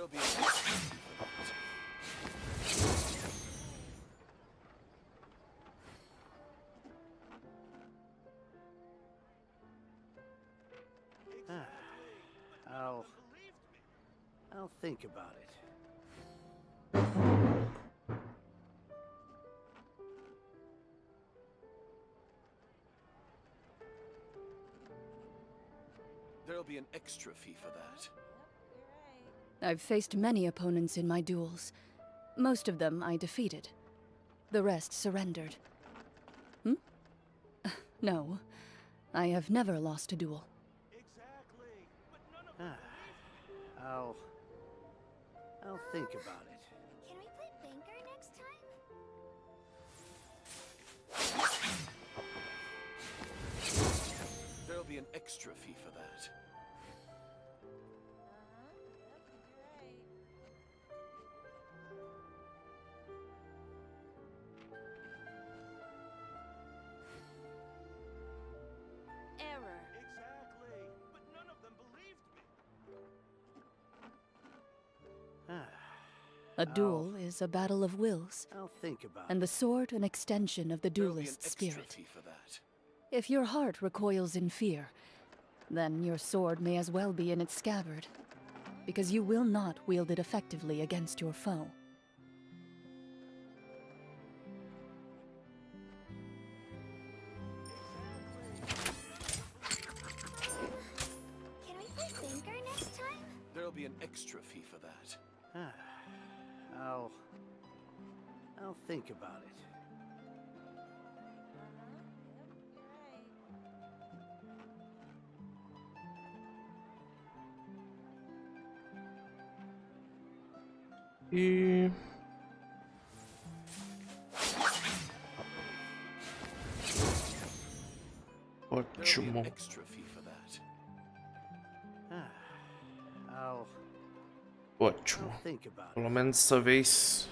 There'll be a I'll think about it. There'll be an extra fee for that. I've faced many opponents in my duels. Most of them I defeated. The rest surrendered. Hmm? No. I have never lost a duel. Exactly. But none of them I'll think about it. Can we play banker next time? There'll be an extra fee for that. Error. Exactly. But none of them believed me. A duel is a battle of wills, I'll think about and it. the sword an extension of the There'll be an duelist's extra spirit. fee for that. If your heart recoils in fear, then your sword may as well be in its scabbard, because you will not wield it effectively against your foe. Can we play banker next time? There'll be an extra fee for that. I'll think about it. E There'll be ótimo. an extra fee for that. Ótimo. I'll think about it. Pelo menos dessa vez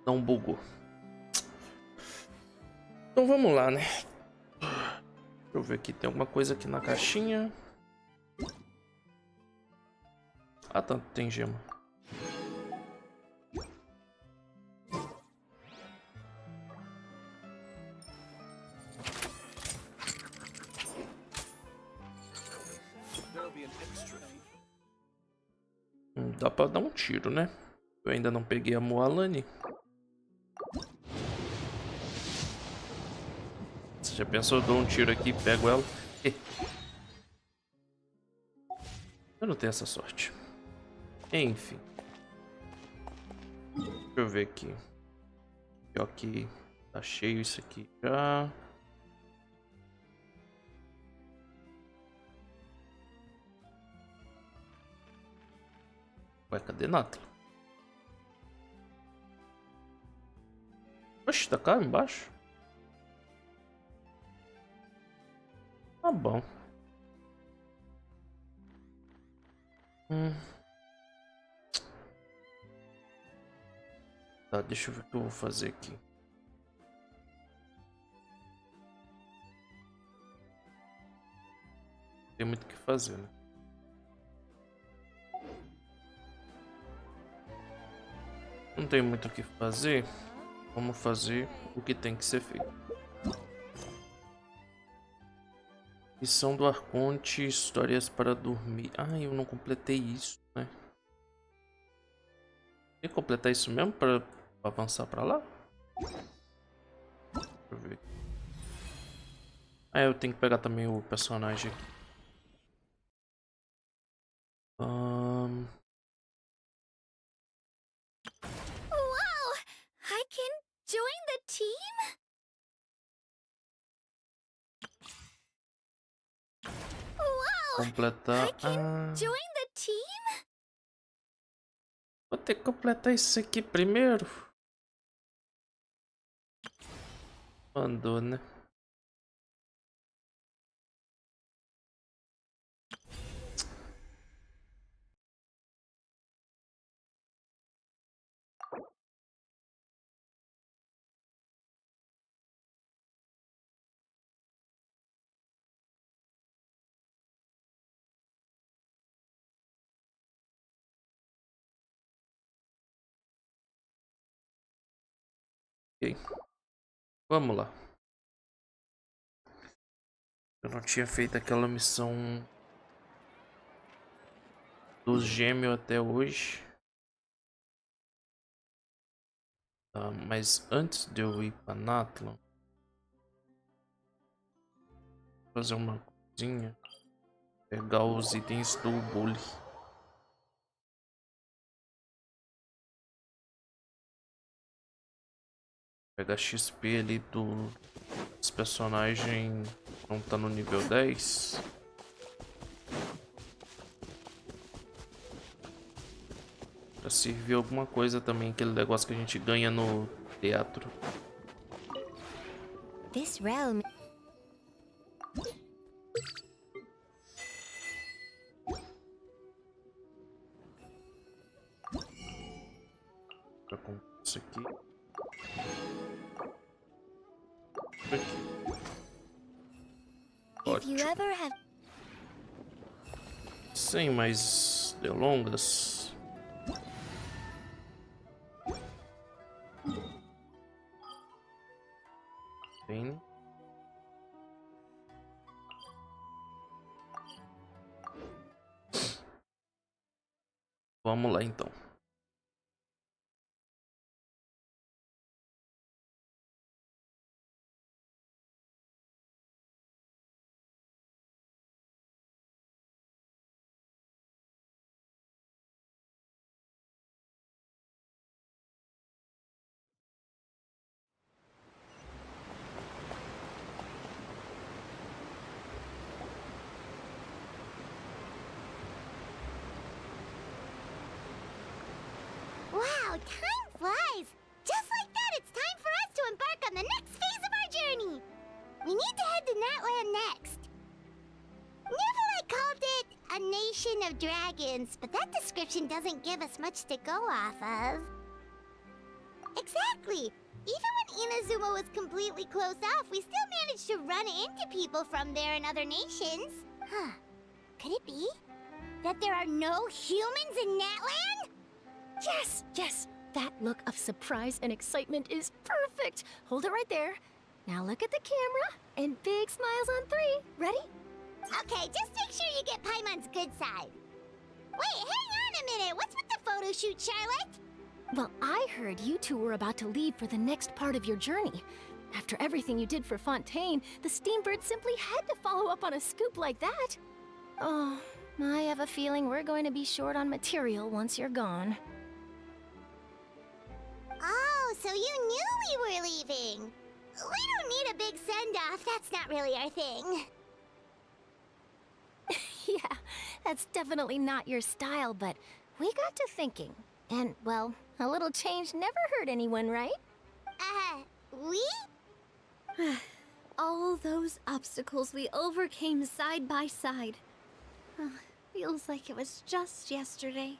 não bugou. Então vamos lá, né? Deixa eu ver aqui, tem alguma coisa aqui na caixinha. Ah, tá, tem gema. There'll be an extra fee. Dá pra dar um tiro, né? Eu ainda não peguei a Moalani. Você já pensou, eu dou um tiro aqui e pego ela? Eu não tenho essa sorte. Enfim. Deixa eu ver aqui. Pior que tá cheio isso aqui já. Ué, cadê Natlan? Oxe, tá cá embaixo? Tá bom. Tá, deixa eu ver o que eu vou fazer aqui. Tem muito o que fazer, né? Não tem muito o que fazer. Vamos fazer o que tem que ser feito. Missão do Arconte, histórias para dormir. Ah, eu não completei isso, né? Tem que completar isso mesmo para avançar para lá? Deixa eu ver. Ah, eu tenho que pegar também o personagem aqui. Wow! I can join the team? Wow! Completar. I can join the team? Vou ter que completar isso aqui primeiro. Mandou, né? Ok. Vamos lá. Eu não tinha feito aquela missão dos gêmeos até hoje. Tá, mas antes de eu ir pra Natlan, fazer uma coisinha. Pegar os itens do bully. Pegar XP ali dos personagens não tá no nível 10. Pra servir alguma coisa também, aquele negócio que a gente ganha no teatro. This realm. Pra comprar isso aqui. Aqui. If you Ótimo. ever have. Sem mais delongas. Bem. Vamos lá então. Wow, time flies! Just like that, it's time for us to embark on the next phase of our journey! We need to head to Natlan next. Neverland called it a nation of dragons, but that description doesn't give us much to go off of. Exactly! Even when Inazuma was completely closed off, we still managed to run into people from there and other nations. Huh. Could it be that there are no humans in Natlan? Yes, yes. That look of surprise and excitement is perfect. Hold it right there. Now look at the camera and big smiles on 3. Ready? Okay, just make sure you get Paimon's good side. Wait, hang on a minute. What's with the photo shoot, Charlotte? Well, I heard you two were about to leave for the next part of your journey. After everything you did for Fontaine, the Steambird simply had to follow up on a scoop like that. Oh, I have a feeling we're going to be short on material once you're gone. Oh, so you knew we were leaving. We don't need a big send-off. That's not really our thing. Yeah, that's definitely not your style, but we got to thinking. And, well, a little change never hurt anyone, right? We? All those obstacles we overcame side by side. Feels like it was just yesterday.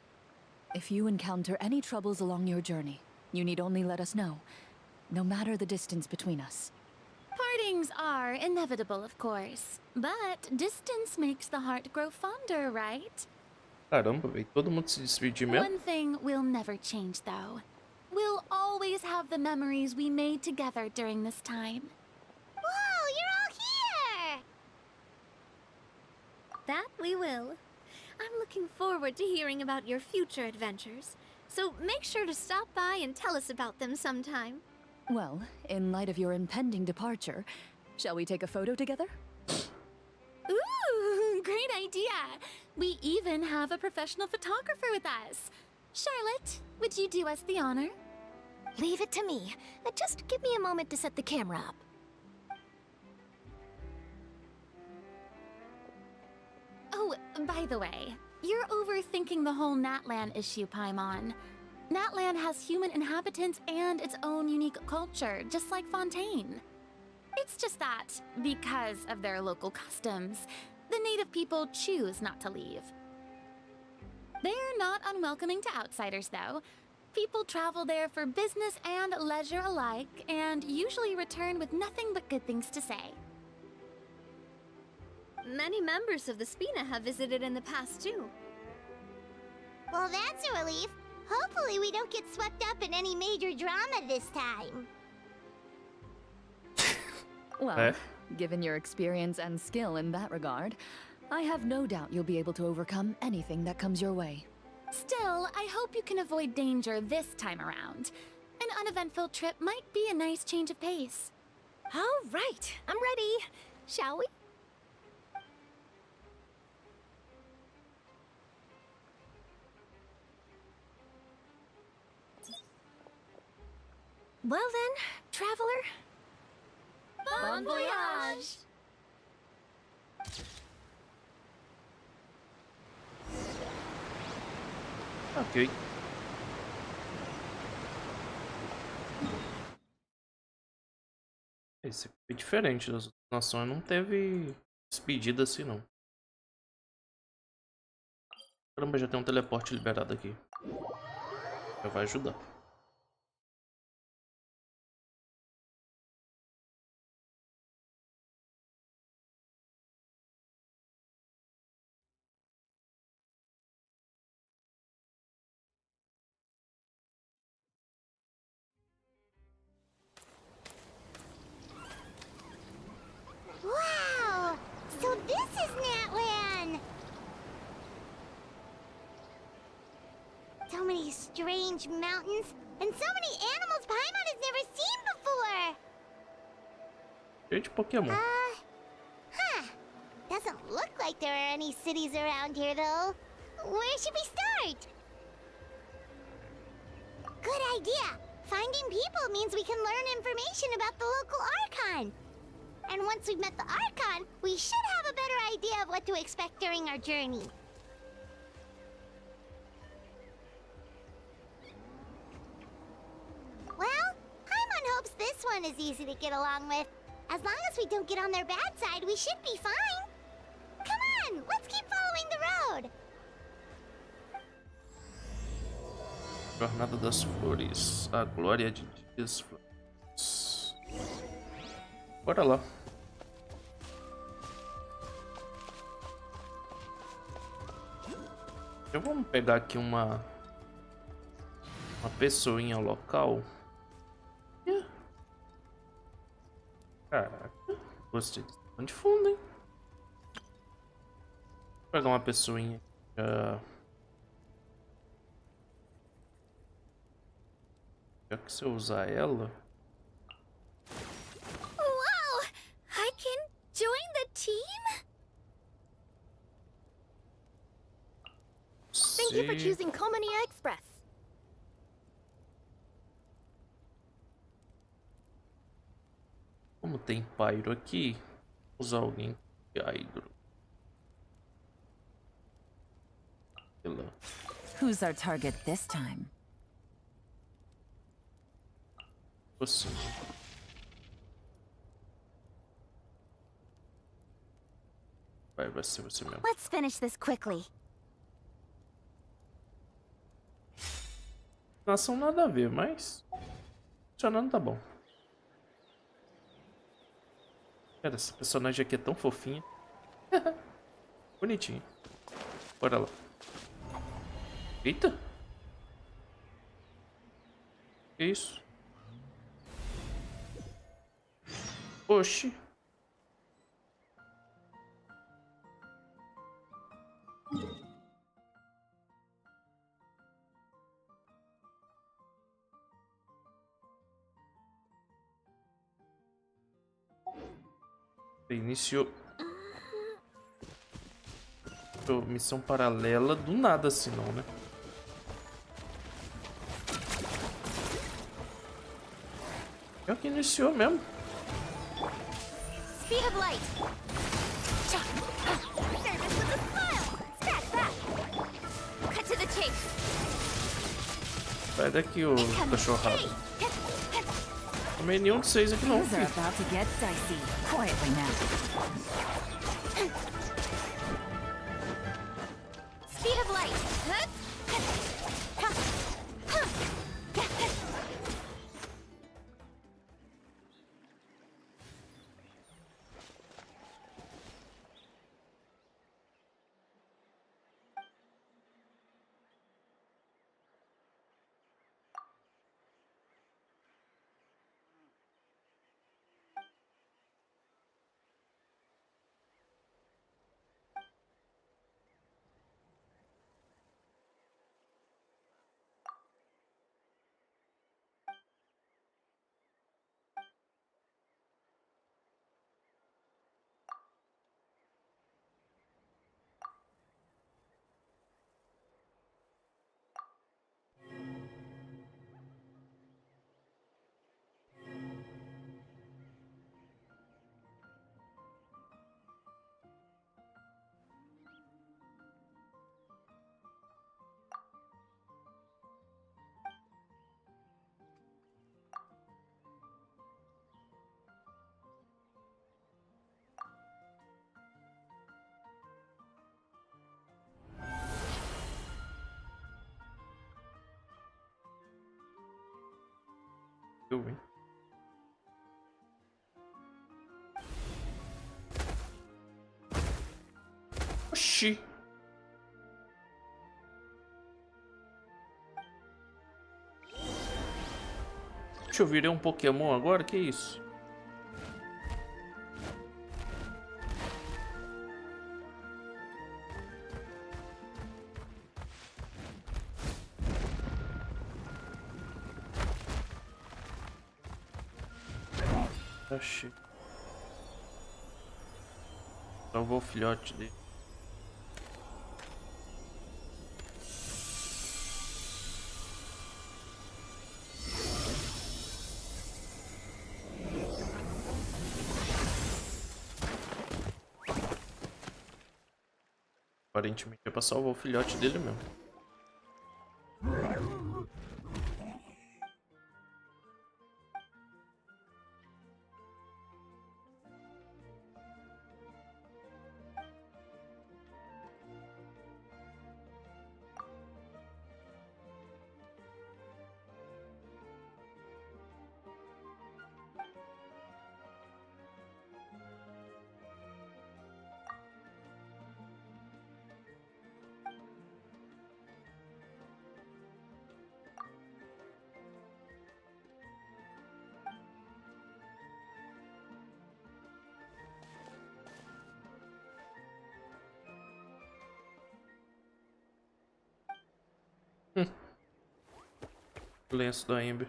If you encounter any troubles along your journey, you need only let us know, no matter the distance between us. Partings are inevitable, of course. But distance makes the heart grow fonder, right? Caramba, velho. Todo mundo se despedir mesmo? One thing will never change, though. We'll always have the memories we made together during this time. Whoa, you're all here! That we will. I'm looking forward to hearing about your future adventures. So make sure to stop by and tell us about them sometime. Well, in light of your impending departure, shall we take a photo together? Ooh, great idea! We even have a professional photographer with us. Charlotte, would you do us the honor? Leave it to me. Just give me a moment to set the camera up. Oh, by the way, you're overthinking the whole Natlan issue, Paimon. Natlan has human inhabitants and its own unique culture, just like Fontaine. It's just that, because of their local customs, the native people choose not to leave. They're not unwelcoming to outsiders, though. People travel there for business and leisure alike, and usually return with nothing but good things to say. Many members of the Spina have visited in the past, too. Well, that's a relief. Hopefully we don't get swept up in any major drama this time. Well, given your experience and skill in that regard, I have no doubt you'll be able to overcome anything that comes your way. Still, I hope you can avoid danger this time around. An uneventful trip might be a nice change of pace. All right, I'm ready. Shall we? Well then, traveler. Bon voyage! Ok. Esse aqui foi diferente das outras nações. Não teve despedida assim, não. Caramba, já tem um teleporte liberado aqui. Já vai ajudar. Wow! So this is Natlan! So many strange mountains, and so many animals Paimon has never seen before! Cheio de Pokémon. Huh. Doesn't look like there are any cities around here, though. Where should we start? Good idea! Finding people means we can learn information about the local Archon. And once we've met the Archon, we should have a better idea of what to expect during our journey. Well, Paimon hopes this one is easy to get along with. As long as we don't get on their bad side, we should be fine. Come on, let's keep following the road. Jornada das Flores. A glória de Dias Flores. Bora lá. Já vamos pegar aqui uma pessoinha local. Caraca, gostei desse pano de fundo, hein? Vou pegar uma pessoinha. Já que se eu usar ela. Wow! I can join the team? Thank you for choosing Komania Express. Como tem Pyro aqui, vou usar alguém de Hydro. Who's our target this time? Você. Vai ser você mesmo. Let's finish this quickly. Nação nada a ver, mas funcionando tá bom. Cara, essa personagem aqui é tão fofinha. Bonitinho. Bora lá. Eita! Que isso? Oxi. Iniciou. Missão paralela do nada assim não, né? É o que iniciou mesmo. Speed of light. Service with a smile. Scratch that. Cut to the chase. Sai daqui, ô cachorrado. Também nenhum de vocês aqui não. Things are about to get dicey. Quietly now. Speed of light. Eu vi. Oxi. Deixa eu virar um Pokémon agora, que isso? Achei. Salvou o filhote dele. Aparentemente é pra salvar o filhote dele mesmo. Lenço da Ember.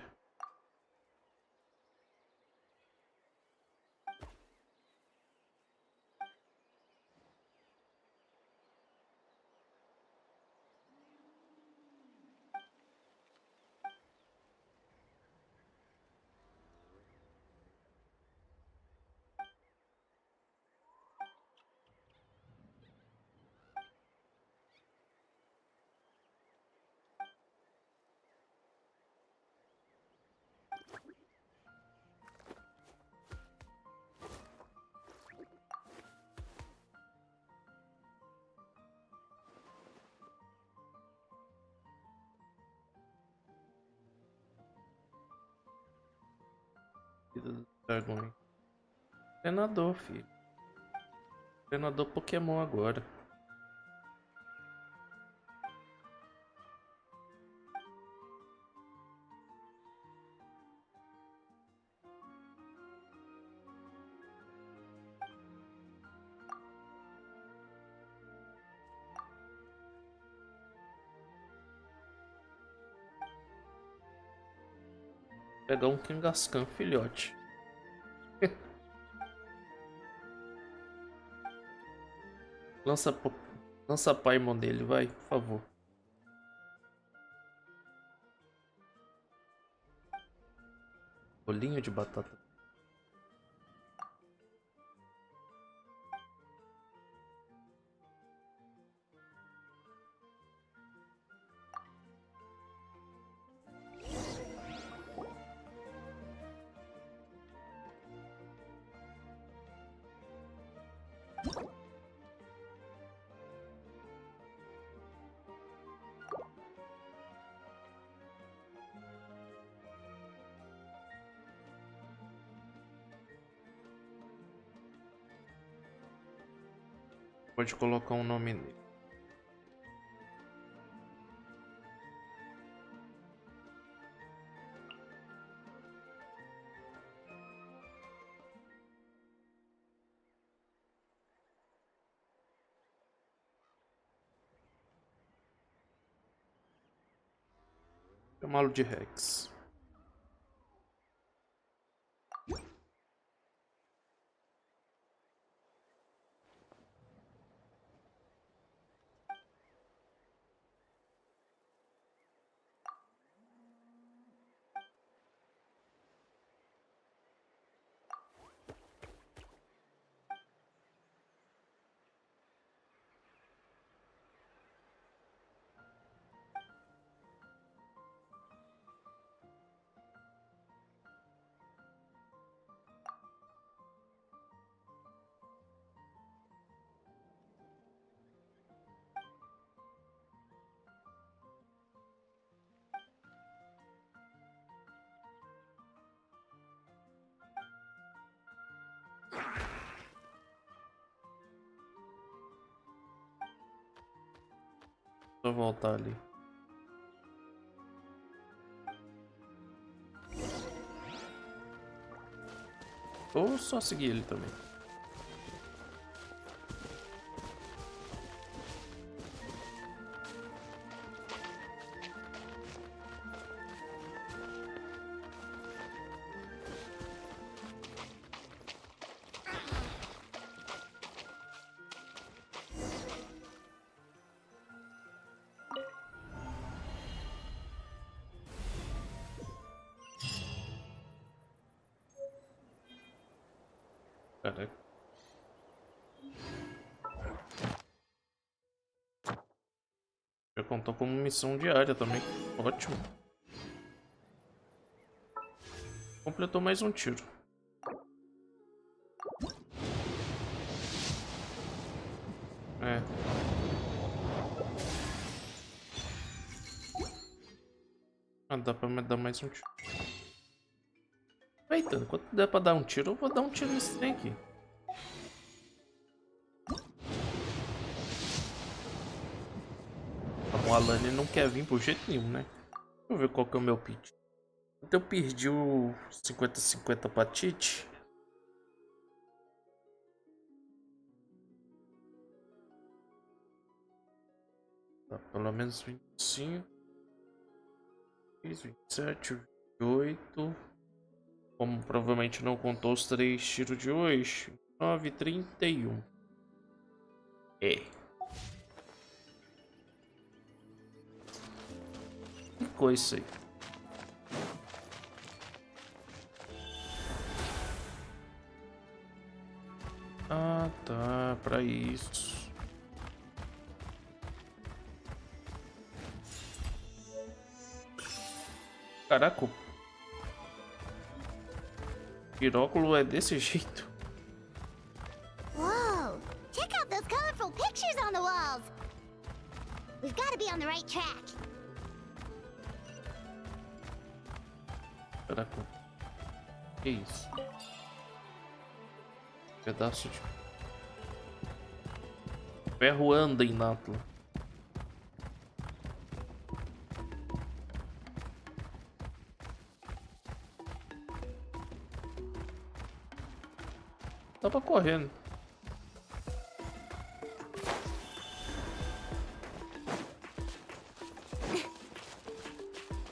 Vida do dragão. Treinador, filho. Treinador Pokémon agora. Pegar um Kangaskhan, filhote. Lança Paimon nele, vai, por favor. Bolinho de batata. Pode colocar um nome nele. Chamá-lo de Rex. Só voltar ali. Ou só seguir ele também. Caraca. Já contou como missão diária também. Ótimo. Completou mais um tiro. É. Ah, dá pra me dar mais um tiro. Eita, enquanto der pra dar um tiro, eu vou dar um tiro nesse trem aqui. O Alane não quer vir por jeito nenhum, né? Deixa eu ver qual que é o meu pitch. Então eu perdi o 50-50 pra Tite. Tá, pelo menos 25. 27, 28. Como provavelmente não contou os 3 tiros de hoje. 9, 31. É. Que coisa isso aí. Ah, tá. Pra isso. Caraca. O Pyroculus é desse jeito. Whoa! Check out those colorful pictures on the walls! We've got to be on the right track. Caraca. Que isso? Pedaço de ferro anda em Natlan. Tava correndo.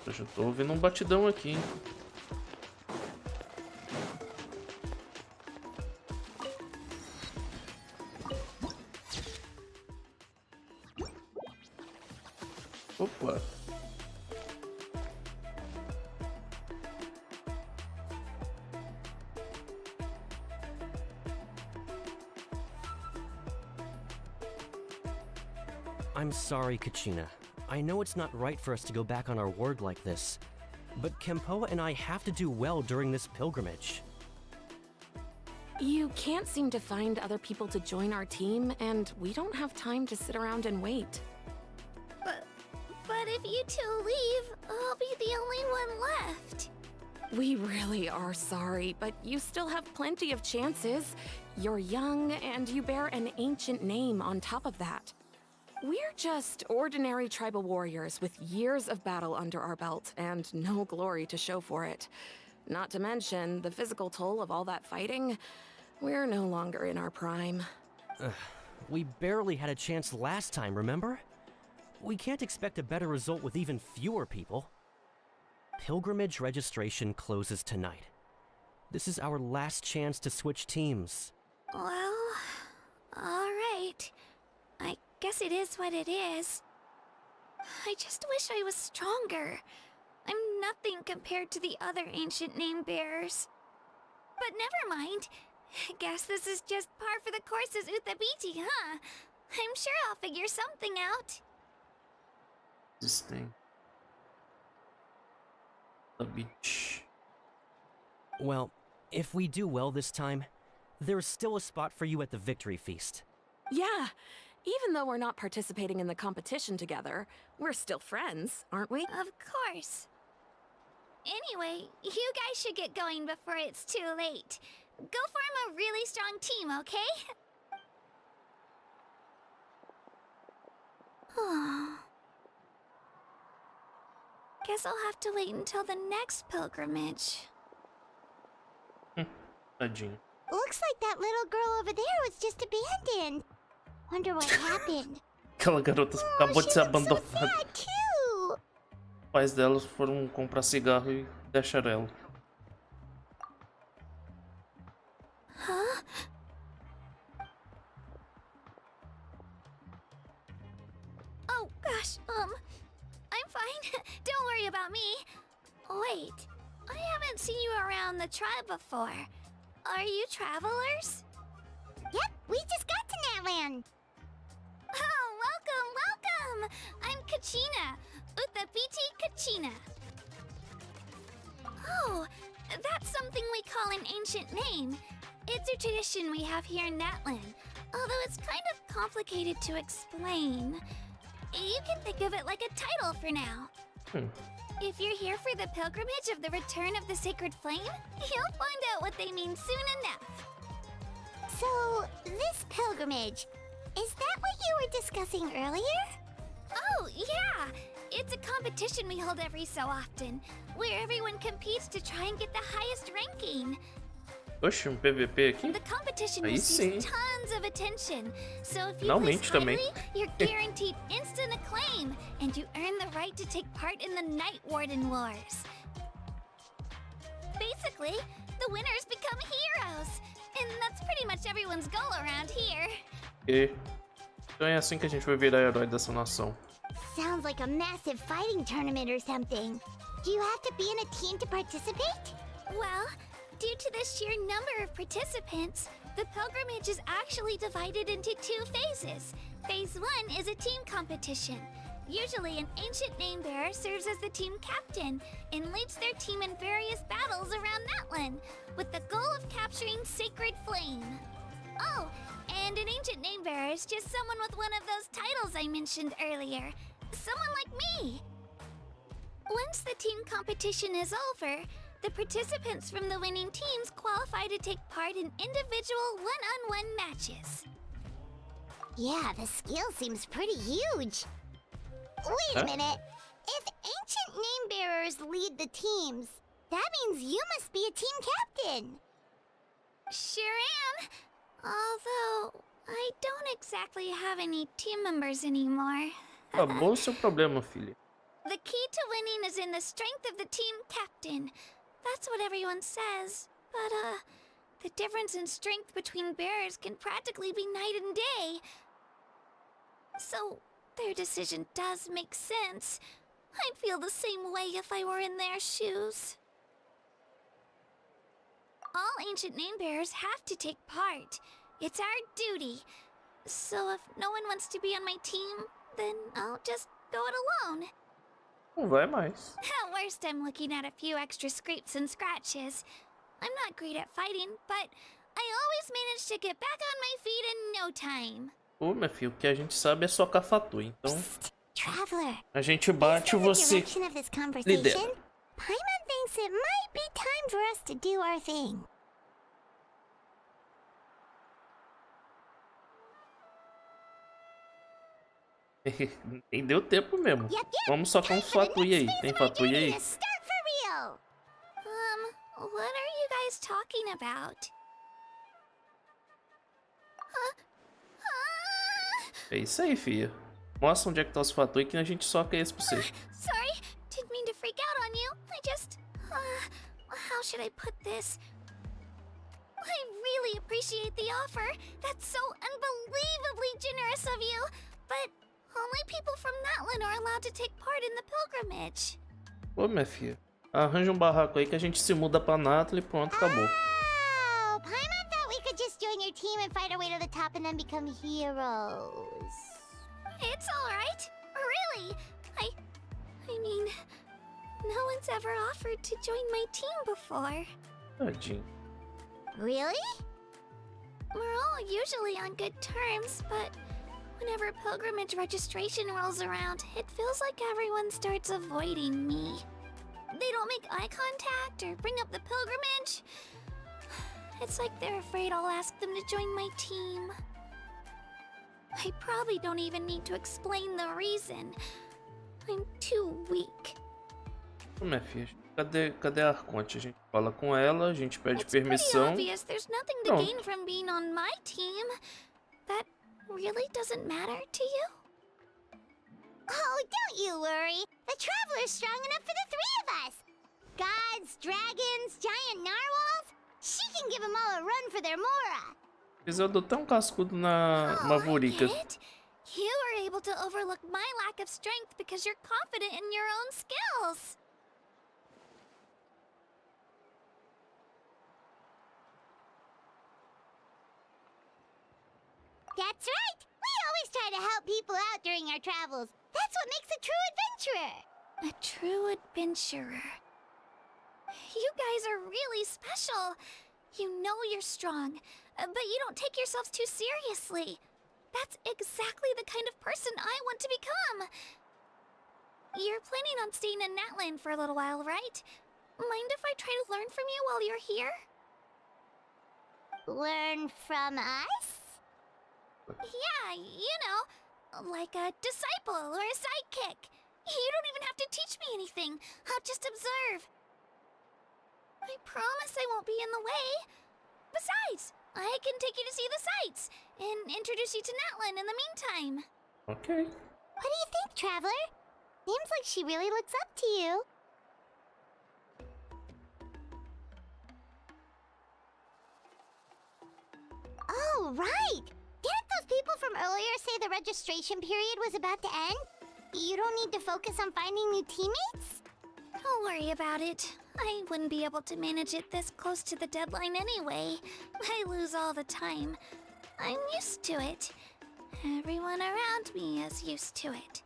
Eu já tô ouvindo um batidão aqui, hein? Opa. I'm sorry, Kachina. I know it's not right for us to go back on our word like this, but Kempoa and I have to do well during this pilgrimage. You can't seem to find other people to join our team, and we don't have time to sit around and wait. But if you two leave, I'll be the only one left. We really are sorry, but you still have plenty of chances. You're young, and you bear an ancient name on top of that. We're just ordinary tribal warriors with years of battle under our belt and no glory to show for it. Not to mention the physical toll of all that fighting. We're no longer in our prime. We barely had a chance last time, remember? We can't expect a better result with even fewer people. Pilgrimage registration closes tonight. This is our last chance to switch teams. Well, all right. I guess it is what it is. I just wish I was stronger. I'm nothing compared to the other ancient name bearers. But never mind. Guess this is just par for the courses Uthabiti, huh? I'm sure I'll figure something out. This thing. The beach. Well, if we do well this time, there's still a spot for you at the victory feast. Yeah, even though we're not participating in the competition together, we're still friends, aren't we? Of course. Anyway, you guys should get going before it's too late. Go form a really strong team, okay? Guess I'll have to wait until the next pilgrimage. Tadinho. Looks like that little girl over there was just abandoned. Wonder what happened. Aquela garota acabou de ser She looks so abandonada. sad too. Os pais delas foram comprar cigarro e deixaram ela. Huh? Oh, gosh, I'm fine. Don't worry about me. Wait, I haven't seen you around the tribe before. Are you travelers? Yep, we just got to Natlan. Oh, welcome! I'm Kachina, Uthapiti Kachina. Oh, that's something we call an ancient name. It's a tradition we have here in Natlan, although it's kind of complicated to explain. You can think of it like a title for now. If you're here for the pilgrimage of the return of the sacred flame, you'll find out what they mean soon enough. So, this pilgrimage, is that what you were discussing earlier? Oh, yeah! It's a competition we hold every so often, where everyone competes to try and get the highest ranking. Oxe, PVP aqui? The competition Aí receives sim. tons of attention, so if you Finalmente place também. highly, you're guaranteed instant acclaim, and you earn the right to take part in the Night Warden Wars. Basically, the winners become heroes, and that's pretty much everyone's goal around here. E... Então é assim que a gente vai virar herói dessa nação. Sounds like a massive fighting tournament or something. Do you have to be in a team to participate? Well, due to the sheer number of participants, the pilgrimage is actually divided into two phases. Phase 1 is a team competition. Usually, an ancient name bearer serves as the team captain and leads their team in various battles around Natlan, with the goal of capturing Sacred Flame. Oh, and an ancient name bearer is just someone with one of those titles I mentioned earlier. Someone like me. Once the team competition is over, the participants from the winning teams qualify to take part in individual one-on-one matches. Yeah, the scale seems pretty huge. Wait a minute. If ancient name bearers lead the teams, that means you must be a team captain. Sure am. Although, I don't exactly have any team members anymore. Acabou o seu problema, filha. The key to winning is in the strength of the team captain. That's what everyone says. But, the difference in strength between bearers can practically be night and day. So, their decision does make sense. I'd feel the same way if I were in their shoes. All ancient name bearers have to take part. It's our duty. So if no one wants to be on my team, then I'll just go it alone. Não vai mais. At worst, I'm looking at a few extra scrapes and scratches. I'm not great at fighting, but I always manage to get back on my feet in no time. Ô, meu filho, o que a gente sabe é só cafatu, então... Psst, Traveler. A gente bate e Based on the você direction of this conversation, lidera. Paimon thinks it might be time for us to do our thing. Nem deu tempo mesmo. Vamos só com um fatui aí. Tem fatui aí? Start for real. What are you guys talking about? É isso aí, filha. Mostra onde é que tá os fatui que a gente soca esse pra você. Sorry, didn't mean to freak out on you. I just... how should I put this? I really appreciate the offer. That's so unbelievably generous of you. But only people from Natlan are allowed to take part in the pilgrimage. Ô, minha filha. Arranja um barraco aí que a gente se muda pra Natlan e pronto, acabou. Oh, Paimon thought we could just join your team and fight our way to the top and then become heroes. It's alright. Really. I mean, no one's ever offered to join my team before. Tadinho. Really? We're all usually on good terms, but whenever pilgrimage registration rolls around, it feels like everyone starts avoiding me. They don't make eye contact or bring up the pilgrimage. It's like they're afraid I'll ask them to join my team. I probably don't even need to explain the reason. I'm too weak. Minha filha, cadê a Arconte? A gente fala com ela, a gente pede It's pretty permissão. obvious there's nothing to Pronto. gain from being on my team. That really doesn't matter to you? Oh, don't you worry. The Traveler's strong enough for the three of us. Gods, dragons, giant narwhals. She can give them all a run for their Mora. Mas eu dou até um cascudo na I Mavurica. get it. You were able to overlook my lack of strength because you're confident in your own skills. That's right. We always try to help people out during our travels. That's what makes a true adventurer. A true adventurer. You guys are really special. You know you're strong, but you don't take yourselves too seriously. That's exactly the kind of person I want to become. You're planning on staying in Natlan for a little while, right? Mind if I try to learn from you while you're here? Learn from us? Yeah, you know, like a disciple or a sidekick. You don't even have to teach me anything. I'll just observe. I promise I won't be in the way. Besides, I can take you to see the sights and introduce you to Natlan in the meantime. Ok. What do you think, Traveler? Seems like she really looks up to you. Oh, right! Didn't those people from earlier say the registration period was about to end? You don't need to focus on finding new teammates? Don't worry about it. I wouldn't be able to manage it this close to the deadline anyway. I lose all the time. I'm used to it. Everyone around me is used to it.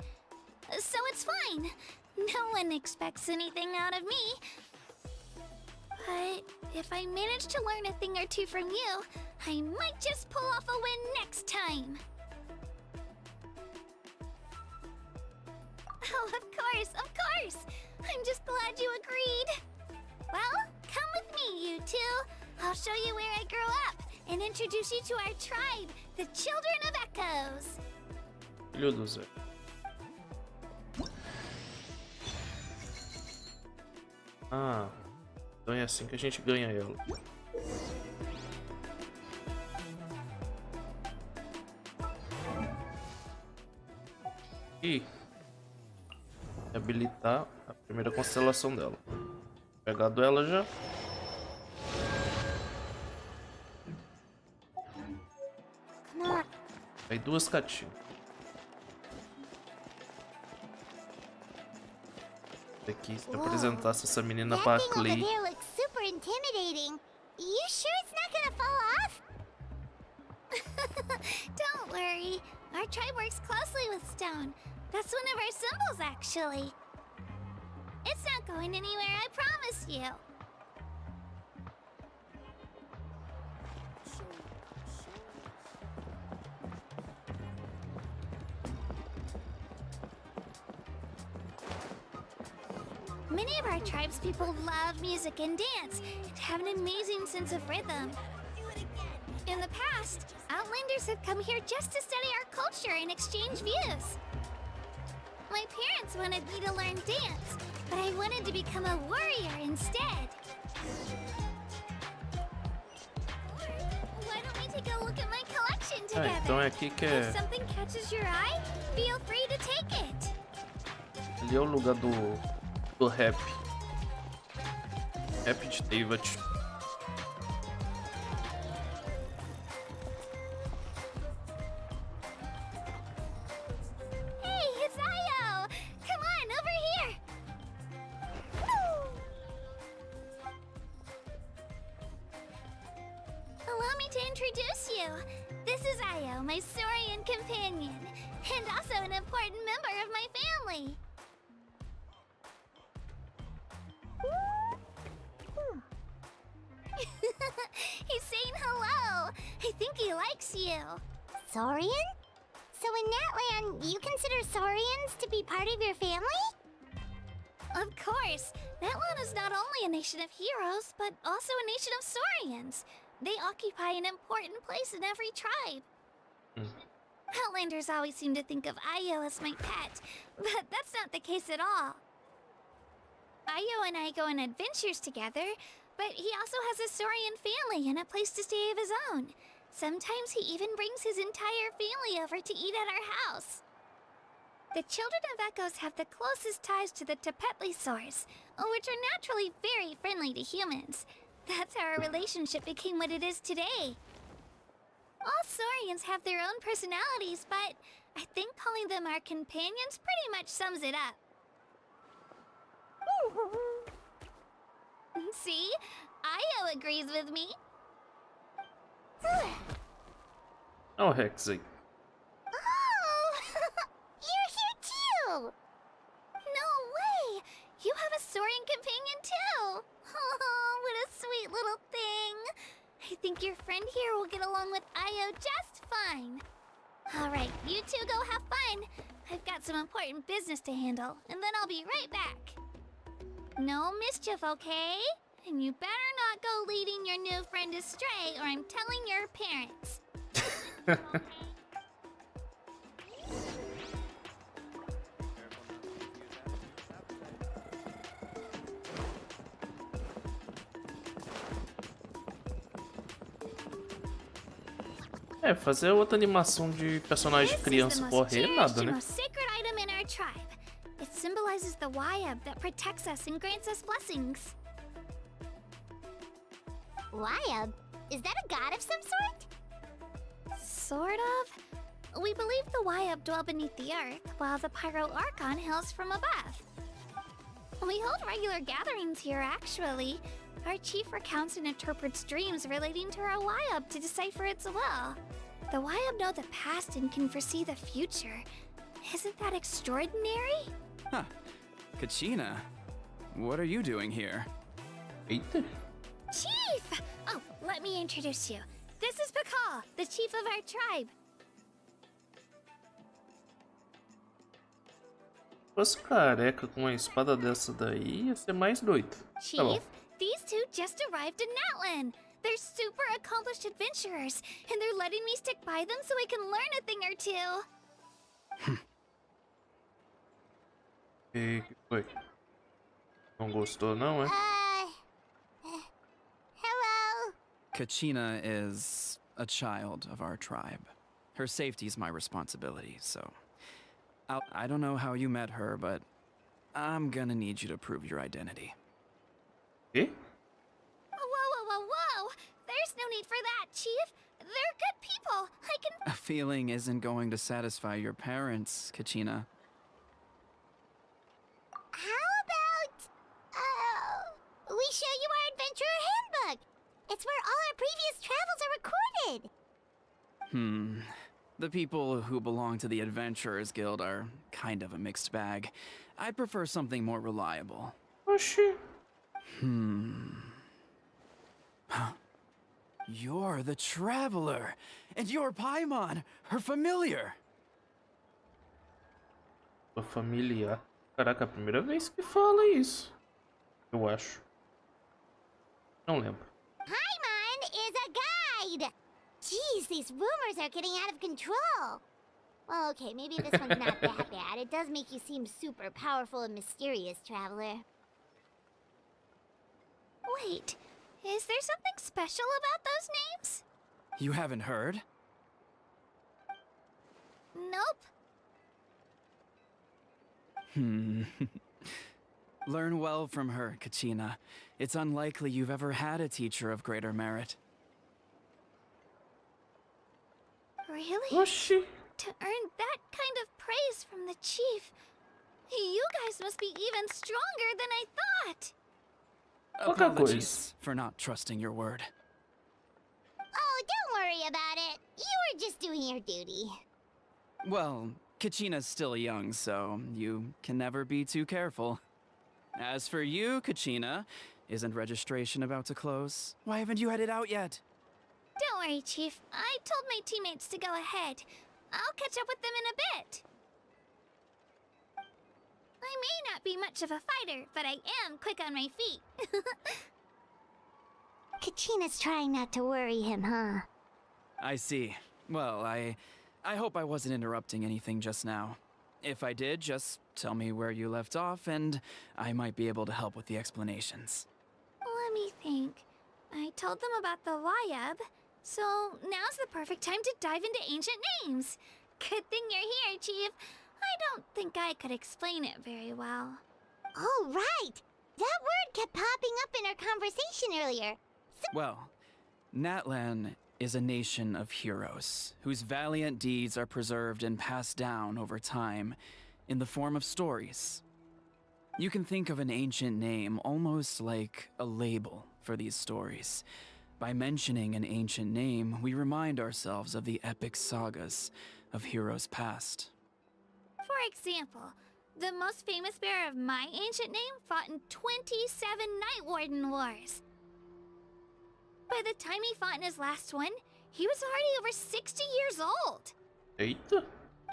So it's fine. No one expects anything out of me. But if I manage to learn a thing or two from you, I might just pull off a win next time. Oh, of course, of course! I'm just glad you agreed. Well, come with me, you two. I'll show you where I grew up and introduce you to our tribe, the Children of Echoes. Filho do Zé. Ah, então é assim que a gente ganha ela. E habilitar a primeira constelação dela. Pegado ela já. Aí duas catinhas. Aqui, se eu apresentasse essa menina pra That thing over Clay. there looks super intimidating. You sure it's not gonna fall off? Don't worry. Our tribe works closely with stone. That's one of our symbols, actually. It's not going anywhere, I promise you. Many of our tribespeople love music and dance and have an amazing sense of rhythm. In the past, Outlanders have come here just to study our culture and exchange views. My parents wanted me to learn dance, but I wanted to become a warrior instead. Why don't we take a look at my collection Ah, together? então é aqui que If é. something catches your eye, feel free to take it. Ali é o lugar do rap. Rap de David. Hey, it's Io! Come on, over here! Allow me to introduce you. This is Io, my Saurian companion, and also an important member of my family. He's saying hello. I think he likes you. Saurian? So in Natlan, you consider Saurians to be part of your family? Of course. Natlan is not only a nation of heroes, but also a nation of Saurians. They occupy an important place in every tribe. Outlanders always seem to think of Io as my pet, but that's not the case at all. Ayo and I go on adventures together, but he also has a saurian family and a place to stay of his own. Sometimes he even brings his entire family over to eat at our house. The children of Echoes have the closest ties to the Tepetlisaurs, which are naturally very friendly to humans. That's how our relationship became what it is today. All saurians have their own personalities, but I think calling them our companions pretty much sums it up. See? Ayo agrees with me. Oh, Hexy. Oh! You're here too! No way! You have a saurian companion too! Oh, what a sweet little thing! I think your friend here will get along with Ayo just fine. Alright, you two go have fun. I've got some important business to handle, and then I'll be right back. No mischief, okay? And you better not go leading your new friend astray, or I'm telling your parents. É, fazer outra animação de personagem de criança correr, nada, né? Most sacred item in our tribe. It symbolizes the Wayab that protects us and grants us blessings. Wayab? Is that a god of some sort? Sort of. We believe the Wayab dwell beneath the earth, while the Pyro Archon hails from above. We hold regular gatherings here, actually. Our chief recounts and interprets dreams relating to our Wayab to decipher its will. The Wayab know the past and can foresee the future. Isn't that extraordinary? Huh. Kachina, what are you doing here? Eita. Chief! Oh, let me introduce you. This is Pakal, the chief of our tribe. Se fosse careca com uma espada dessa daí, ia ser mais doido. Tá bom. Chief, these two just arrived in Natlan. They're super accomplished adventurers, and they're letting me stick by them so I can learn a thing or two. E que foi? Não gostou, não, é? Hello? Kachina is a child of our tribe. Her safety is my responsibility, so... I don't know how you met her, but I'm gonna need you to prove your identity. E? Whoa. There's no need for that, Chief. They're good people. I can... A feeling isn't going to satisfy your parents, Kachina. How about... we show you our adventurer handbook. It's where all our previous travels are recorded. The people who belong to the Adventurers Guild are kind of a mixed bag. I'd prefer something more reliable. Oxi. You're the Traveler, and you're Paimon, her familiar. Sua família. Caraca, a primeira vez que fala isso. Eu acho. Não lembro. Paimon is a guide. Jeez, these rumors are getting out of control. Well, okay, maybe this one's not that bad. It does make you seem super powerful and mysterious, Traveler. Wait, is there something special about those names? You haven't heard? Nope. Learn well from her, Kachina. It's unlikely you've ever had a teacher of greater merit. Really? Oxi. To earn that kind of praise from the chief, you guys must be even stronger than I thought. Qualquer Apologies for not trusting your word. Oh, don't worry about it. You were just doing your duty. Well, Kachina's still young, so you can never be too careful. As for you, Kachina, isn't registration about to close? Why haven't you had it out yet? Don't worry, Chief. I told my teammates to go ahead. I'll catch up with them in a bit. I may not be much of a fighter, but I am quick on my feet. Kachina's trying not to worry him, huh? I see. Well, I hope I wasn't interrupting anything just now. If I did, just tell me where you left off, and I might be able to help with the explanations. Let me think. I told them about the Wayab, so now's the perfect time to dive into ancient names. Good thing you're here, Chief. I don't think I could explain it very well. Oh, right! That word kept popping up in our conversation earlier. Well, Natlan is a nation of heroes whose valiant deeds are preserved and passed down over time in the form of stories. You can think of an ancient name almost like a label for these stories. By mentioning an ancient name, we remind ourselves of the epic sagas of heroes past. For example, the most famous bearer of my ancient name fought in 27 Night Warden Wars. By the time he fought in his last one, he was already over 60 years old. Eita.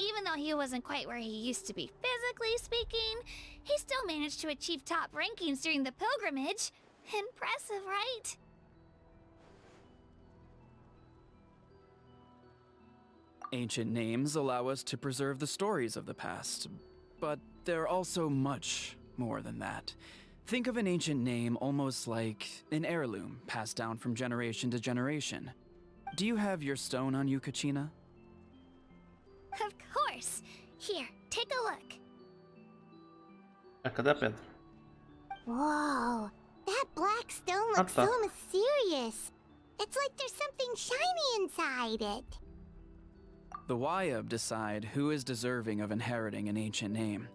Even though he wasn't quite where he used to be physically speaking, he still managed to achieve top rankings during the pilgrimage. Impressive, right? Ancient names allow us to preserve the stories of the past, but they're also much more than that. Think of an ancient name almost like an heirloom passed down from generation to generation. Do you have your stone on you, Kachina? Of course. Here, take a look. Cadê a pedra? Whoa, that black stone looks tá. so mysterious. It's like there's something shiny inside it. The Wayab decide who is deserving of inheriting an ancient name.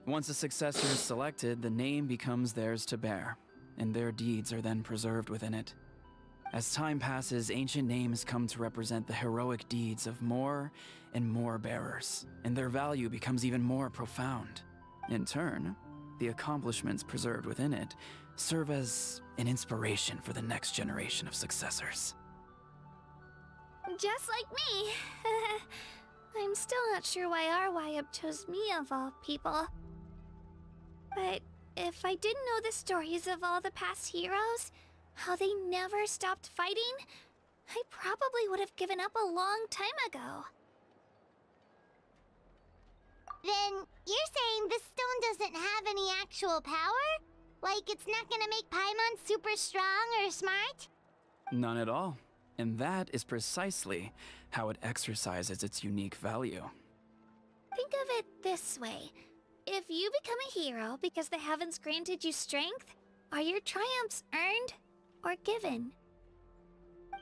Once a successor is selected, the name becomes theirs to bear, and their deeds are then preserved within it. As time passes, ancient names come to represent the heroic deeds of more and more bearers, and their value becomes even more profound. In turn, the accomplishments preserved within it serve as an inspiration for the next generation of successors. Just like me. I'm still not sure why our Wayab chose me of all people. But if I didn't know the stories of all the past heroes, how they never stopped fighting, I probably would have given up a long time ago. Then you're saying this stone doesn't have any actual power? Like it's not gonna make Paimon super strong or smart? None at all. And that is precisely how it exercises its unique value. Think of it this way. If you become a hero because the heavens granted you strength, are your triumphs earned or given?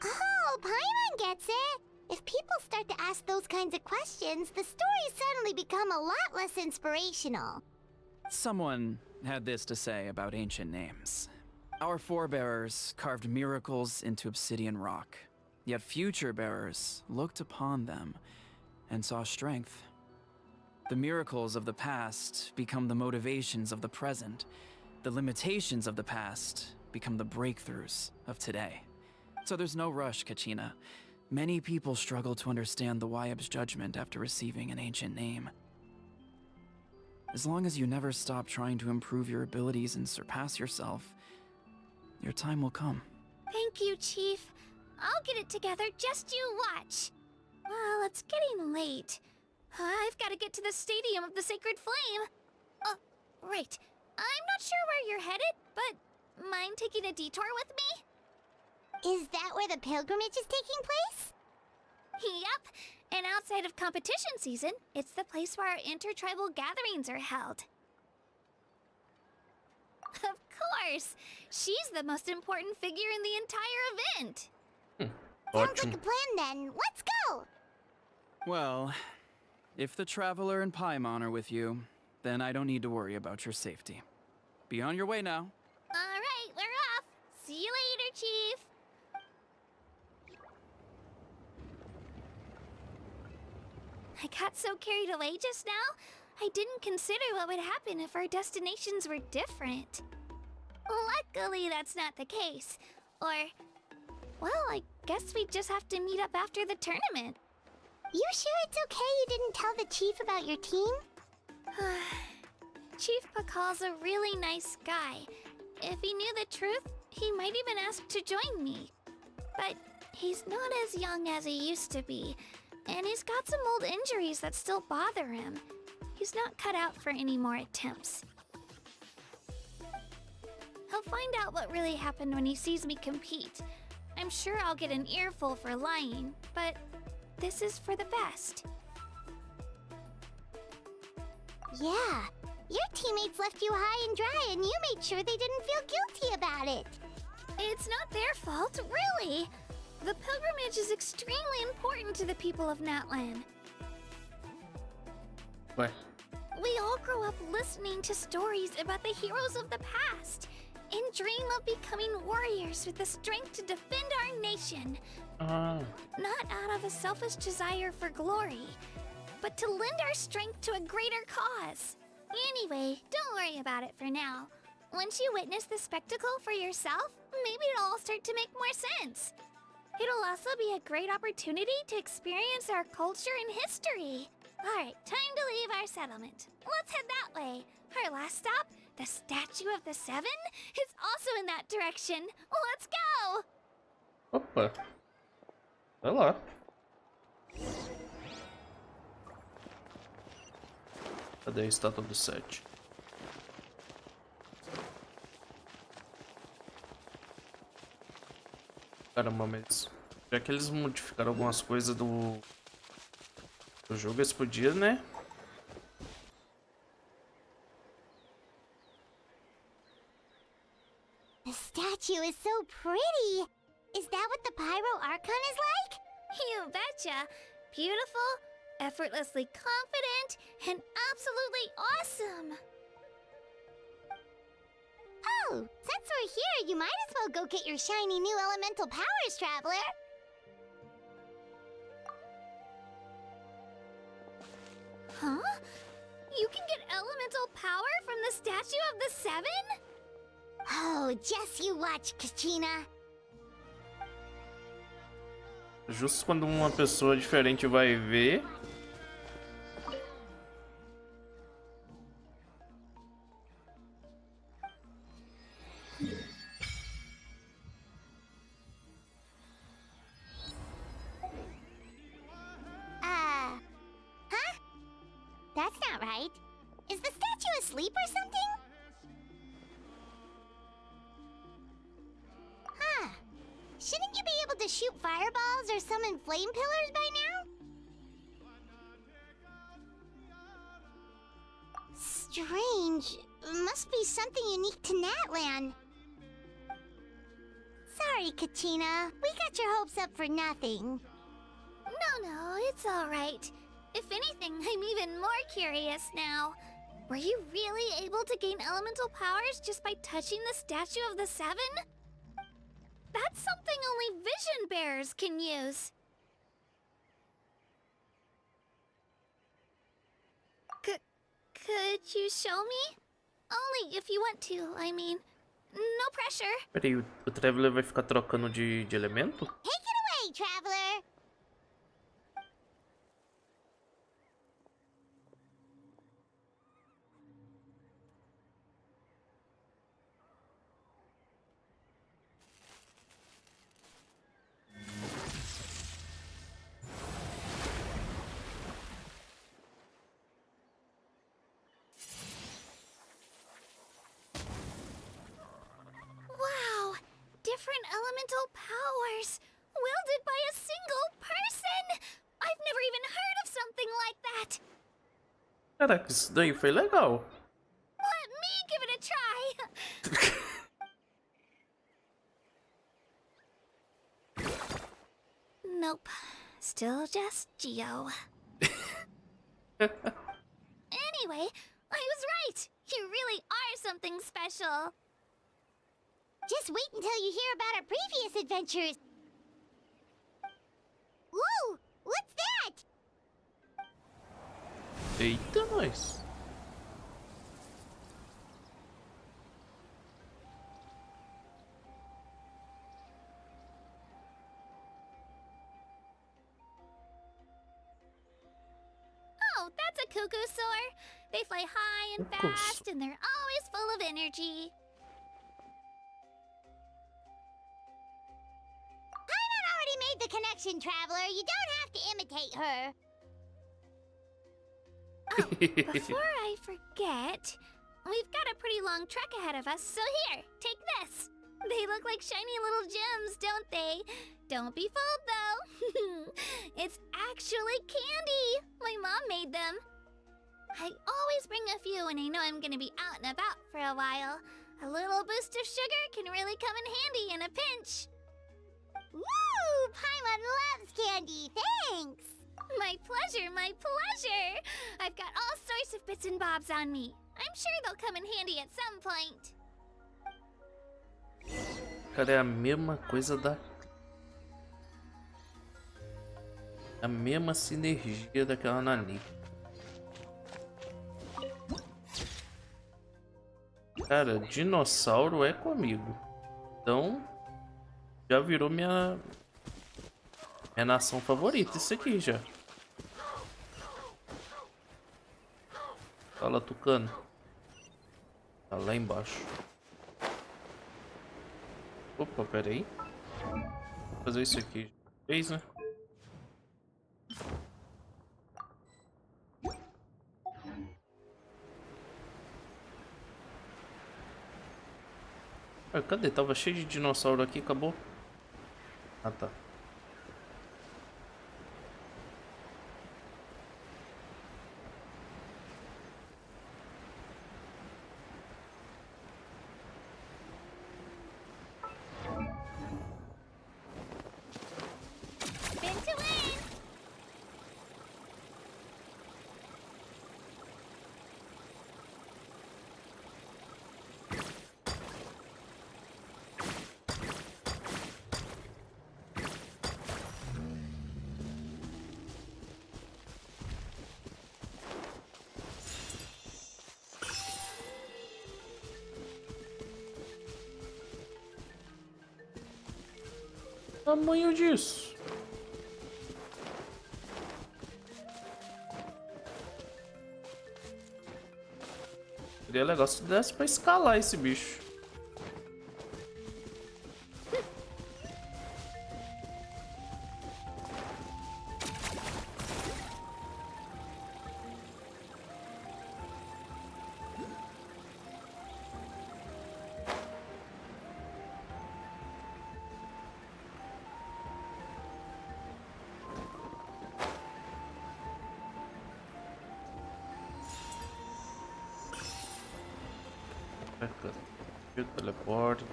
Oh, Paimon gets it! If people start to ask those kinds of questions, the stories suddenly become a lot less inspirational. Someone had this to say about ancient names. Our forebearers carved miracles into obsidian rock, yet future bearers looked upon them and saw strength. The miracles of the past become the motivations of the present. The limitations of the past become the breakthroughs of today. So there's no rush, Kachina. Many people struggle to understand the Wayab's judgment after receiving an ancient name. As long as you never stop trying to improve your abilities and surpass yourself, your time will come. Thank you, Chief. I'll get it together, just you watch. Well, it's getting late. I've got to get to the Stadium of the Sacred Flame. Right. I'm not sure where you're headed, but mind taking a detour with me? Is that where the pilgrimage is taking place? Yep. And outside of competition season, it's the place where our intertribal gatherings are held. Of course! She's the most important figure in the entire event! Sounds like a plan then. Let's go! Well, if the Traveler and Paimon are with you, then I don't need to worry about your safety. Be on your way now. Alright, we're off! See you later, Chief! I got so carried away just now, I didn't consider what would happen if our destinations were different. Luckily, that's not the case. Or, well, I guess we just have to meet up after the tournament. You sure it's okay you didn't tell the Chief about your team? Chief Pakal's a really nice guy. If he knew the truth, he might even ask to join me. But he's not as young as he used to be, and he's got some old injuries that still bother him. he's not cut out for any more attempts. He'll find out what really happened when he sees me compete. I'm sure I'll get an earful for lying, but this is for the best. Yeah, your teammates left you high and dry and you made sure they didn't feel guilty about it. It's not their fault, really. The pilgrimage is extremely important to the people of Natlan. Ué, We all grow up listening to stories about the heroes of the past and dream of becoming warriors with the strength to defend our nation. ah, Not out of a selfish desire for glory, but to lend our strength to a greater cause. Anyway, don't worry about it for now. Once you witness the spectacle for yourself, maybe it'll all start to make more sense. It'll also be a great opportunity to experience our culture and history. Alright, time to leave our settlement. Let's head that way. Our last stop, the Statue of the Seven, is also in that direction. Let's go! opa. Vai lá. Cadê a estátua do 7? Caramba, mas já que eles modificaram algumas coisas do jogo, eles podiam, né? The statue is so pretty. Is that what the Pyro Archon is like? You betcha. Beautiful, effortlessly confident, and absolutely awesome. Oh, since we're here, you might as well go get your shiny new elemental powers, Traveler. Huh? You can get elemental power from the Statue of the Seven? Oh, just you watch, Kachina. Justo quando uma pessoa diferente vai ver. Huh? That's not right. Is the statue asleep or something? Huh. Shouldn't you be able to shoot fireballs or summon flame pillars by now? Strange. Must be something unique to Natlan. Sorry, Kachina. We got your hopes up for nothing. No, it's all right. If anything, I'm even more curious now. Were you really able to gain elemental powers just by touching the Statue of the Seven? That's something only vision bearers can use. Could you show me? Only if you want to, I mean. No pressure. Peraí, o Traveler vai ficar trocando de elemento? Take it away, Traveler! Wow! Different elemental powers! Wielded by a single person! I've never even heard of something like that! Caraca, isso daí foi legal. Let me give it a try! Nope. Still just Geo. Anyway, I was right! You really are something special! Just wait until you hear about our previous adventures! Whoa! What's that? Eita, nós. Oh, that's a cuckoo soar. They fly high and Cuckoos. fast, and they're always full of energy. Paimon already made the connection, Traveler. You don't have to imitate her. Oh, before I forget, we've got a pretty long trek ahead of us, so here, take this. They look like shiny little gems, don't they? Don't be fooled, though. It's actually candy. My mom made them. I always bring a few when I know I'm gonna be out and about for a while. A little boost of sugar can really come in handy in a pinch. Woo! Paimon loves candy, thanks! My pleasure, my pleasure! I've got all sorts of bits and bobs on me. I'm sure they'll come in handy at some point. Cara, é a mesma coisa da... A mesma sinergia daquela Nani. Cara, dinossauro é comigo. Então, já virou minha nação favorita isso aqui já. Fala, Tucano. Tá lá embaixo. Opa, pera aí. Vou fazer isso aqui. Fez, né? Ah, cadê? Tava cheio de dinossauro aqui, acabou. Ah, tá. Spin to win! Tamanho disso. Seria legal se desse pra escalar esse bicho. Teleporte.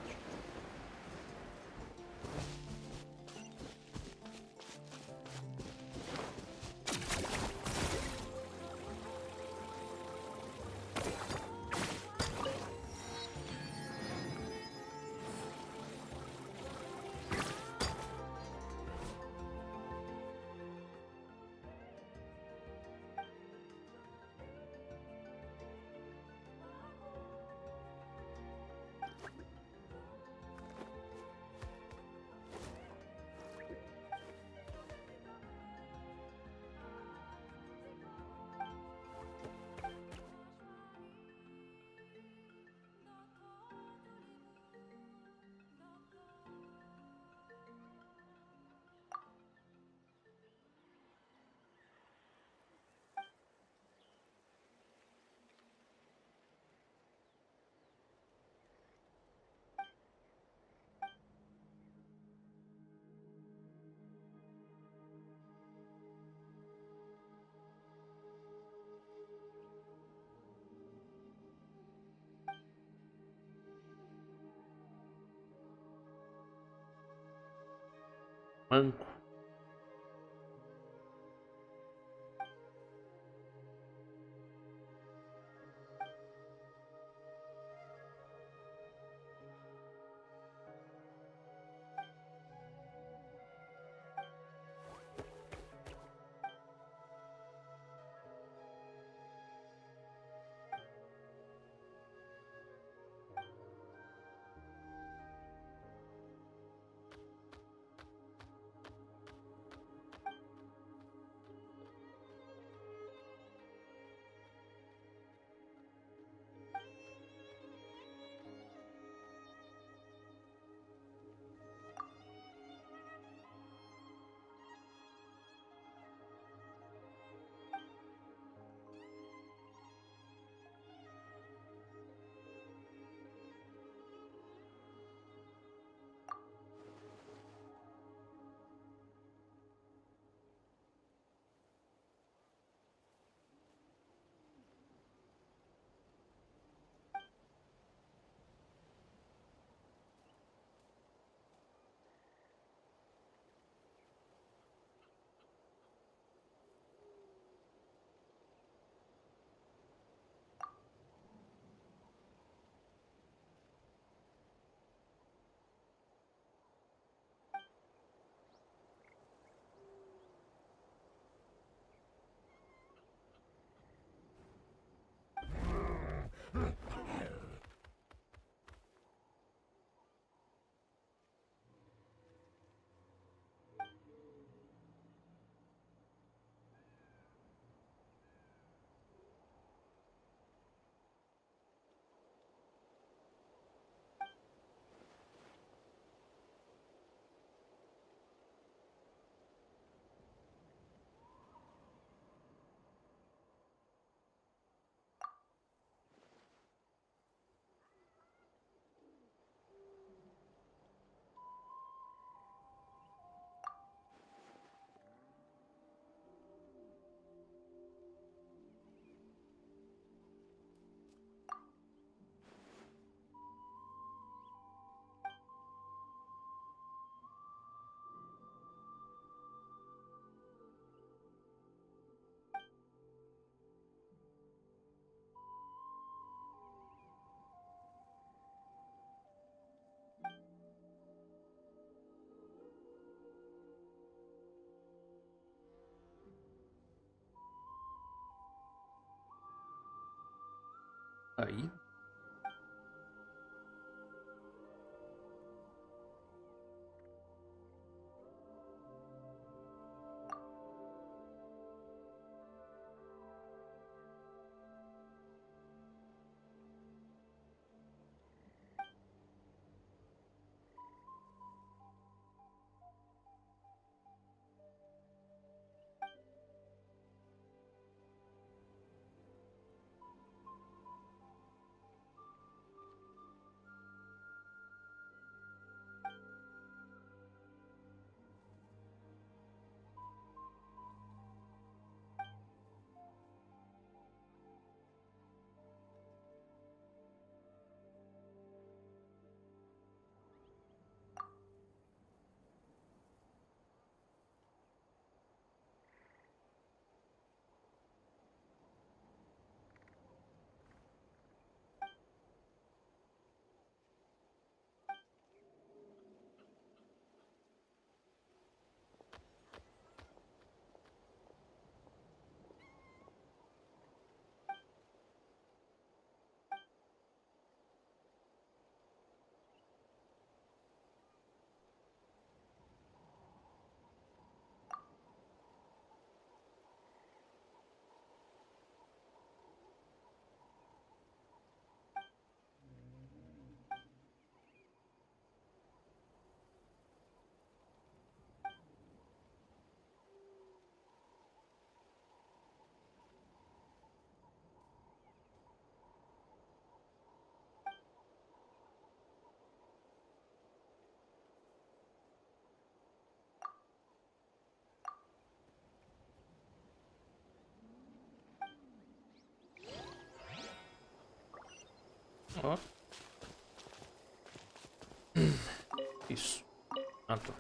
Manco. caído. Ó. Isso. Ah, tá.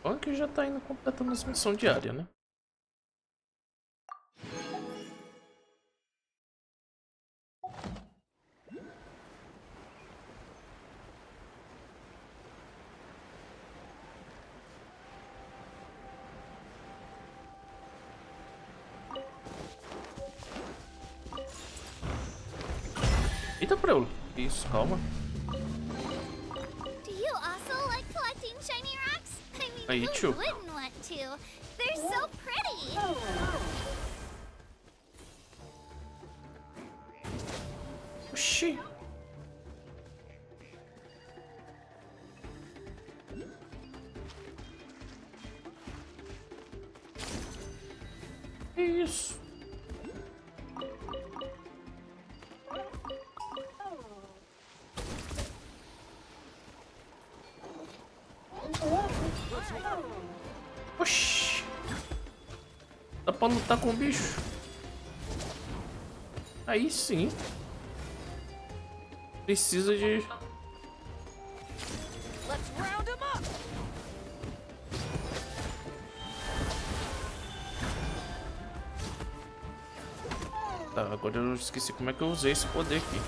Bom que já tá indo completando as missões diárias, né? Eita, Preulo. Isso, calma. Do you also like collecting shiny rocks? I mean, Aí, who tio. wouldn't want to? They're so pretty. Oxi. Que isso? Oxi. Dá pra lutar com o bicho? Aí sim. Precisa de... Let's round him up. Tá, agora eu esqueci como é que eu usei esse poder aqui.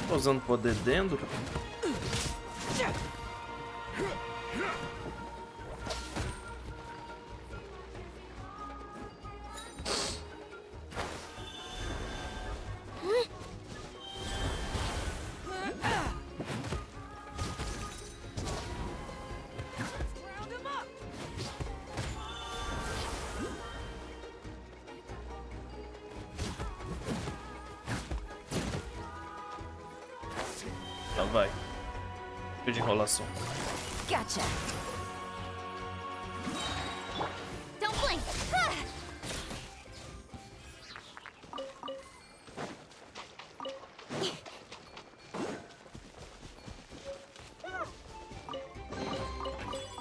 Tô usando poder dentro. Lá vai. Fio de enrolação. Gotcha. Don't blink.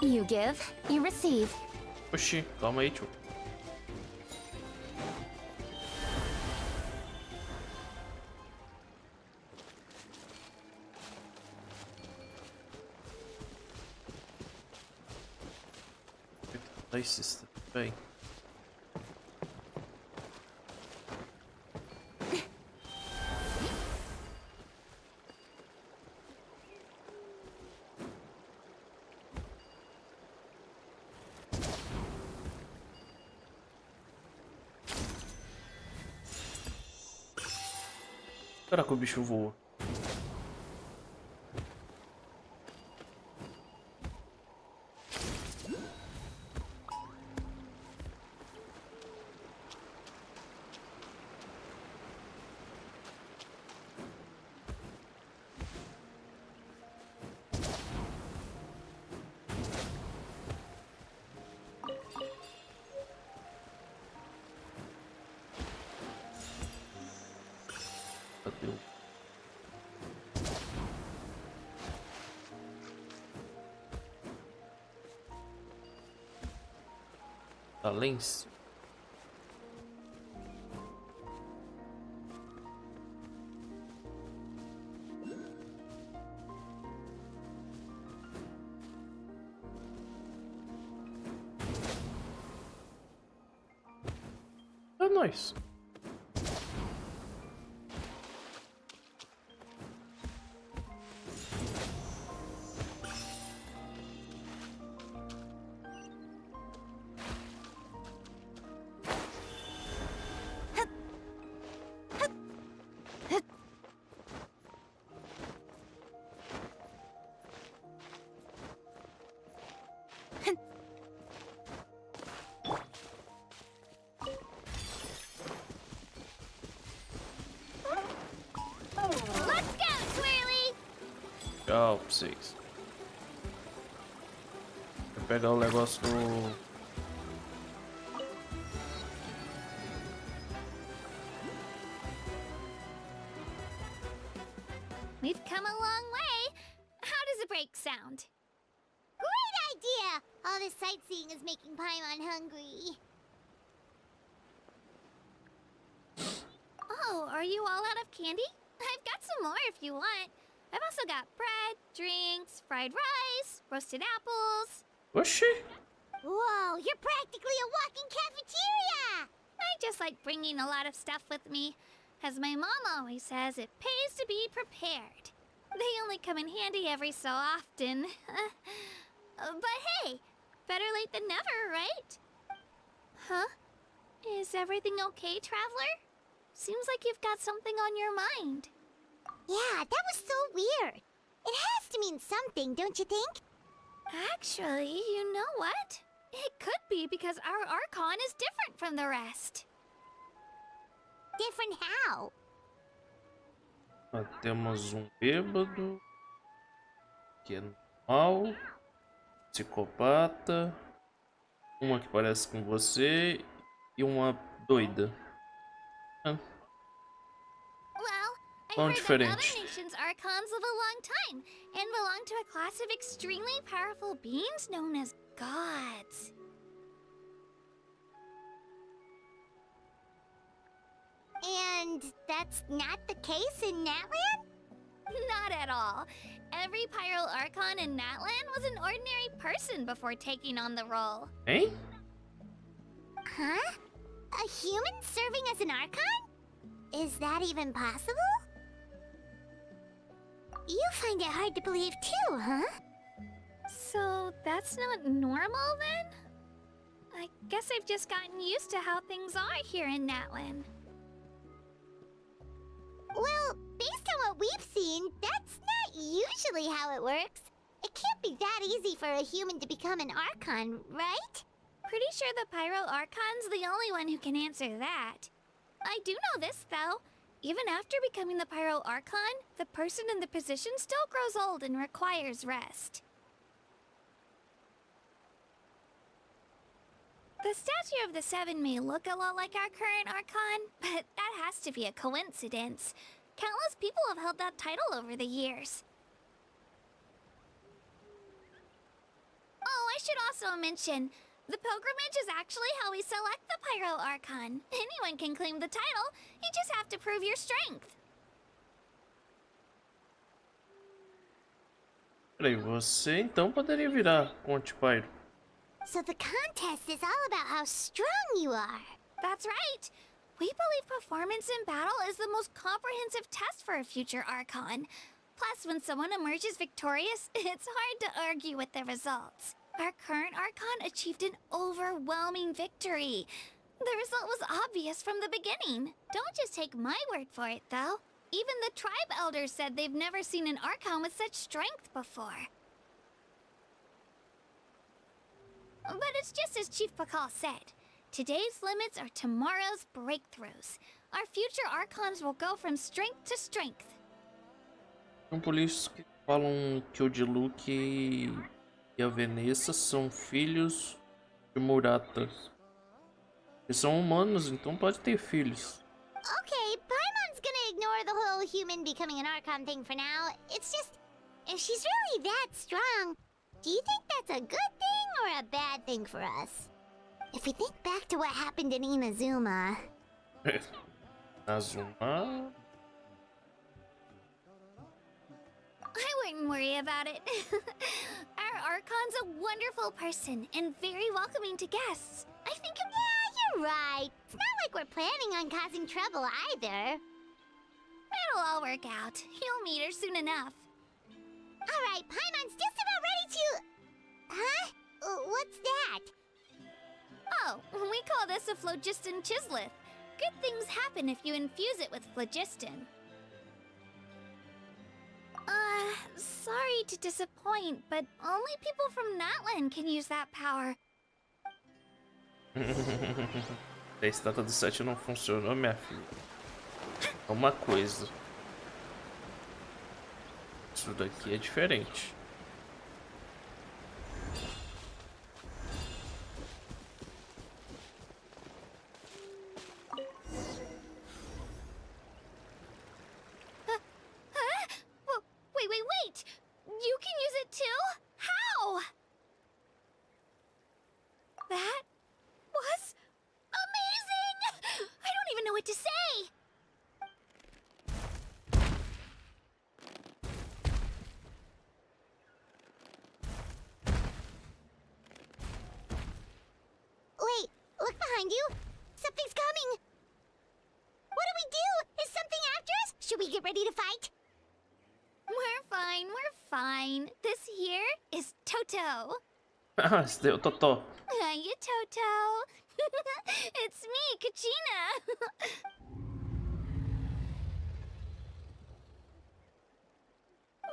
You give, you receive. Oxi, calma aí, tio. Vai, sister. Vai. Caraca, o bicho voa. Cadê o... Tá lá em cima. É nóis. Let's go, Twirly! Tchau pra vocês. Vou pegar o negócio do... We've come a long way. How does a break sound? Great idea! All this sightseeing is making Paimon hungry. Oh, are you all out of candy? I've got some more if you want. I've also got bread, drinks, fried rice, roasted apples. Oxi! Whoa, you're practically a walking cafeteria! I just like bringing a lot of stuff with me. As my mom always says, it pays to be prepared. They only come in handy every so often. But hey, better late than never, right? Huh? Is everything okay, Traveler? Seems like you've got something on your mind. Yeah, that was so weird. It has to mean something, don't you think? Actually, you know what? It could be because our Archon is different from the rest. Different how? Temos um bêbado, que é normal, psicopata, uma que parece com você e uma doida. Well, I Quão heard that diferente. other nations' Archons live a long time and belong to a class of extremely powerful beings known as gods. And that's not the case in Natlan? Not at all. Every Pyro Archon in Natlan was an ordinary person before taking on the role. Hein? Huh? A human serving as an Archon? Is that even possible? You find it hard to believe too, huh? So that's not normal then? I guess I've just gotten used to how things are here in Natlan. Well, based on what we've seen, that's not usually how it works. It can't be that easy for a human to become an Archon, right? Pretty sure the Pyro Archon's the only one who can answer that. I do know this, though. Even after becoming the Pyro Archon, the person in the position still grows old and requires rest. The statue of the Seven may look a lot like our current Archon, but that has to be a coincidence. Countless people have held that title over the years. Oh, I should also mention, the pilgrimage is actually how we select the Pyro Archon. Anyone can claim the title, you just have to prove your strength. Peraí, você então poderia virar Conte Pyro. So the contest is all about how strong you are. That's right. We believe performance in battle is the most comprehensive test for a future Archon. Plus, when someone emerges victorious, it's hard to argue with the results. Our current Archon achieved an overwhelming victory. The result was obvious from the beginning. Don't just take my word for it, though. Even the tribe elders said they've never seen an Archon with such strength before. But it's just as Chief Pakal said. Today's limits are tomorrow's breakthroughs. Our future Archons will go from strength to strength. Então por isso que falam que o Diluc e a Vanessa são filhos de Muratas. Eles são humanos, então pode ter filhos. Okay, Paimon's gonna ignore the whole human becoming an Archon thing for now. It's just, if she's really that strong, do you think that's a good thing or a bad thing for us? If we think back to what happened in Inazuma... Azuma? I wouldn't worry about it. Our Archon's a wonderful person and very welcoming to guests. I think it... Yeah, you're right. It's not like we're planning on causing trouble either. It'll all work out. You'll meet her soon enough. Alright, Paimon's just about ready to... Huh? What's that? Oh, we call this a phlogiston chislet. Good things happen if you infuse it with phlogiston. Sorry to disappoint, but only people from Natlan can use that power. A estátua do 7 não funcionou, minha filha. É uma coisa. Isso daqui é diferente. Wait! You can use it too? How? That was amazing! I don't even know what to say! Wait, look behind you! Something's coming! What do we do? Is something after us? Should we get ready to fight? We're fine. This here is Toto. Ah, esse daí é o Totó. Hiya, Toto. It's me, Kachina.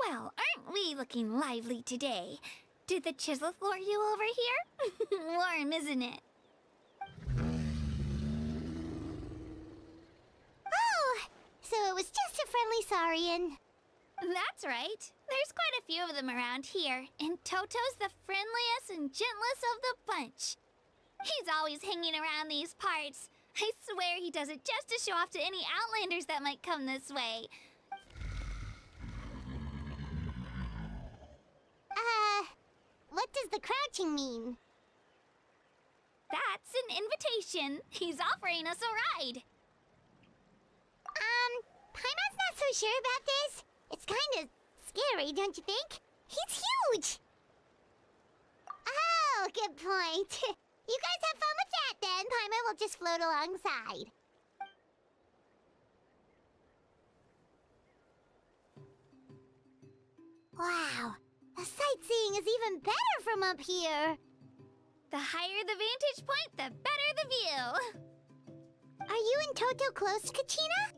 Well, aren't we looking lively today? Did the chisel lure you over here? Warm, isn't it? Oh, so it was just a friendly saurian. That's right. There's quite a few of them around here, and Toto's the friendliest and gentlest of the bunch. He's always hanging around these parts. I swear he does it just to show off to any Outlanders that might come this way. What does the crouching mean? That's an invitation. He's offering us a ride. Paimon's not so sure about this. It's kind of scary, don't you think? He's huge! Oh, good point. You guys have fun with that, then. Paimon will just float alongside. Wow, the sightseeing is even better from up here. The higher the vantage point, the better the view. Are you and Toto close, Kachina?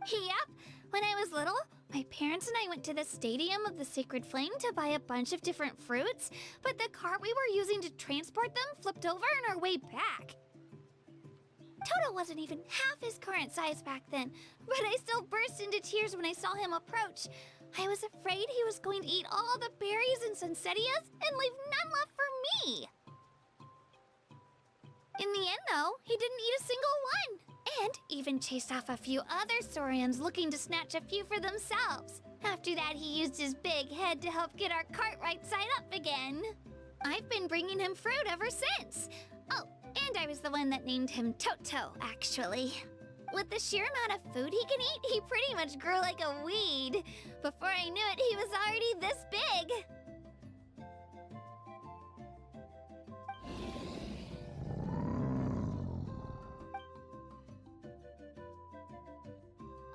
Yep. When I was little, my parents and I went to the Stadium of the Sacred Flame to buy a bunch of different fruits, but the cart we were using to transport them flipped over on our way back. Toto wasn't even half his current size back then, but I still burst into tears when I saw him approach. I was afraid he was going to eat all the berries and sunsettias and leave none left for me. In the end, though, he didn't eat a single one. And even chased off a few other saurians looking to snatch a few for themselves. After that, he used his big head to help get our cart right side up again. I've been bringing him fruit ever since. Oh, and I was the one that named him Toto, actually. With the sheer amount of food he can eat, he pretty much grew like a weed. Before I knew it, he was already this big.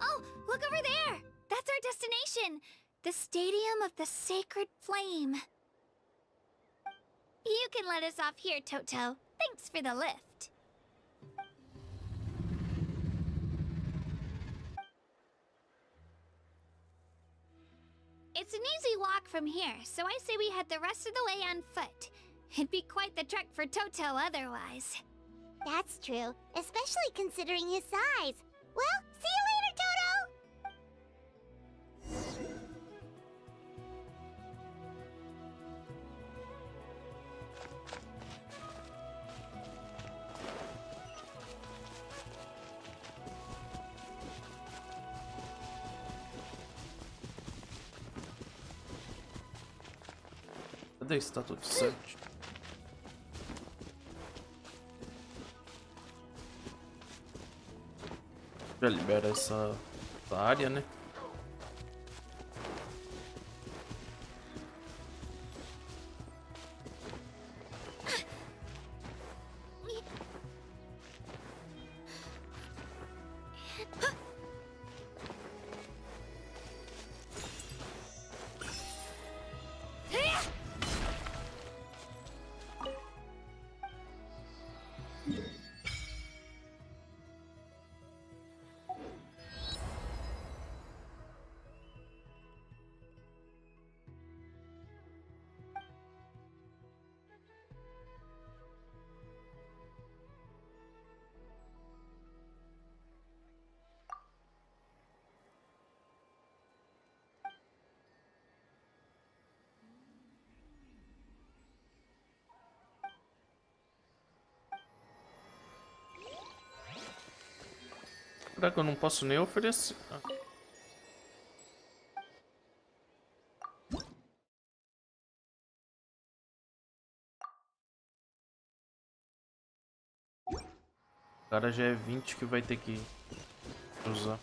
Oh, look over there! That's our destination! The Stadium of the Sacred Flame. You can let us off here, Toto. Thanks for the lift. It's an easy walk from here, so I say we head the rest of the way on foot. It'd be quite the trek for Toto otherwise. That's true, especially considering his size. Well, see you later, Toto! Cadê a estátua do 7? Já libera essa área, né? Será que eu não posso nem oferecer? Ah. O cara já é 20 que vai ter que usar.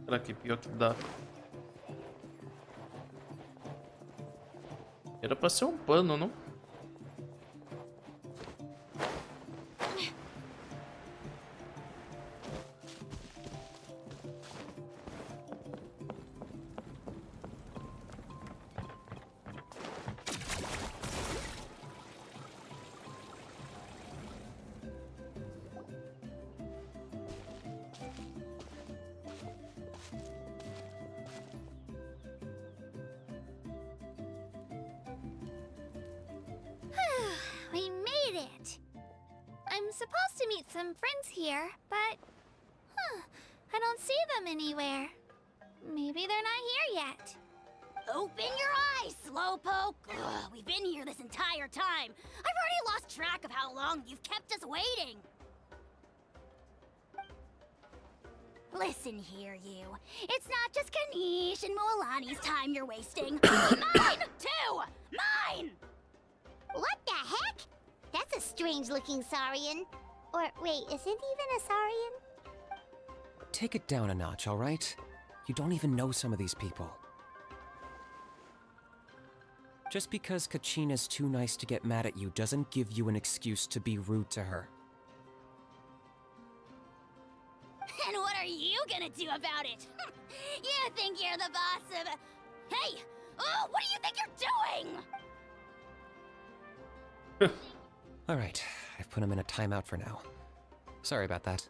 Será que pior que dá? Era pra ser um pano, não? We made it! I'm supposed to meet some friends here, but... I don't see them anywhere. Maybe they're not here yet. Open your eyes, Slowpoke! Ugh, we've been here this entire time. I've already lost track of how long you've kept us waiting. Listen here, you. It's not just Kanish and Moalani's time you're wasting. Mine, too! Mine! What the heck? That's a strange-looking Saurian. Or, wait, is it even a Saurian? Take it down a notch, all right? You don't even know some of these people. Just because Kachina's too nice to get mad at you doesn't give you an excuse to be rude to her. And what are you gonna do about it? You think you're the boss of... Hey! Oh, what do you think you're doing? All right, I've put him in a timeout for now. Sorry about that.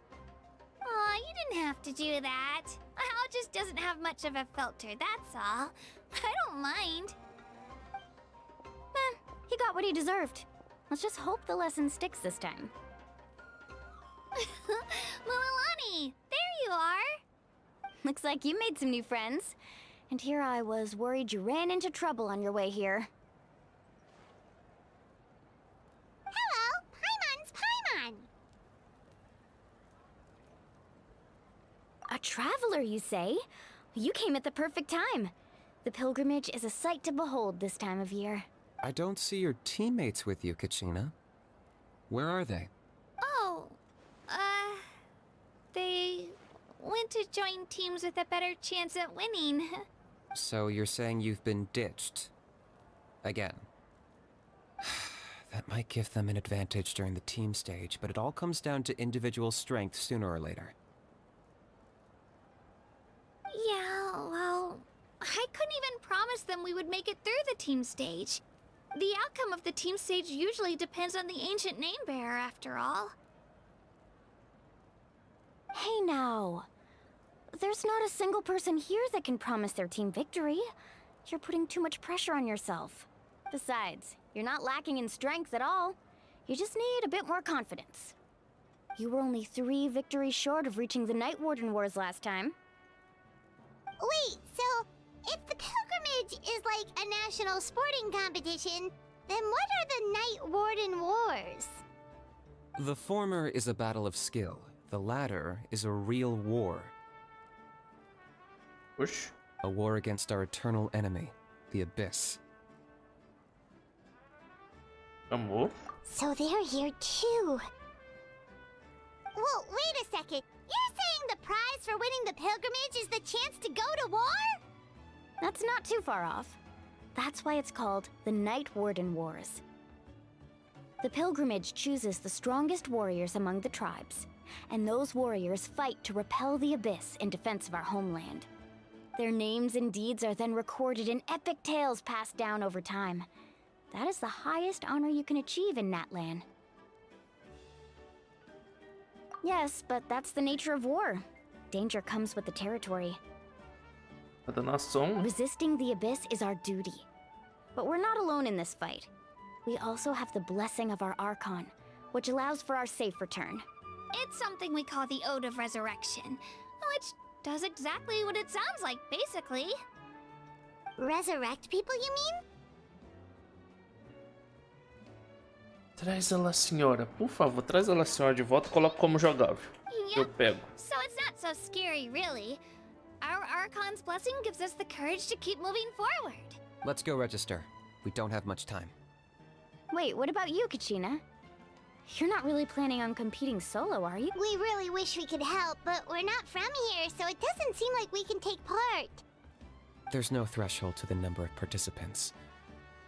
Aw, you didn't have to do that. Hal just doesn't have much of a filter, that's all. I don't mind. He got what he deserved. Let's just hope the lesson sticks this time. Mualani, there you are. Looks like you made some new friends. And here I was worried you ran into trouble on your way here. Hello, Paimon's Paimon. A traveler, you say? You came at the perfect time. The pilgrimage is a sight to behold this time of year. I don't see your teammates with you, Kachina. Where are they? Oh, they went to join teams with a better chance at winning. So you're saying you've been ditched? Again. That might give them an advantage during the team stage, but it all comes down to individual strength sooner or later. Yeah, well, I couldn't even promise them we would make it through the team stage. The outcome of the team stage usually depends on the ancient name bearer, after all. Hey now. There's not a single person here that can promise their team victory. You're putting too much pressure on yourself. Besides, you're not lacking in strength at all. You just need a bit more confidence. You were only 3 victories short of reaching the Night Warden Wars last time. Wait, so if the pilgrimage is like a national sporting competition, then what are the Night Warden Wars? The former is a battle of skill. The latter is a real war. Push. A war against our eternal enemy, the Abyss. Amor. So they're here too. Well, wait a second. You're saying the prize for winning the pilgrimage is the chance to go to war? That's not too far off. That's why it's called the Night Warden Wars. The pilgrimage chooses the strongest warriors among the tribes, and those warriors fight to repel the Abyss in defense of our homeland. Their names and deeds are then recorded in epic tales passed down over time. That is the highest honor you can achieve in Natlan. Yes, but that's the nature of war. Danger comes with the territory. Da nação. Resisting the Abyss is our duty. But we're not alone in this fight. We also have the blessing of our Archon, which allows for our safe return. It's something we call the Ode of Resurrection, which does exactly what it sounds like, basically. Resurrect people, you mean? Traz ela, senhora. Por favor, traz ela, senhora, de volta e coloca como jogável. Eu pego. So it's not so scary, really. Our Archon's blessing gives us the courage to keep moving forward. Let's go register. We don't have much time. Wait, what about you, Kachina? You're not really planning on competing solo, are you? We really wish we could help, but we're not from here, so it doesn't seem like we can take part. There's no threshold to the number of participants.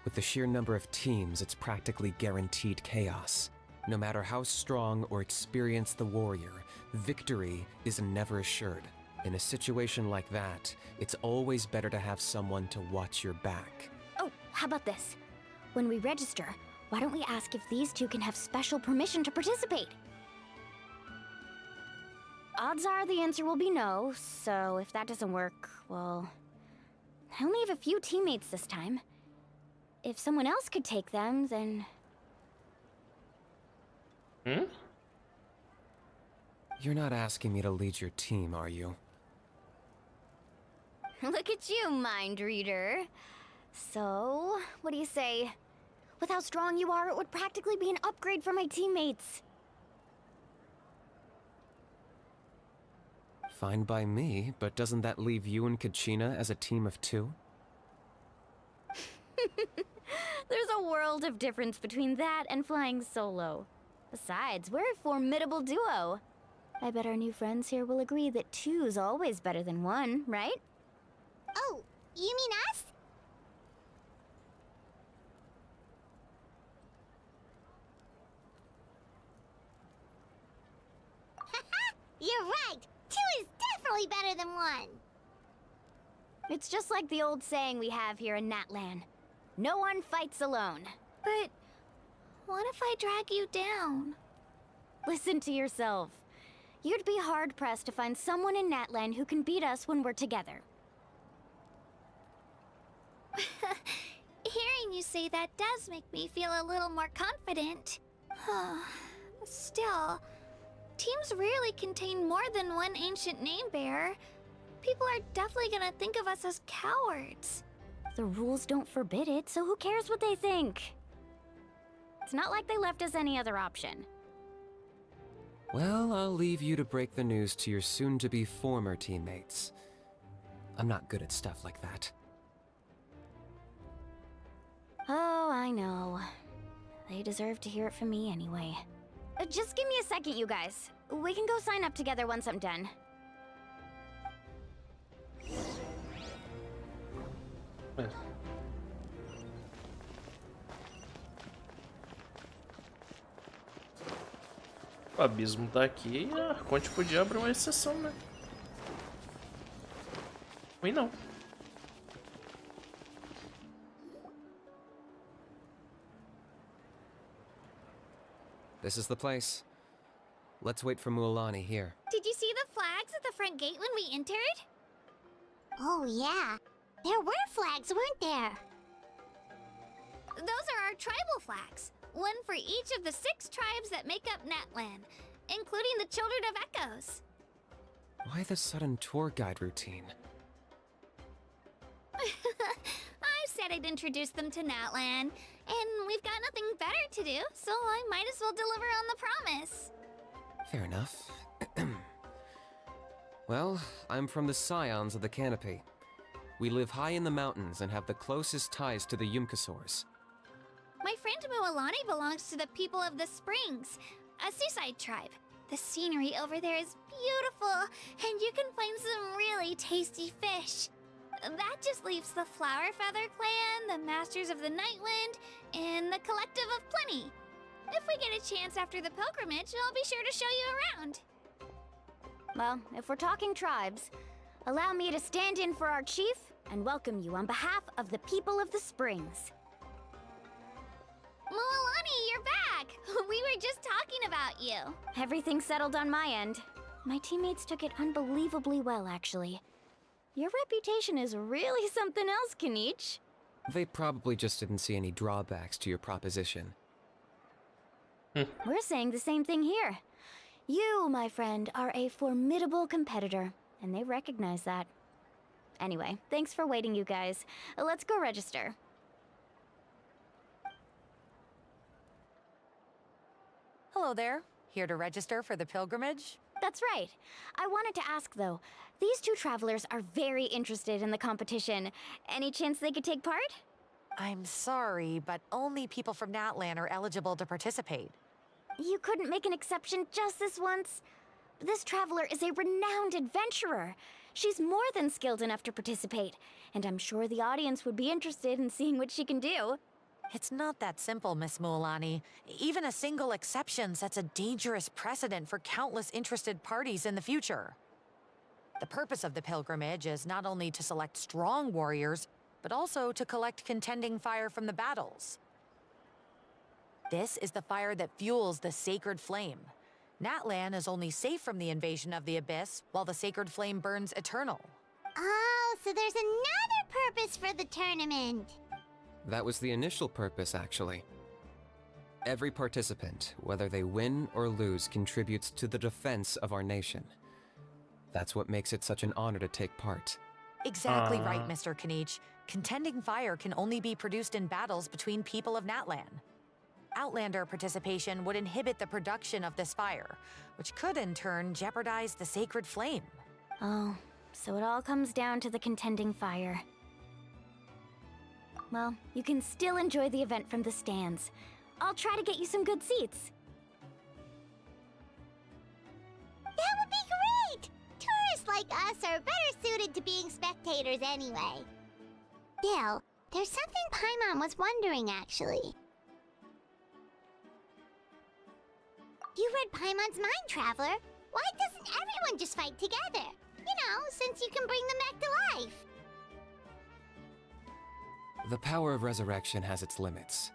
With the sheer number of teams, it's practically guaranteed chaos. No matter how strong or experienced the warrior, victory is never assured. In a situation like that, it's always better to have someone to watch your back. Oh, how about this? When we register, why don't we ask if these two can have special permission to participate? Odds are the answer will be no, so if that doesn't work, well... I only have a few teammates this time. If someone else could take them, then... You're not asking me to lead your team, are you? Look at you, mind reader. So, what do you say? With how strong you are, it would practically be an upgrade for my teammates. Fine by me, but doesn't that leave you and Kachina as a team of 2? There's a world of difference between that and flying solo. Besides, we're a formidable duo. I bet our new friends here will agree that 2's always better than 1, right? Oh, you mean us? You're right! 2 is definitely better than 1! It's just like the old saying we have here in Natlan. No one fights alone. But what if I drag you down? Listen to yourself. You'd be hard-pressed to find someone in Natlan who can beat us when we're together. Hearing you say that does make me feel a little more confident. Still, teams rarely contain more than one ancient name bearer. people are definitely gonna think of us as cowards. The rules don't forbid it, so who cares what they think? It's not like they left us any other option. Well, I'll leave you to break the news to your soon-to-be former teammates. I'm not good at stuff like that. Oh, I know. They deserve to hear it from me anyway. Just give me a second, you guys. We can go sign up together once I'm done. É. O abismo tá aqui e a Arconte podia abrir uma exceção, né? Ruim não. This is the place. Let's wait for Mualani here. Did you see the flags at the front gate when we entered? Oh, yeah. There were flags, weren't there? Those are our tribal flags. One for each of the 6 tribes that make up Natlan, including the Children of Echoes. Why the sudden tour guide routine? I said I'd introduce them to Natlan, and we've got nothing better to do, so I might as well deliver on the promise. Fair enough. Well, I'm from the Scions of the Canopy. We live high in the mountains and have the closest ties to the Yumkasaurs. My friend Mualani belongs to the people of the Springs, a seaside tribe. The scenery over there is beautiful, and you can find some really tasty fish. That just leaves the Flower Feather Clan, the Masters of the Nightwind, and the Collective of Plenty. If we get a chance after the pilgrimage, I'll be sure to show you around. Well, if we're talking tribes, allow me to stand in for our chief and welcome you on behalf of the people of the Springs. Mualani, you're back! We were just talking about you. Everything's settled on my end. My teammates took it unbelievably well, actually. Your reputation is really something else, Kanich. They probably just didn't see any drawbacks to your proposition. We're saying the same thing here. You, my friend, are a formidable competitor, and they recognize that. Anyway, thanks for waiting, you guys. Let's go register. Hello there. Here to register for the pilgrimage? That's right. I wanted to ask, though. These 2 travelers are very interested in the competition. Any chance they could take part? I'm sorry, but only people from Natlan are eligible to participate. You couldn't make an exception just this once? This traveler is a renowned adventurer. She's more than skilled enough to participate, and I'm sure the audience would be interested in seeing what she can do. It's not that simple, Miss Mualani. Even a single exception sets a dangerous precedent for countless interested parties in the future. The purpose of the pilgrimage is not only to select strong warriors, but also to collect contending fire from the battles. This is the fire that fuels the sacred flame. Natlan is only safe from the invasion of the Abyss, while the sacred flame burns eternal. Oh, so there's another purpose for the tournament. That was the initial purpose, actually. Every participant, whether they win or lose, contributes to the defense of our nation. That's what makes it such an honor to take part. Exactly right, Mr. Kanich. Contending fire can only be produced in battles between people of Natlan. Outlander participation would inhibit the production of this fire, which could in turn jeopardize the sacred flame. Oh, so it all comes down to the contending fire. Well, you can still enjoy the event from the stands. I'll try to get you some good seats. That would be great! Tourists like us are better suited to being spectators anyway. Bill, there's something Paimon was wondering, actually. You read Paimon's mind, Traveler. Why doesn't everyone just fight together? You know, since you can bring them back to life. The power of resurrection has its limits.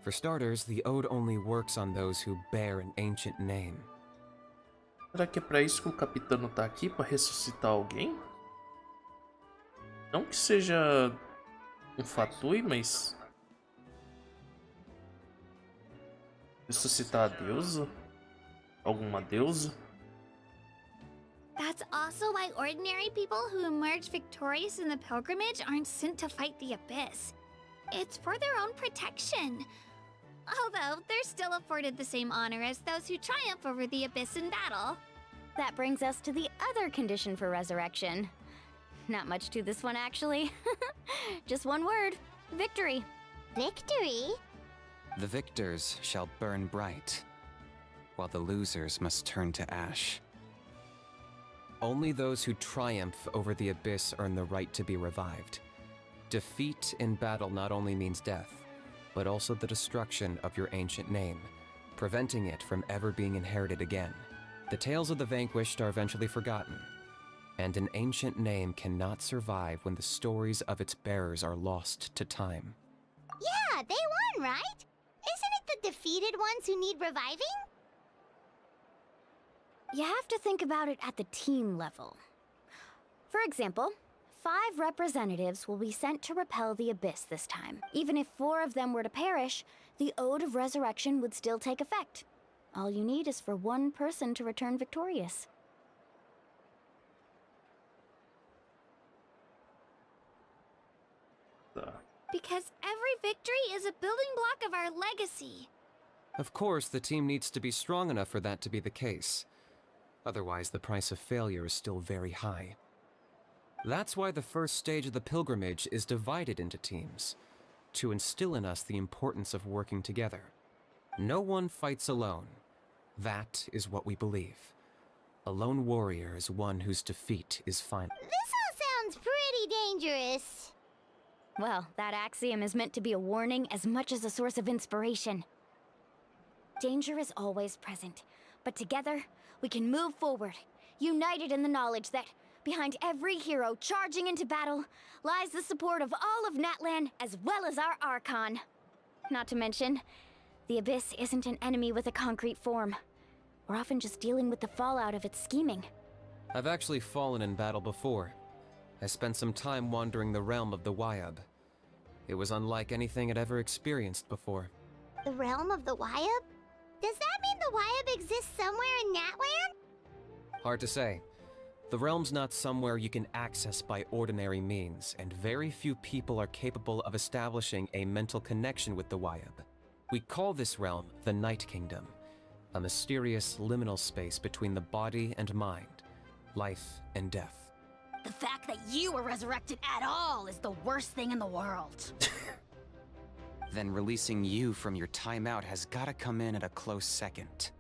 For starters, the ode only works on those who bear an ancient name. Será que é pra isso que o capitão tá aqui? Pra ressuscitar alguém? Não que seja um fatui, mas... ressuscitar a deusa? Alguma deusa? That's also why ordinary people who emerge victorious in the pilgrimage aren't sent to fight the Abyss. It's for their own protection. Although, they're still afforded the same honor as those who triumph over the Abyss in battle. That brings us to the other condition for resurrection. Not much to this one, actually. Just one word. Victory. Victory? The victors shall burn bright, while the losers must turn to ash. Only those who triumph over the Abyss earn the right to be revived. Defeat in battle not only means death, but also the destruction of your ancient name, preventing it from ever being inherited again. The tales of the vanquished are eventually forgotten, and an ancient name cannot survive when the stories of its bearers are lost to time. Yeah, they won, right? Isn't it the defeated ones who need reviving? You have to think about it at the team level. For example, 5 representatives will be sent to repel the Abyss this time. Even if 4 of them were to perish, the Ode of Resurrection would still take effect. All you need is for 1 person to return victorious. Because every victory is a building block of our legacy. Of course, the team needs to be strong enough for that to be the case. Otherwise, the price of failure is still very high. That's why the first stage of the pilgrimage is divided into teams, to instill in us the importance of working together. No one fights alone. That is what we believe. A lone warrior is one whose defeat is final. This all sounds pretty dangerous. Well, that axiom is meant to be a warning as much as a source of inspiration. Danger is always present, but together, we can move forward, united in the knowledge that behind every hero charging into battle lies the support of all of Natlan as well as our Archon. Not to mention, the Abyss isn't an enemy with a concrete form. We're often just dealing with the fallout of its scheming. I've actually fallen in battle before. I spent some time wandering the realm of the Wyab. It was unlike anything I'd ever experienced before. The realm of the Wyab? Does that mean the Wyab exists somewhere in Natlan? Hard to say. The realm's not somewhere you can access by ordinary means, and very few people are capable of establishing a mental connection with the Wyab. We call this realm the Night Kingdom, a mysterious liminal space between the body and mind, life and death. The fact that you were resurrected at all is the worst thing in the world. Then releasing you from your timeout has gotta come in at a close second.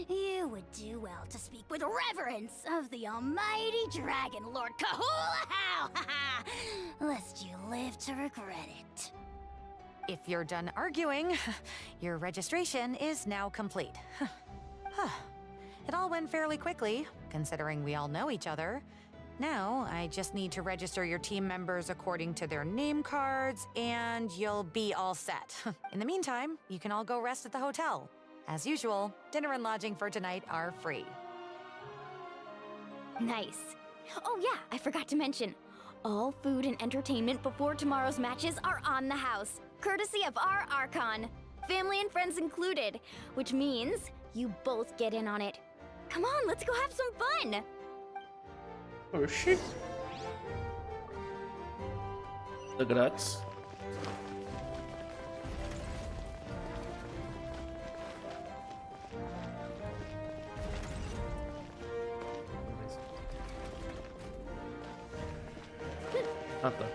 You would do well to speak with reverence of the almighty Dragon Lord Kahula-How! Lest you live to regret it. If you're done arguing, your registration is now complete. It all went fairly quickly, considering we all know each other. Now, I just need to register your team members according to their name cards, and you'll be all set. In the meantime, you can all go rest at the hotel. As usual, dinner and lodging for tonight are free. Nice. Oh yeah, I forgot to mention. All food and entertainment before tomorrow's matches are on the house, courtesy of our Archon. Family and friends included, which means you both get in on it. Come on, let's go have some fun! Oxi. Tá grátis. Ah, tá.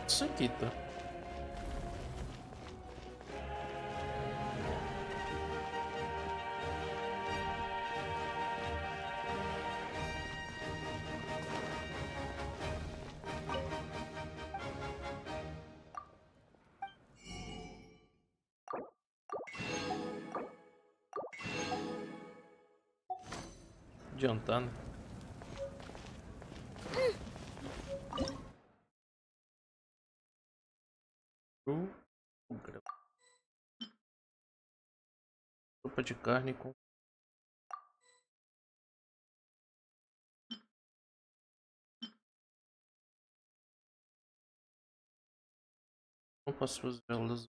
Isso aqui, tá? Adiantando. Sopa de carne com Não posso fazer elas.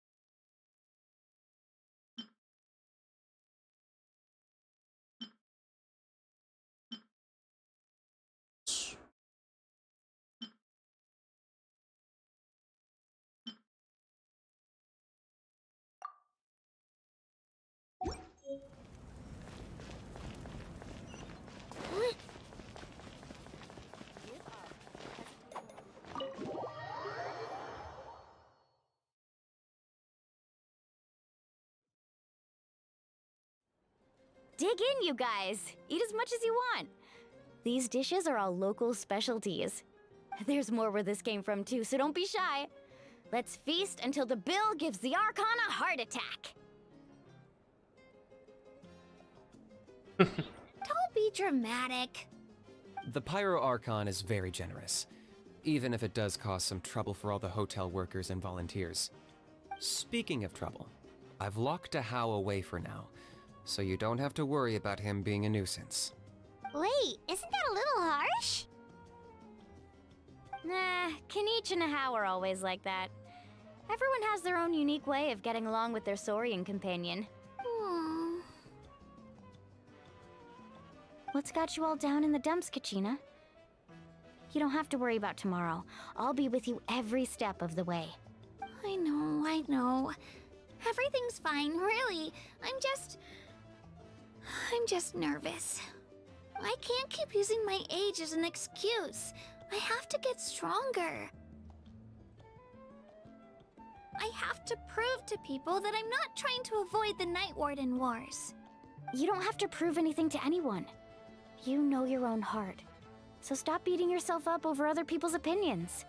Dig in, you guys. Eat as much as you want. These dishes are all local specialties. There's more where this came from, too, so don't be shy. Let's feast until the bill gives the Archon a heart attack. Don't be dramatic. The Pyro Archon is very generous, even if it does cause some trouble for all the hotel workers and volunteers. Speaking of trouble, I've locked a How away for now, so you don't have to worry about him being a nuisance. Wait, isn't that a little harsh? Nah, Kinich and How are always like that. Everyone has their own unique way of getting along with their Saurian companion. What's got you all down in the dumps, Kachina? You don't have to worry about tomorrow. I'll be with you every step of the way. I know. Everything's fine, really. I'm just nervous. I can't keep using my age as an excuse. I have to get stronger. I have to prove to people that I'm not trying to avoid the Night Warden Wars. You don't have to prove anything to anyone. You know your own heart. So stop beating yourself up over other people's opinions.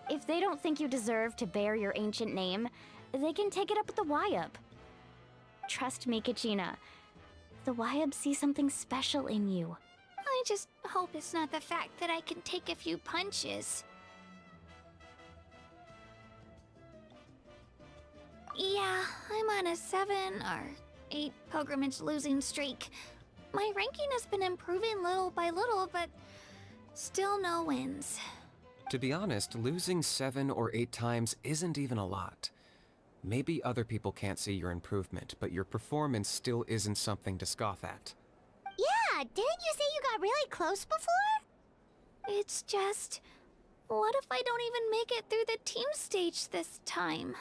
If they don't think you deserve to bear your ancient name, they can take it up with the Wyub. Trust me, Kachina. The Wyub see something special in you. I just hope it's not the fact that I can take a few punches. Yeah, I'm on a 7 or 8 pilgrimage losing streak. My ranking has been improving little by little, but still no wins. To be honest, losing 7 or 8 times isn't even a lot. Maybe other people can't see your improvement, but your performance still isn't something to scoff at. Yeah, didn't you say you got really close before? It's just... what if I don't even make it through the team stage this time?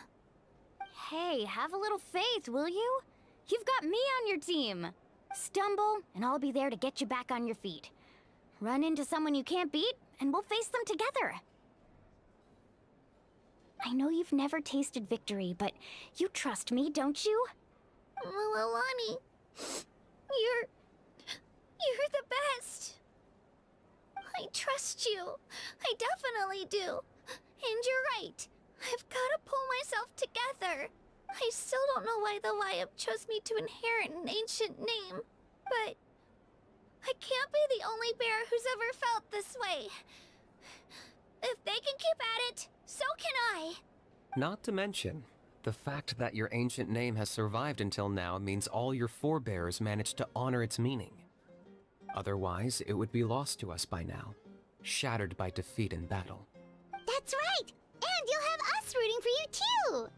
Hey, have a little faith, will you? You've got me on your team. Stumble, and I'll be there to get you back on your feet. Run into someone you can't beat, and we'll face them together. I know you've never tasted victory, but you trust me, don't you? Alani, you're the best. I trust you. I definitely do. And you're right. I've got to pull myself together. I still don't know why the Wyub chose me to inherit an ancient name, but I can't be the only bear who's ever felt this way. If they can keep at it, so can I. Not to mention, the fact that your ancient name has survived until now means all your forebears managed to honor its meaning. Otherwise, it would be lost to us by now, shattered by defeat in battle. That's right! And you'll have us rooting for you too!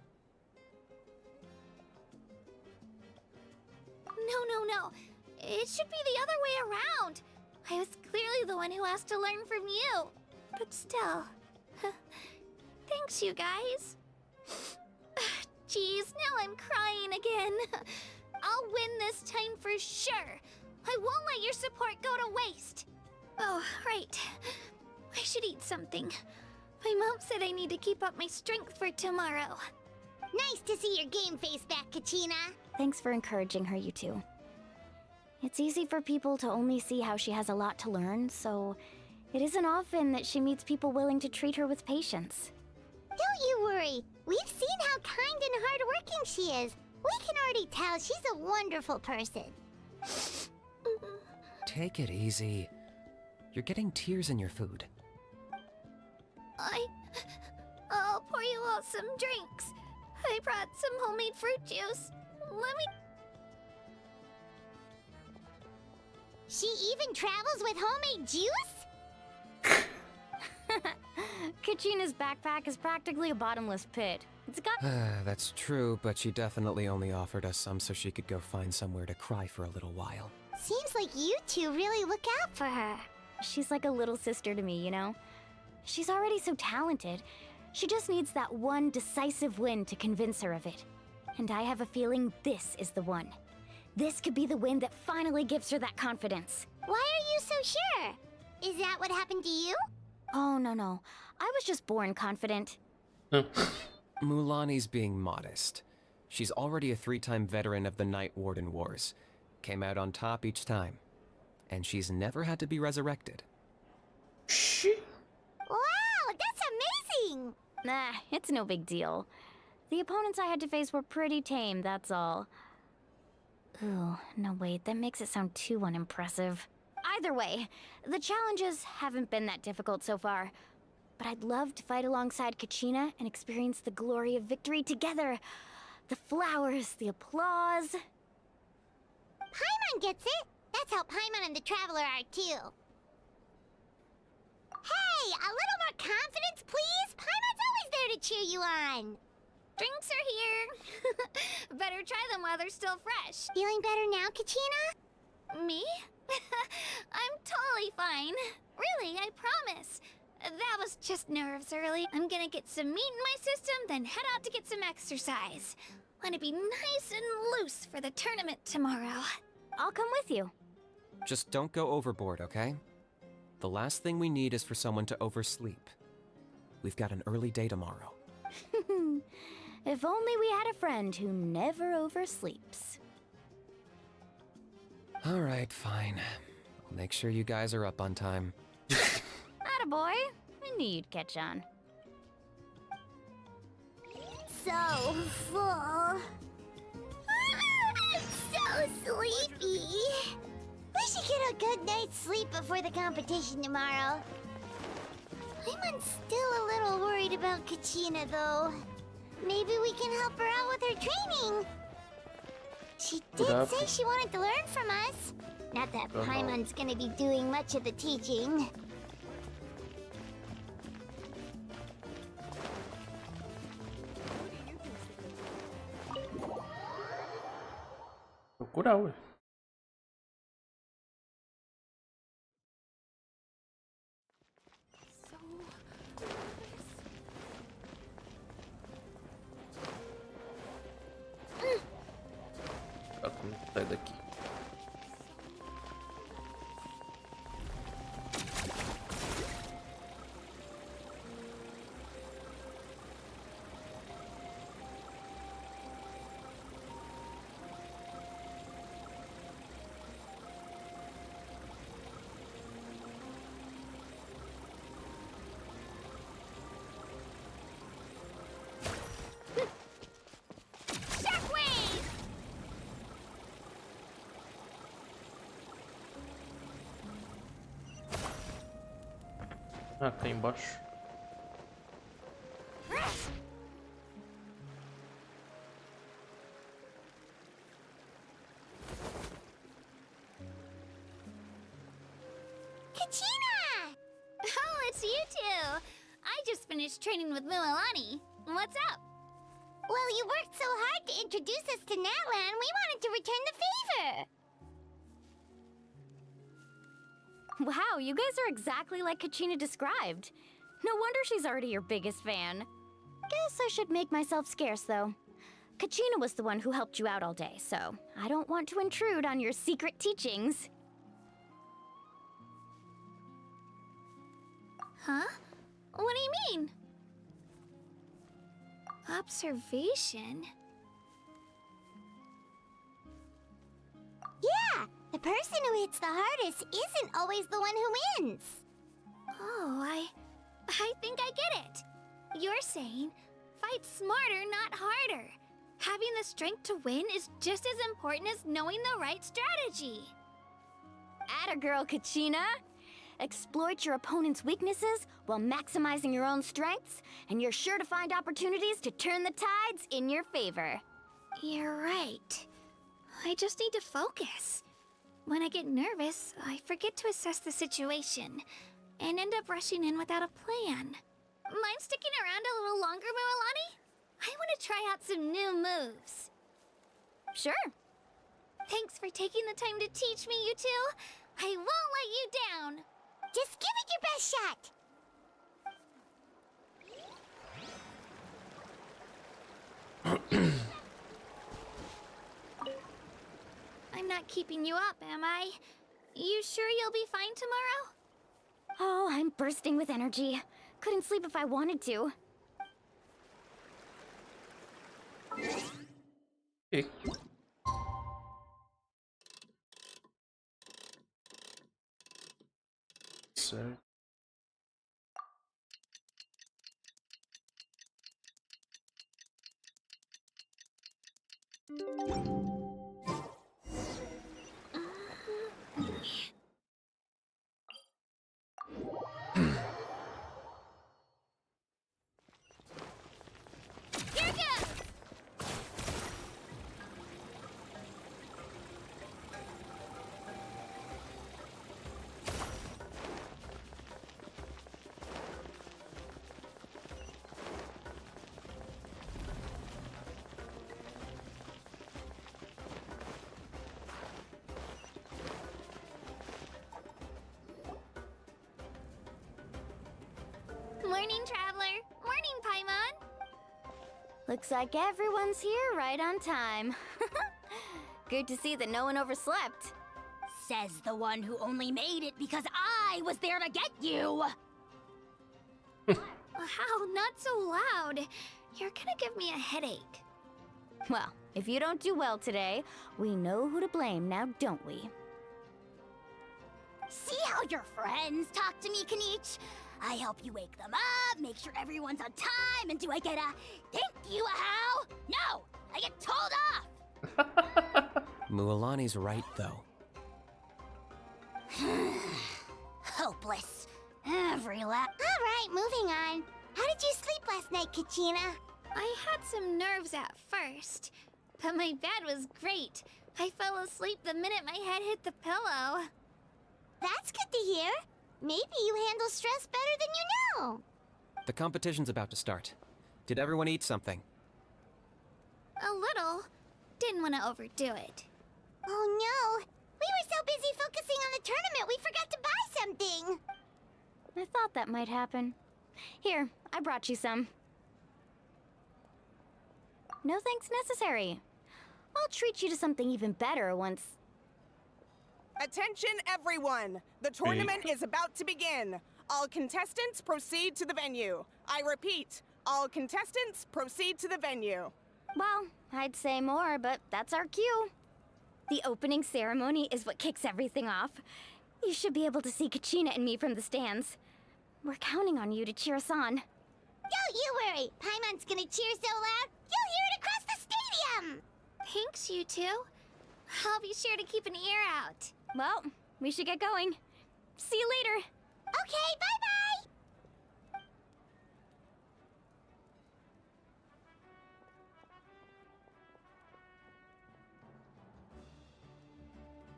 No. It should be the other way around. I was clearly the one who asked to learn from you. But still. Thanks, you guys. Jeez, now I'm crying again. I'll win this time for sure. I won't let your support go to waste. Oh, right. I should eat something. My mom said I need to keep up my strength for tomorrow. Nice to see your game face back, Kachina. Thanks for encouraging her, you two. It's easy for people to only see how she has a lot to learn, so it isn't often that she meets people willing to treat her with patience. Don't you worry. We've seen how kind and hardworking she is. We can already tell she's a wonderful person. Take it easy. You're getting tears in your food. I'll pour you all some drinks. I brought some homemade fruit juice. Let me... She even travels with homemade juice? Kachina's backpack is practically a bottomless pit. It's got. That's true, but she definitely only offered us some so she could go find somewhere to cry for a little while. Seems like you two really look out for her. She's like a little sister to me, you know? She's already so talented. She just needs that one decisive win to convince her of it. And I have a feeling this is the one. This could be the win that finally gives her that confidence. Why are you so sure? Is that what happened to you? Oh, no. I was just born confident. Mulani's being modest. She's already a 3-time veteran of the Night Warden Wars. Came out on top each time. And she's never had to be resurrected. Wow, that's amazing! Nah, it's no big deal. The opponents I had to face were pretty tame, that's all. Ooh, no wait, that makes it sound too unimpressive. Either way, the challenges haven't been that difficult so far. But I'd love to fight alongside Kachina and experience the glory of victory together. The flowers, the applause. Paimon gets it. That's how Paimon and the Traveler are too. Hey, a little more confidence, please. Paimon's always there to cheer you on. Drinks are here. Better try them while they're still fresh. Feeling better now, Kachina? Me? I'm totally fine. Really, I promise. That was just nerves early. I'm gonna get some meat in my system, then head out to get some exercise. Wanna be nice and loose for the tournament tomorrow. I'll come with you. Just don't go overboard, okay? The last thing we need is for someone to oversleep. We've got an early day tomorrow. If only we had a friend who never oversleeps. Alright, fine. I'll make sure you guys are up on time. Attaboy. I knew you'd catch on. So full. I'm so sleepy. We should get a good night's sleep before the competition tomorrow. I'm still a little worried about Kachina, though. Maybe we can help her out with her training. She did say she wanted to learn from us. Not that Paimon's gonna be doing much of the teaching. Procurar, ué. Tá, como sai daqui? Ah, cá embaixo. Kachina! Oh, it's you two. I just finished training with Mililani. What's up? Well, you worked so hard to introduce us to Natlan, we wanted to return the favor. Wow, you guys are exactly like Kachina described. No wonder she's already your biggest fan. Guess I should make myself scarce, though. Kachina was the one who helped you out all day, so I don't want to intrude on your secret teachings. Huh? What do you mean? Observation? Yeah, the person who hits the hardest isn't always the one who wins. Oh, I think I get it. You're saying, fight smarter, not harder. Having the strength to win is just as important as knowing the right strategy. Atta girl, Kachina! Exploit your opponent's weaknesses while maximizing your own strengths, and you're sure to find opportunities to turn the tides in your favor. You're right. I just need to focus. When I get nervous, I forget to assess the situation, and end up rushing in without a plan. Mind sticking around a little longer, Mililani? I want to try out some new moves. Sure. Thanks for taking the time to teach me, you two. I won't let you down. Just give it your best shot. I'm not keeping you up, am I? You sure you'll be fine tomorrow? Oh, I'm bursting with energy. Couldn't sleep if I wanted to. Okay. So. Here goes! Morning, Traveler. Morning, Paimon. Looks like everyone's here right on time. Good to see that no one overslept. Says the one who only made it because I was there to get you. How? Not so loud. You're gonna give me a headache. Well, if you don't do well today, we know who to blame now, don't we? See how your friends talk to me, Kanich? I help you wake them up, make sure everyone's on time, and do I get a thank you, how? No! I get told off! Mualani's right, though. Hopeless. Every lap. Alright, moving on. How did you sleep last night, Kachina? I had some nerves at first, but my bed was great. I fell asleep the minute my head hit the pillow. That's good to hear. Maybe you handle stress better than you know. The competition's about to start. Did everyone eat something? A little. Didn't want to overdo it. Oh no! We were so busy focusing on the tournament we forgot to buy something! I thought that might happen. Here, I brought you some. No thanks necessary. I'll treat you to something even better once... Attention everyone! The tournament is about to begin. All contestants proceed to the venue. I repeat, all contestants proceed to the venue. Well, I'd say more, but that's our cue. The opening ceremony is what kicks everything off. You should be able to see Kachina and me from the stands. We're counting on you to cheer us on. Don't you worry! Paimon's gonna cheer so loud, you'll hear it across the stadium! Thanks, you two. I'll be sure to keep an ear out. Well, we should get going. See you later. Okay, bye-bye!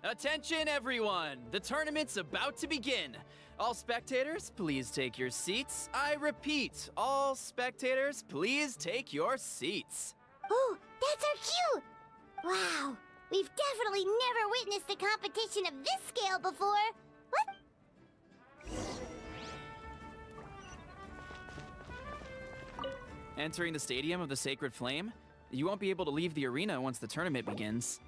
Attention, everyone! The tournament's about to begin. All spectators, please take your seats. I repeat, all spectators, please take your seats. Oh, that's our cue! Wow, we've definitely never witnessed a competition of this scale before. What? Entering the Stadium of the Sacred Flame, you won't be able to leave the arena once the tournament begins.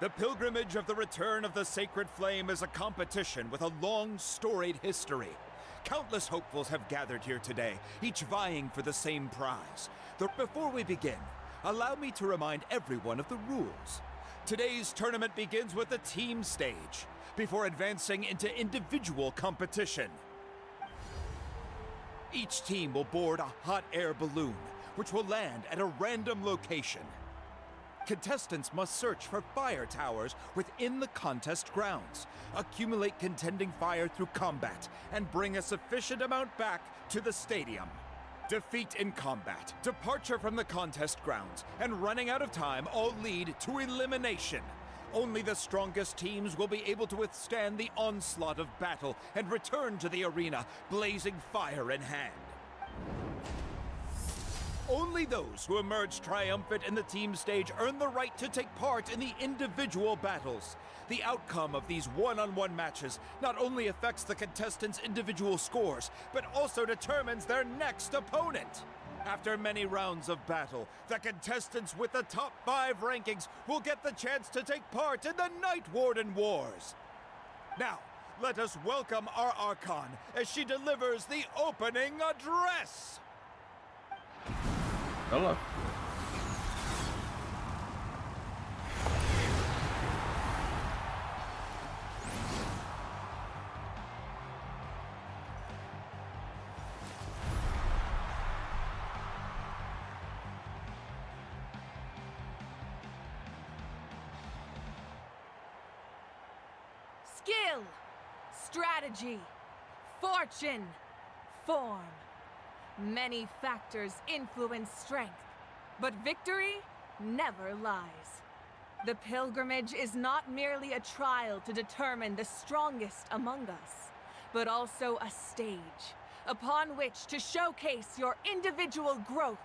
The pilgrimage of the return of the Sacred Flame is a competition with a long, storied history. Countless hopefuls have gathered here today, each vying for the same prize. Before we begin, allow me to remind everyone of the rules. Today's tournament begins with a team stage, before advancing into individual competition. Each team will board a hot air balloon, which will land at a random location. Contestants must search for fire towers within the contest grounds, accumulate contending fire through combat, and bring a sufficient amount back to the stadium. Defeat in combat, departure from the contest grounds, and running out of time all lead to elimination. Only the strongest teams will be able to withstand the onslaught of battle and return to the arena, blazing fire in hand. Only those who emerge triumphant in the team stage earn the right to take part in the individual battles. The outcome of these one-on-one matches not only affects the contestants' individual scores, but also determines their next opponent. After many rounds of battle, the contestants with the top 5 rankings will get the chance to take part in the Night Warden Wars. Now, let us welcome our Archon as she delivers the opening address. Hello. Skill, strategy, fortune, form. Many factors influence strength, but victory never lies. The pilgrimage is not merely a trial to determine the strongest among us, but also a stage upon which to showcase your individual growth.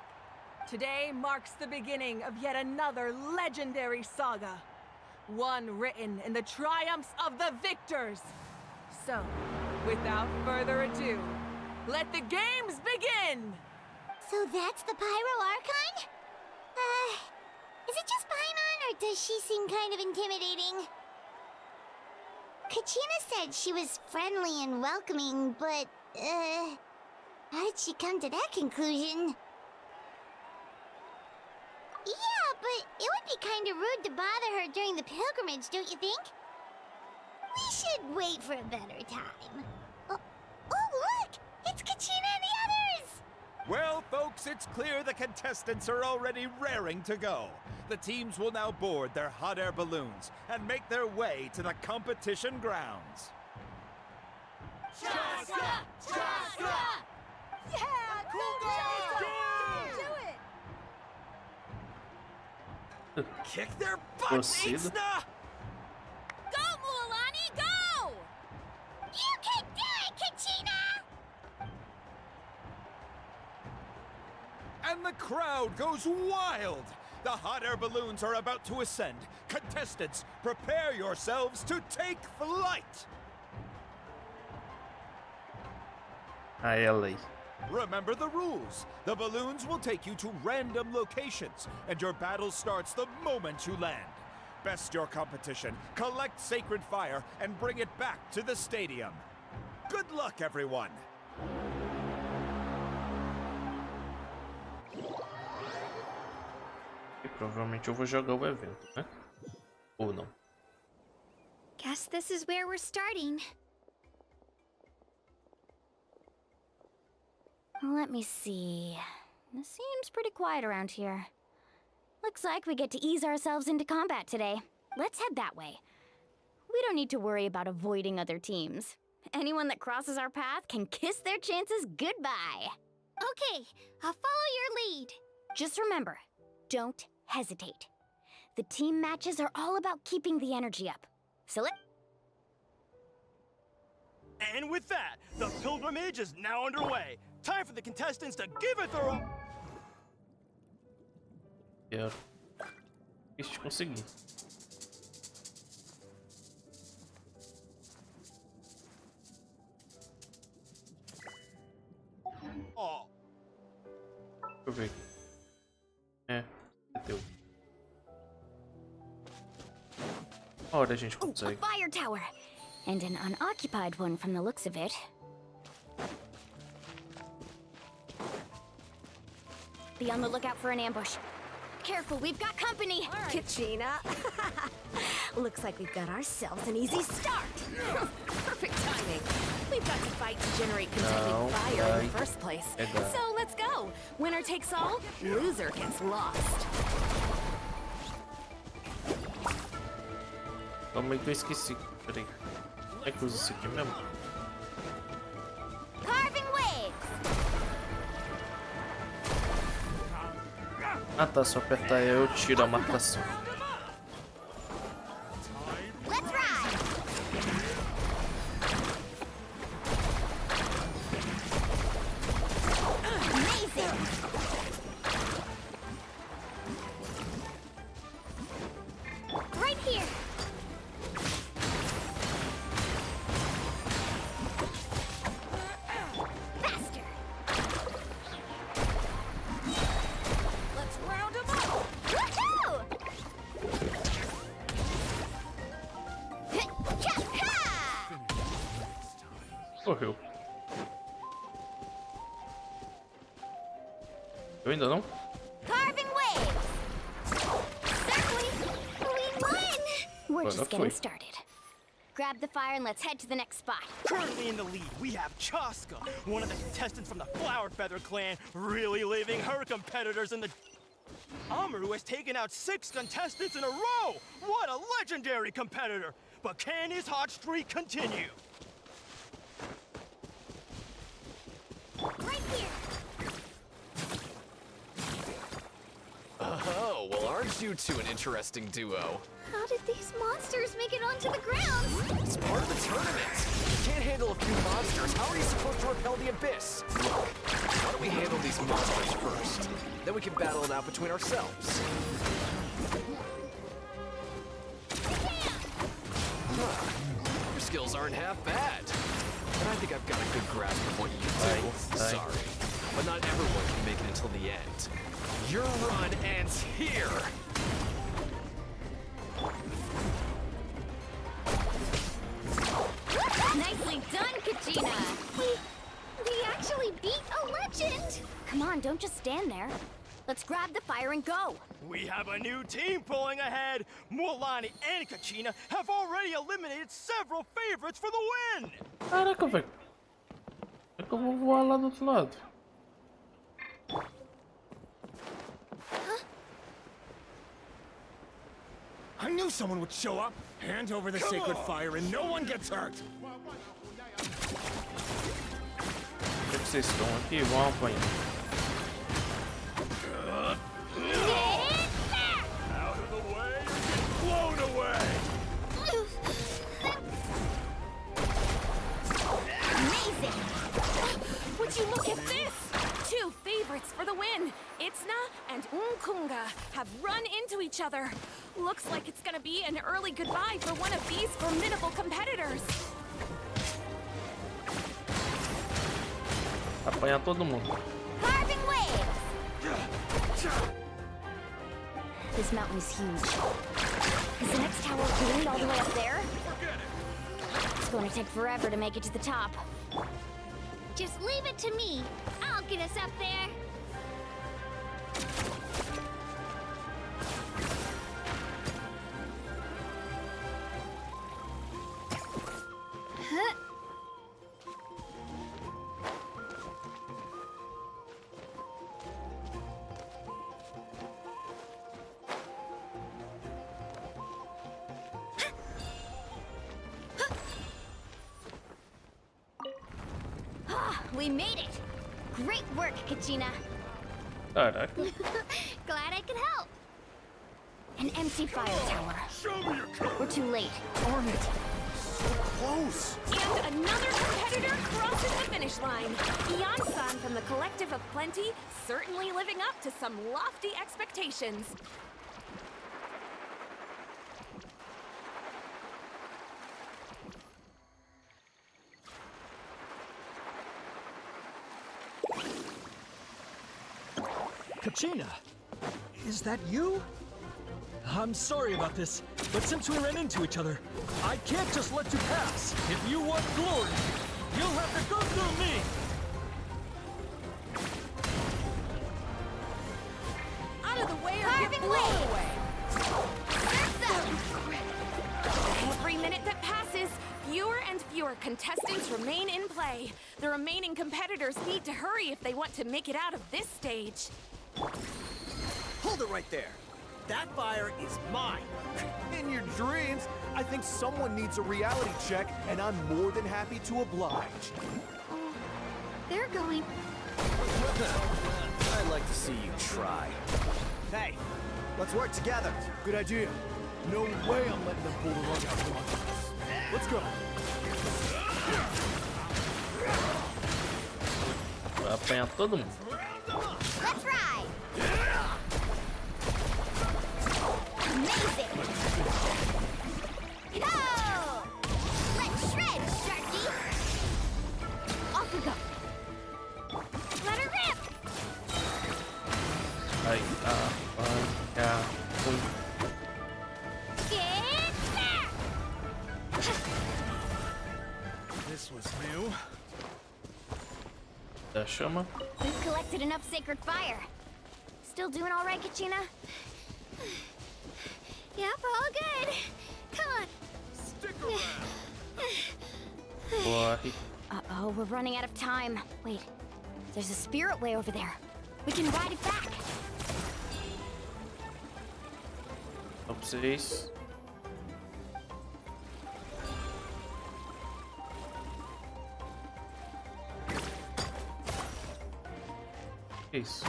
Today marks the beginning of yet another legendary saga, one written in the triumphs of the victors. So, without further ado, let the games begin! So that's the Pyro Archon? Is it just Paimon, or does she seem kind of intimidating? Kachina said she was friendly and welcoming, but, how did she come to that conclusion? Yeah, but it would be kind of rude to bother her during the pilgrimage, don't you think? We should wait for a better time. Oh, look! It's Kachina and the others! Well, folks, it's clear the contestants are already raring to go. The teams will now board their hot air balloons and make their way to the competition grounds. Chaska! Chaska! Yeah! Cool! Do it! Kick their butts, Itzna! Go, Mulani, go! You can do it, Kachina! And the crowd goes wild! The hot air balloons are about to ascend. Contestants, prepare yourselves to take flight! LA. Remember the rules. The balloons will take you to random locations, and your battle starts the moment you land. Best your competition, collect sacred fire, and bring it back to the stadium. Good luck, everyone! E provavelmente eu vou jogar o evento, né? Ou não. Guess this is where we're starting. Let me see. It seems pretty quiet around here. Looks like we get to ease ourselves into combat today. Let's head that way. We don't need to worry about avoiding other teams. Anyone that crosses our path can kiss their chances goodbye. Okay, I'll follow your lead. Just remember, don't hesitate. The team matches are all about keeping the energy up. So And with that, the pilgrimage is now underway. Time for the contestants to give it their all. Quero. Este consegui. Oh. Deixa eu ver aqui. É teu. Ora, a gente a consegue. fire tower! And an unoccupied one from the looks of it. Be on the lookout for an ambush. Careful, we've got company! Right. Kachina. Looks like we've got ourselves an easy start. Perfect timing. We've got to fight to generate contending fire in the first place. So let's go. Winner takes all, loser gets lost. Calma aí que eu esqueci. Peraí. É que usa isso aqui mesmo? Carving waves! Ah tá, só apertar eu tiro a marcação. Let's ride! Amazing! Right here! Faster! Let's round 'em up! Woohoo! Correu. Eu ainda não? Carving waves! Certainly! We won! We're Well, just that getting way. started. Grab the fire and let's head to the next spot. Currently in the lead, we have Chaska, one of the contestants from the Flower Feather clan, really leaving her competitors in the... Amaru has taken out 6 contestants in a row! What a legendary competitor! But can his hot streak continue? Right here! Oh, well, aren't you two an interesting duo? How did these monsters make it onto the ground? It's part of the tournament. If you can't handle a few monsters, how are you supposed to repel the abyss? Look, why don't we handle these monsters first? Then we can battle it out between ourselves. Your skills aren't half bad. But I think I've got a good grasp of what you do. Nice. Sorry, but not everyone can make it until the end. Your run ends here! Nicely done, Kachina! We actually beat a legend! Come on, don't just stand there. Let's grab the fire and go. We have a new team pulling ahead! Mualani and Kachina have already eliminated several favorites for the win! Caraca, velho. É que eu vou voar lá do outro lado. I knew someone would show up. Hand over the sacred fire and no one gets hurt. Onde é que vocês estão aqui? Vão apanhar. Out of the way, get blown away. Amazing! Would you look at this? 2 favorites for the win. Itzna and Unkunga have run into each other. Looks like it's gonna be an early goodbye for one of these formidable competitors. Apanhar todo mundo. Carving waves! This mountain is huge. Is the next tower glued all the way up there? It's going to take forever to make it to the top. Just leave it to me. I'll get us up there. Huh? We made it! Great work, Kachina. Caraca. Glad I could help. An empty fire tower. We're too late. Arm it. Close! And another competitor crosses the finish line. Ian-san from the Collective of Plenty, certainly living up to some lofty expectations. Kachina, is that you? I'm sorry about this, but since we ran into each other, I can't just let you pass. If you want glory, you'll have to go through me. Out of the way or get blown away. Every minute that passes, fewer and fewer contestants remain in play. The remaining competitors need to hurry if they want to make it out of this stage. Hold it right there. That fire is mine. In your dreams, I think someone needs a reality check, and I'm more than happy to oblige. Oh, they're going. I'd like to see you try. Hey, let's work together. Good idea. No way I'm letting them pull the rug out from under us. Let's go. Vai apanhar todo mundo. Let's ride. Amazing. Go. Let's shred, Sharky. Off we go. Let her rip. Vai apanhar muito. Get back. This was new. Da chama. We've collected enough sacred fire. Still doing all right, Kachina? Yep, all good. Come on. Stick around. Corre. Uh-oh, we're running out of time. Wait, there's a spirit way over there. We can ride it back. Só pra vocês. Que isso?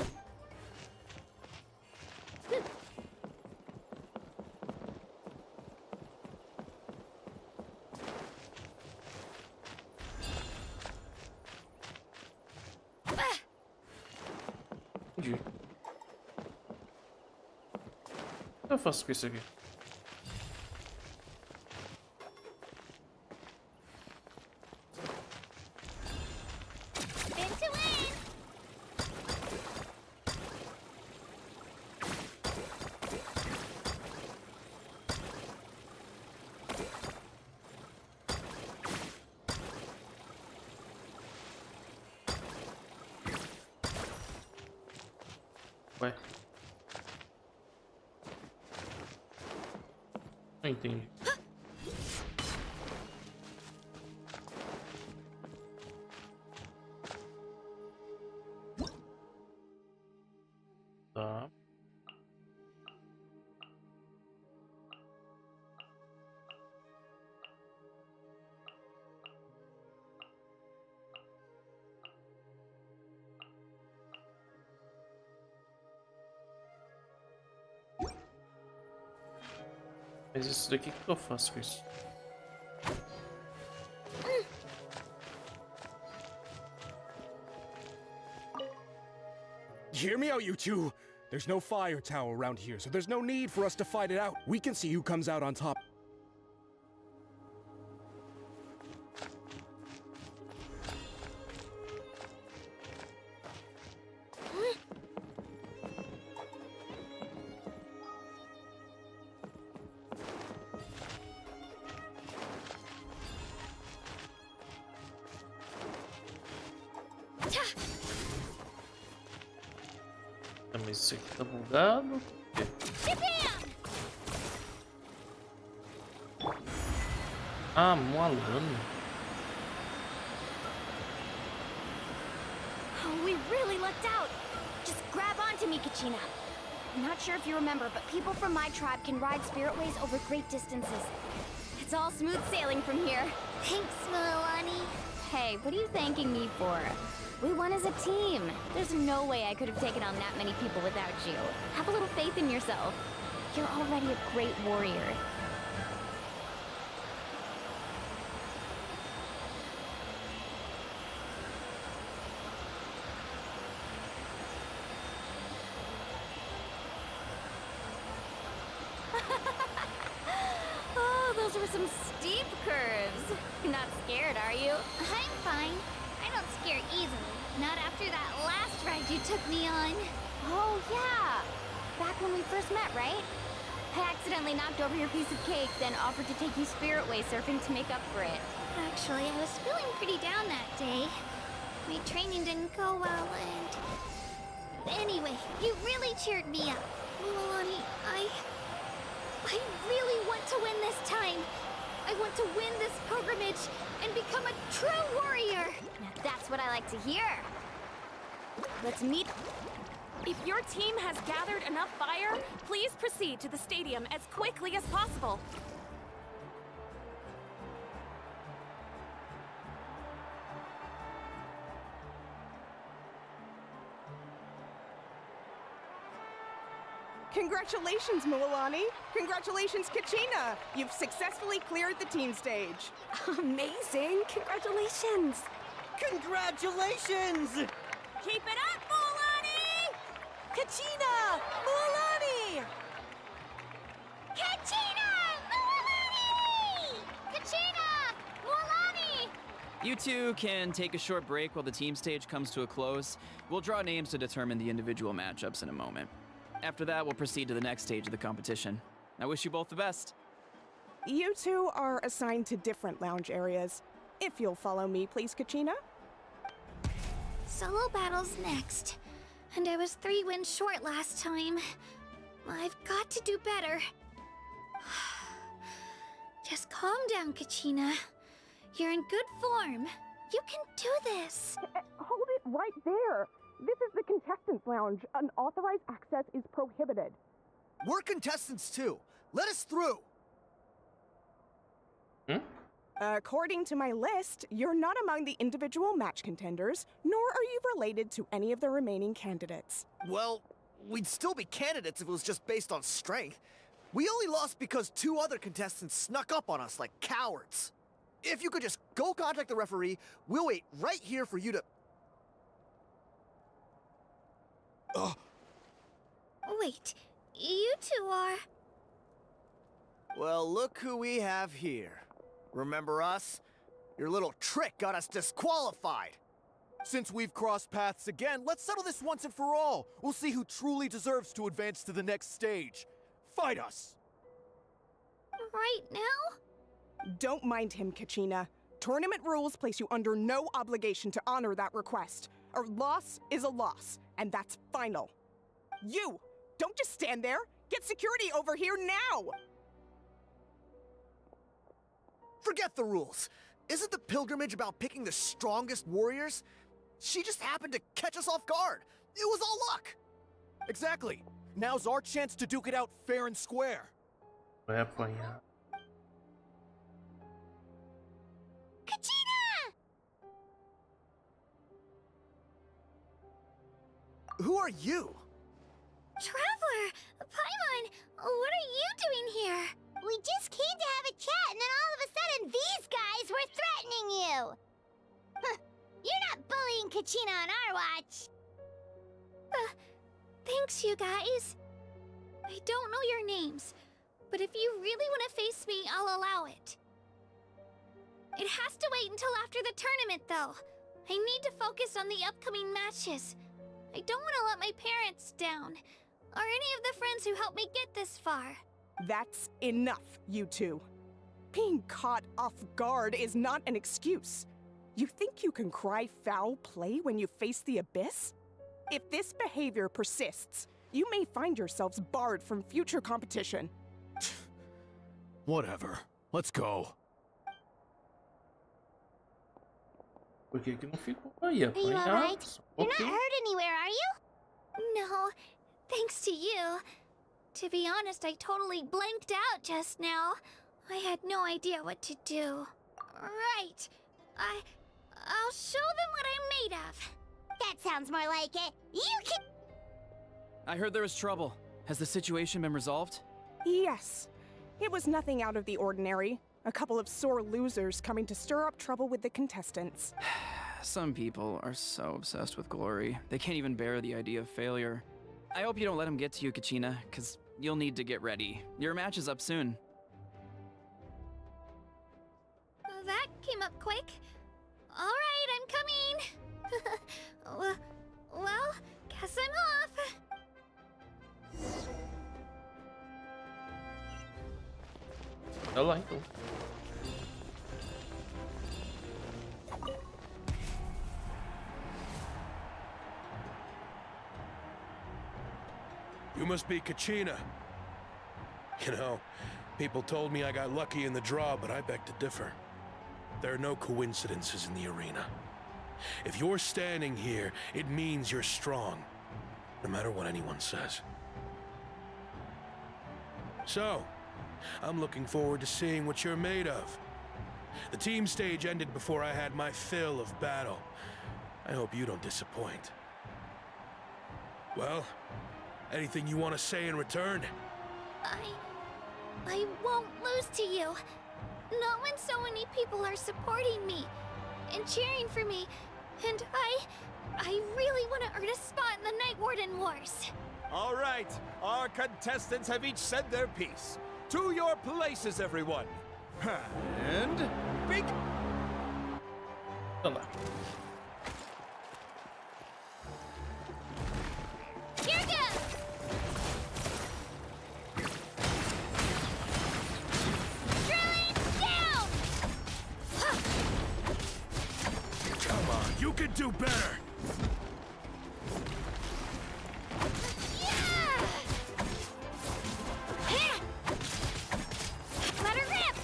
Entendi. O que eu faço com isso aqui? Spin to win. Ué. Não entendi. Tá. Mas isso daqui, o que eu faço com isso? Hear me out, you two. There's no fire tower around here, so there's no need for us to fight it out. We can see who comes out on top. Mas isso aqui tá bugado. Ah, moalando. Oh, we really lucked out. Just grab onto me, Kachina. I'm not sure if you remember, but people from my tribe can ride spiritways over great distances. It's all smooth sailing from here. Thanks, Milani. Hey, what are you thanking me for? We won as a team. There's no way I could have taken on that many people without you. Have a little faith in yourself. You're already a great warrior. Oh, those were some steep curves. You're not scared, are you? I'm fine. I don't scare easily. Not after that last ride you took me on. Oh, yeah. Back when we first met, right? I accidentally knocked over your piece of cake, then offered to take you spiritway surfing to make up for it. Actually, I was feeling pretty down that day. My training didn't go well, and... Anyway, you really cheered me up. Milani, I really want to win this time. I want to win this pilgrimage and become a true warrior. Now that's what I like to hear. Let's meet. If your team has gathered enough fire, please proceed to the stadium as quickly as possible. Congratulations, Mualani. Congratulations, Kachina. You've successfully cleared the team stage. Amazing! Congratulations! Congratulations! Keep it up, Mualani! Kachina! Mualani! Kachina! Mualani! Kachina! Mualani! You two can take a short break while the team stage comes to a close. We'll draw names to determine the individual matchups in a moment. After that, we'll proceed to the next stage of the competition. I wish you both the best. You two are assigned to different lounge areas. If you'll follow me, please, Kachina. Solo battles next. And I was 3 wins short last time. I've got to do better. Just calm down, Kachina. You're in good form. You can do this. Hold it right there. This is the contestants' lounge. Unauthorized access is prohibited. We're contestants too. Let us through. According to my list, you're not among the individual match contenders, nor are you related to any of the remaining candidates. Well, we'd still be candidates if it was just based on strength. We only lost because 2 other contestants snuck up on us like cowards. If you could just go contact the referee, we'll wait right here for you to... Wait, you two are... Well, look who we have here. Remember us? Your little trick got us disqualified. Since we've crossed paths again, let's settle this once and for all. We'll see who truly deserves to advance to the next stage. Fight us! Right now? Don't mind him, Kachina. Tournament rules place you under no obligation to honor that request. A loss is a loss, and that's final. You! Don't just stand there! Get security over here now! Forget the rules. Isn't the pilgrimage about picking the strongest warriors? She just happened to catch us off guard. It was all luck. Exactly. Now's our chance to duke it out fair and square. Vai apanhar. Kachina! Who are you? Traveler! Paimon! What are you doing here? We just came to have a chat, and then all of a sudden these guys were threatening you! Huh. You're not bullying Kachina on our watch! Thanks, you guys. I don't know your names, but if you really want to face me, I'll allow it. It has to wait until after the tournament, though. I need to focus on the upcoming matches. I don't want to let my parents down, or any of the friends who helped me get this far. That's enough, you two. Being caught off guard is not an excuse. You think you can cry foul play when you face the abyss? If this behavior persists, you may find yourselves barred from future competition. Whatever. Let's go. Por que que não ficou aí? Are you Apanhar? alright? You're not Ok. hurt anywhere, are you? No, thanks to you. To be honest, I totally blanked out just now. I had no idea what to do. Right. I'll show them what I'm made of. That sounds more like it. You can... I heard there was trouble. Has the situation been resolved? Yes. It was nothing out of the ordinary. A couple of sore losers coming to stir up trouble with the contestants. Some people are so obsessed with glory, they can't even bear the idea of failure. I hope you don't let them get to you, Kachina, because you'll need to get ready. Your match is up soon. That came up quick. All right, I'm coming. well, guess I'm off. Tá lá então. You must be Kachina. You know, people told me I got lucky in the draw, but I beg to differ. There are no coincidences in the arena. If you're standing here, it means you're strong, no matter what anyone says. So, I'm looking forward to seeing what you're made of. The team stage ended before I had my fill of battle. I hope you don't disappoint. Well, Anything you want to say in return? I won't lose to you. Not when so many people are supporting me and cheering for me. And I really want to earn a spot in the Night Warden Wars. All right, our contestants have each said their piece. To your places, everyone. And big. Olha lá. Here goes. Drilling down. Come on, you can do better. Let her rip.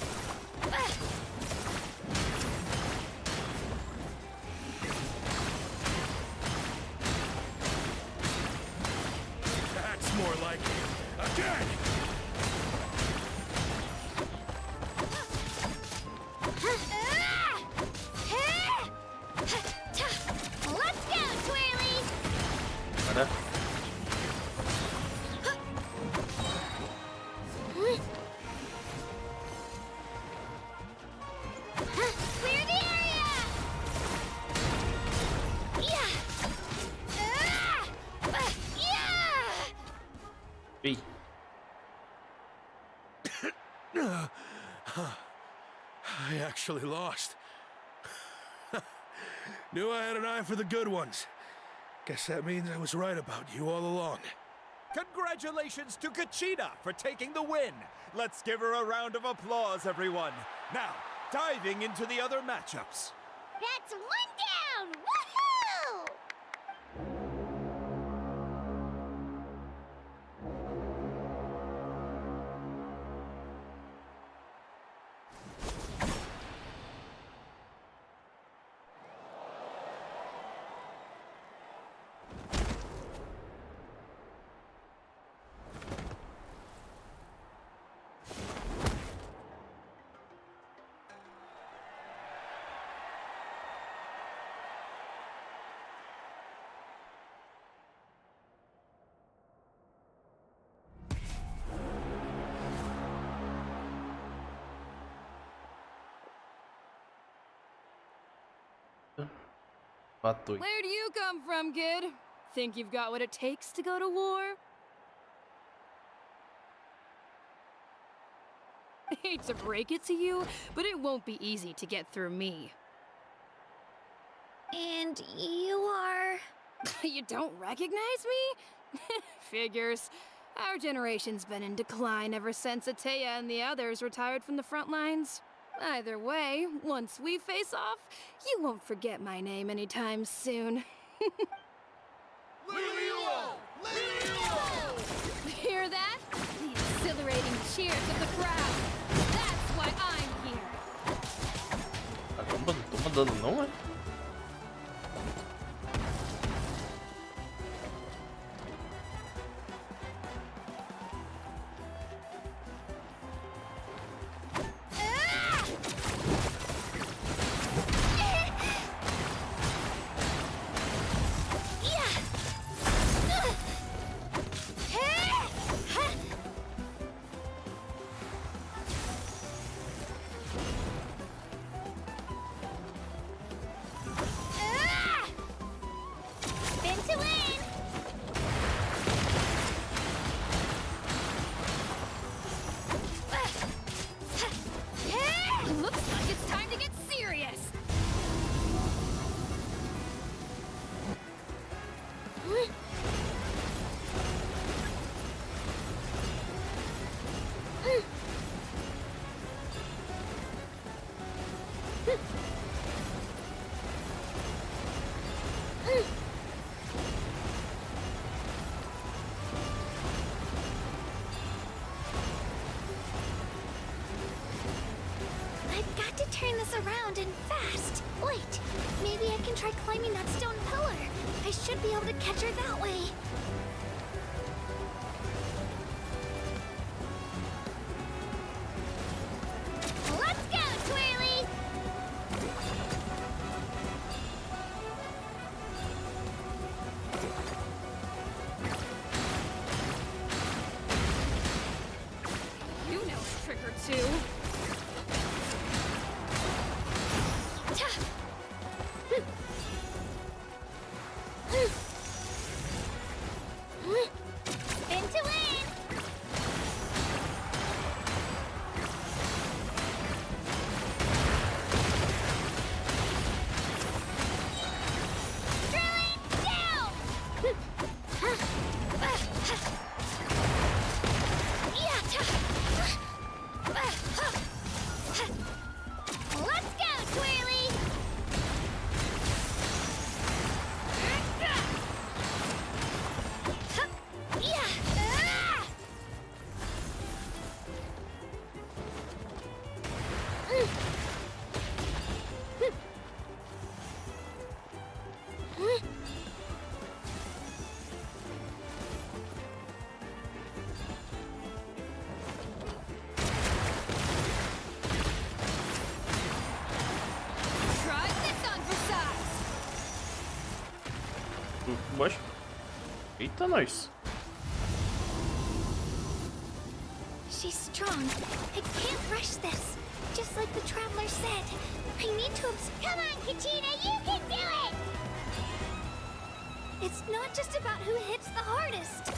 That's more like it. Again! Let's go, Twirly! Bora. Clear the area! Yeah! Yeah! Ei. I actually lost. Knew I had an eye for the good ones. Guess that means I was right about you all along. Congratulations to Kachina for taking the win. Let's give her a round of applause, everyone. Now, diving into the other matchups. That's one down! Woohoo! Batui. Where do you come from, kid? Think you've got what it takes to go to war? I hate to break it to you, but it won't be easy to get through me. And you are... You don't recognize me? Figures. Our generation's been in decline ever since Atea and the others retired from the front lines. Either way, once we face off, you won't forget my name anytime soon. Hear that? The exhilarating cheers of the crowd. That's why I'm here. Caramba, não toma dano não, é? Looks like it's time to get serious. I've got to turn this around and fast. Wait, maybe I can try climbing that stone pillar. I should be able to catch her that way. Let's go, Twirly! or two. Spin to win! Drilling down! Let's go, Twirly! Try this on for size. Oxe. Eita, nós. She's strong. I can't rush this. Just like the Traveler said. I need to Come on, Kachina, you can do it! It's not just about who hits the hardest.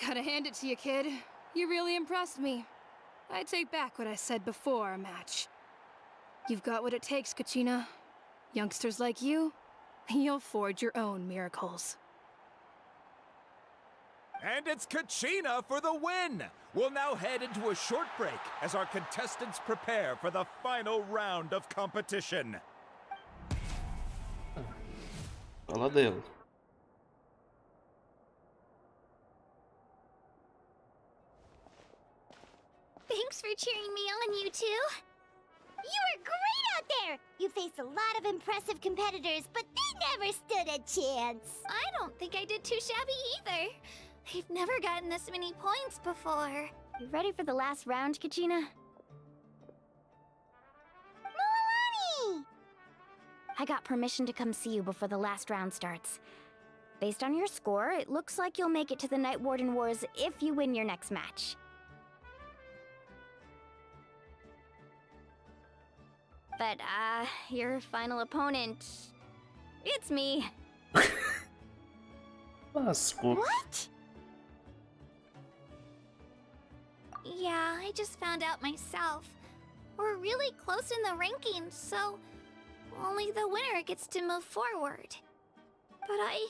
Gotta hand it to you, kid. You really impressed me. I take back what I said before our match. You've got what it takes, Kachina. Youngsters like you, you'll forge your own miracles. And it's Kachina for the win! We'll now head into a short break as our contestants prepare for the final round of competition. Fala dela. Thanks for cheering me on, you two. You were great out there! You faced a lot of impressive competitors, but they never stood a chance. I don't think I did too shabby either. I've never gotten this many points before. You ready for the last round, Kachina? Milani! I got permission to come see you before the last round starts. Based on your score, it looks like you'll make it to the Night Warden Wars if you win your next match. But, your final opponent... It's me. Lascou. What? Yeah, I just found out myself. We're really close in the rankings, so only the winner gets to move forward. But I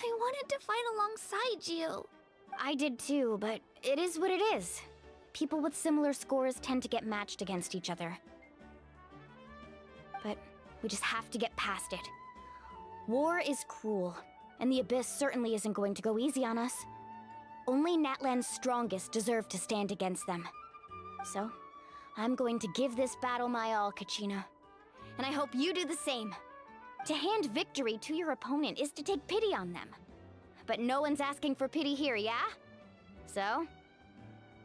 wanted to fight alongside you. I did too, but it is what it is. People with similar scores tend to get matched against each other. But we just have to get past it. War is cruel, and the Abyss certainly isn't going to go easy on us. Only Natlan's strongest deserve to stand against them. So, I'm going to give this battle my all, Kachina. And I hope you do the same. To hand victory to your opponent is to take pity on them. But no one's asking for pity here, yeah? So,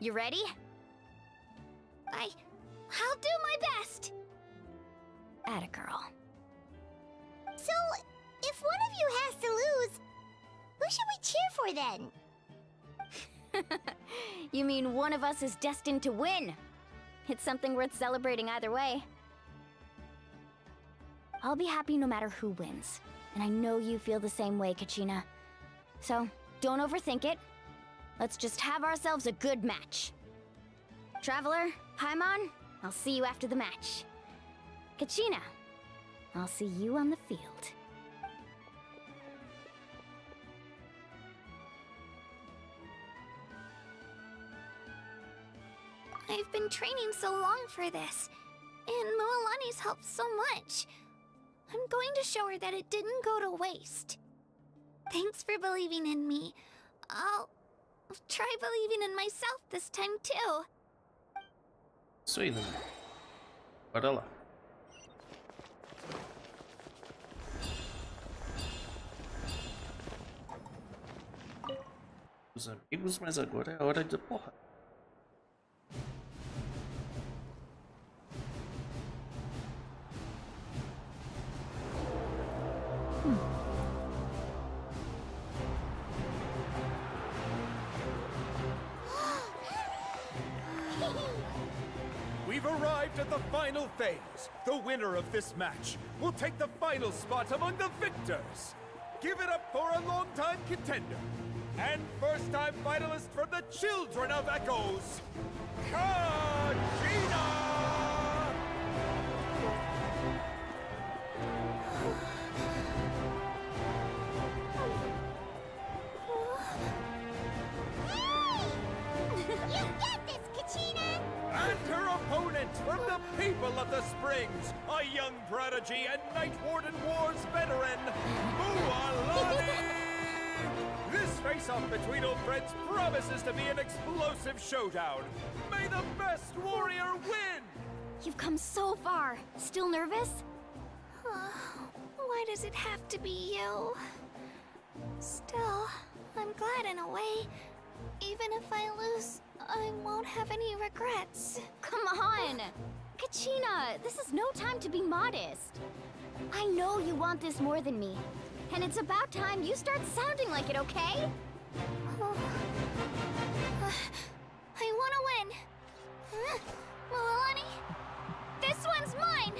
you ready? I'll do my best. Atta girl. So, if one of you has to lose, who should we cheer for then? You mean one of us is destined to win? It's something worth celebrating either way. I'll be happy no matter who wins. And I know you feel the same way, Kachina. So, don't overthink it. Let's just have ourselves a good match. Traveler, Paimon, I'll see you after the match. Kachina, I'll see you on the field. I've been training so long for this, and Moalani's helped so much. I'm going to show her that it didn't go to waste. Thanks for believing in me. I'll try believing in myself this time too. Isso aí, né? Bora lá. Os amigos, mas agora é hora de porra. We've arrived at the final phase. The winner of this match will take the final spot among the victors. Give it up for a long-time contender and first-time finalist from the Children of Echoes, Kachina! You got this, Kachina! And her opponent from the people of the Springs, a young prodigy and Night Warden Wars veteran, Mualani! This face-off between old friends promises to be an explosive showdown. May the best warrior win! You've come so far. Still nervous? Why does it have to be you? Still, I'm glad in a way. Even if I lose, I won't have any regrets. Come on! Kachina, this is no time to be modest. I know you want this more than me. And it's about time you start sounding like it, okay? I want to win. Mualani, this one's mine!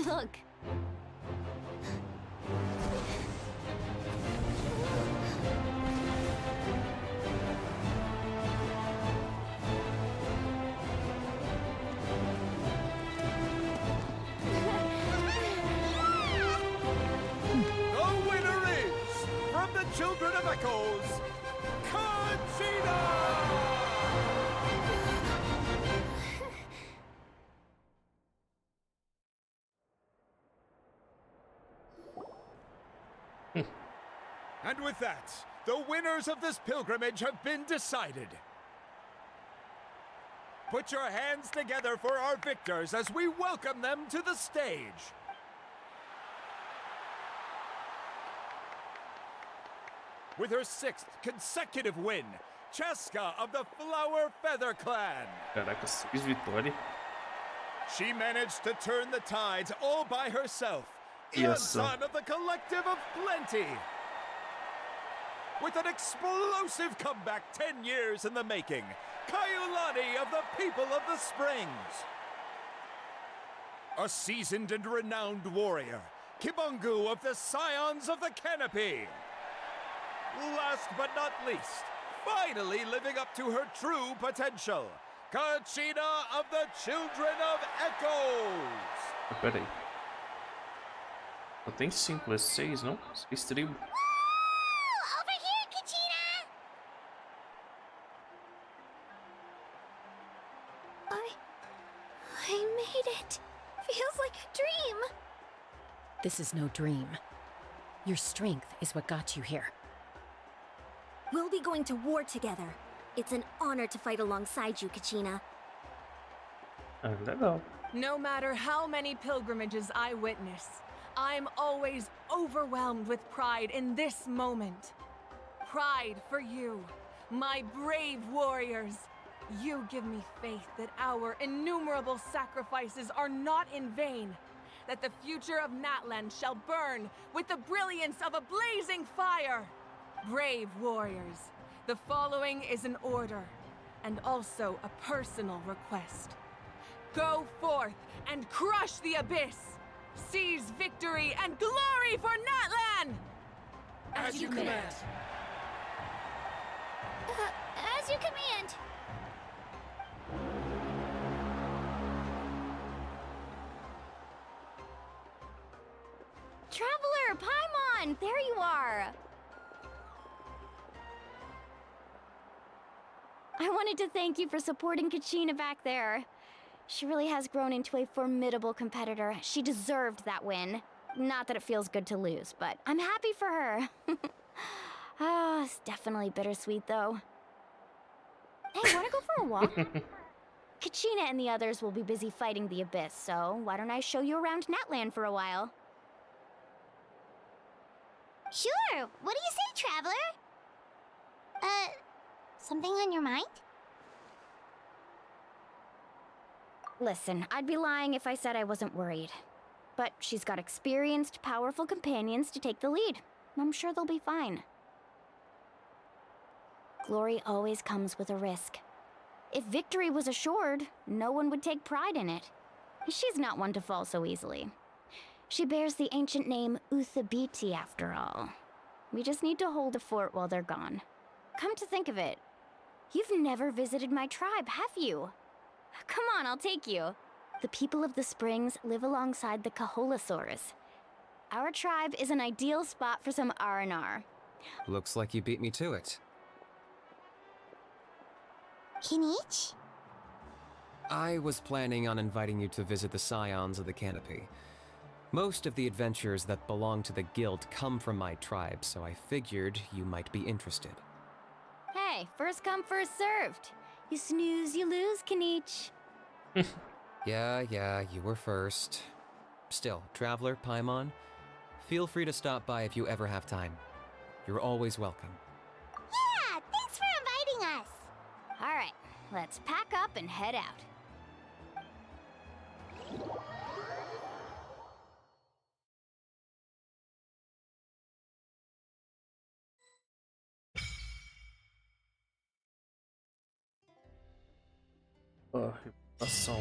Look. The winner is, from the Children of Echoes, Kachina! And with that, the winners of this pilgrimage have been decided. Put your hands together for our victors as we welcome them to the stage. With her 6th consecutive win, Cheska of the Flower Feather Clan. Caraca, 6 vitórias. She managed to turn the tides all by herself. Yes, Son of the Collective of Plenty. With an explosive comeback 10 years in the making, Kayulani of the People of the Springs. A seasoned and renowned warrior, Kibungu of the Scions of the Canopy. Last but not least, finally living up to her true potential, Kachina of the Children of Echoes. Pera aí. Só tem 5, é 6, não? 6 tribos. Over here, Kachina! I made it. Feels like a dream. This is no dream. Your strength is what got you here. We'll be going to war together. It's an honor to fight alongside you, Kachina. Ah, legal. No matter how many pilgrimages I witness, I'm always overwhelmed with pride in this moment. Pride for you, my brave warriors. You give me faith that our innumerable sacrifices are not in vain, that the future of Natlan shall burn with the brilliance of a blazing fire. Brave warriors, the following is an order, and also a personal request. Go forth and crush the abyss! Seize victory and glory for Natlan! As you command. As you command. Traveler, Paimon, there you are. I wanted to thank you for supporting Kachina back there. She really has grown into a formidable competitor. She deserved that win. Not that it feels good to lose, but I'm happy for her. Ah, it's definitely bittersweet, though. Hey, wanna go for a walk? Kachina and the others will be busy fighting the Abyss, so why don't I show you around Natlan for a while? Sure. What do you say, traveler? Something on your mind? Listen, I'd be lying if I said I wasn't worried. But she's got experienced, powerful companions to take the lead. I'm sure they'll be fine. Glory always comes with a risk. If victory was assured, no one would take pride in it. She's not one to fall so easily. She bears the ancient name Uthabiti, after all. We just need to hold the fort while they're gone. Come to think of it, you've never visited my tribe, have you? Come on, I'll take you. The people of the springs live alongside the Kaholasaurus. Our tribe is an ideal spot for some R&R. Looks like you beat me to it. Kinich? I was planning on inviting you to visit the Scions of the Canopy. Most of the adventures that belong to the guild come from my tribe, so I figured you might be interested. Hey, first come, first served. You snooze, you lose, Kinich. Yeah, you were first. Still, Traveler, Paimon, feel free to stop by if you ever have time. You're always welcome. Yeah, thanks for inviting us. All right, let's pack up and head out. Ó, reputação.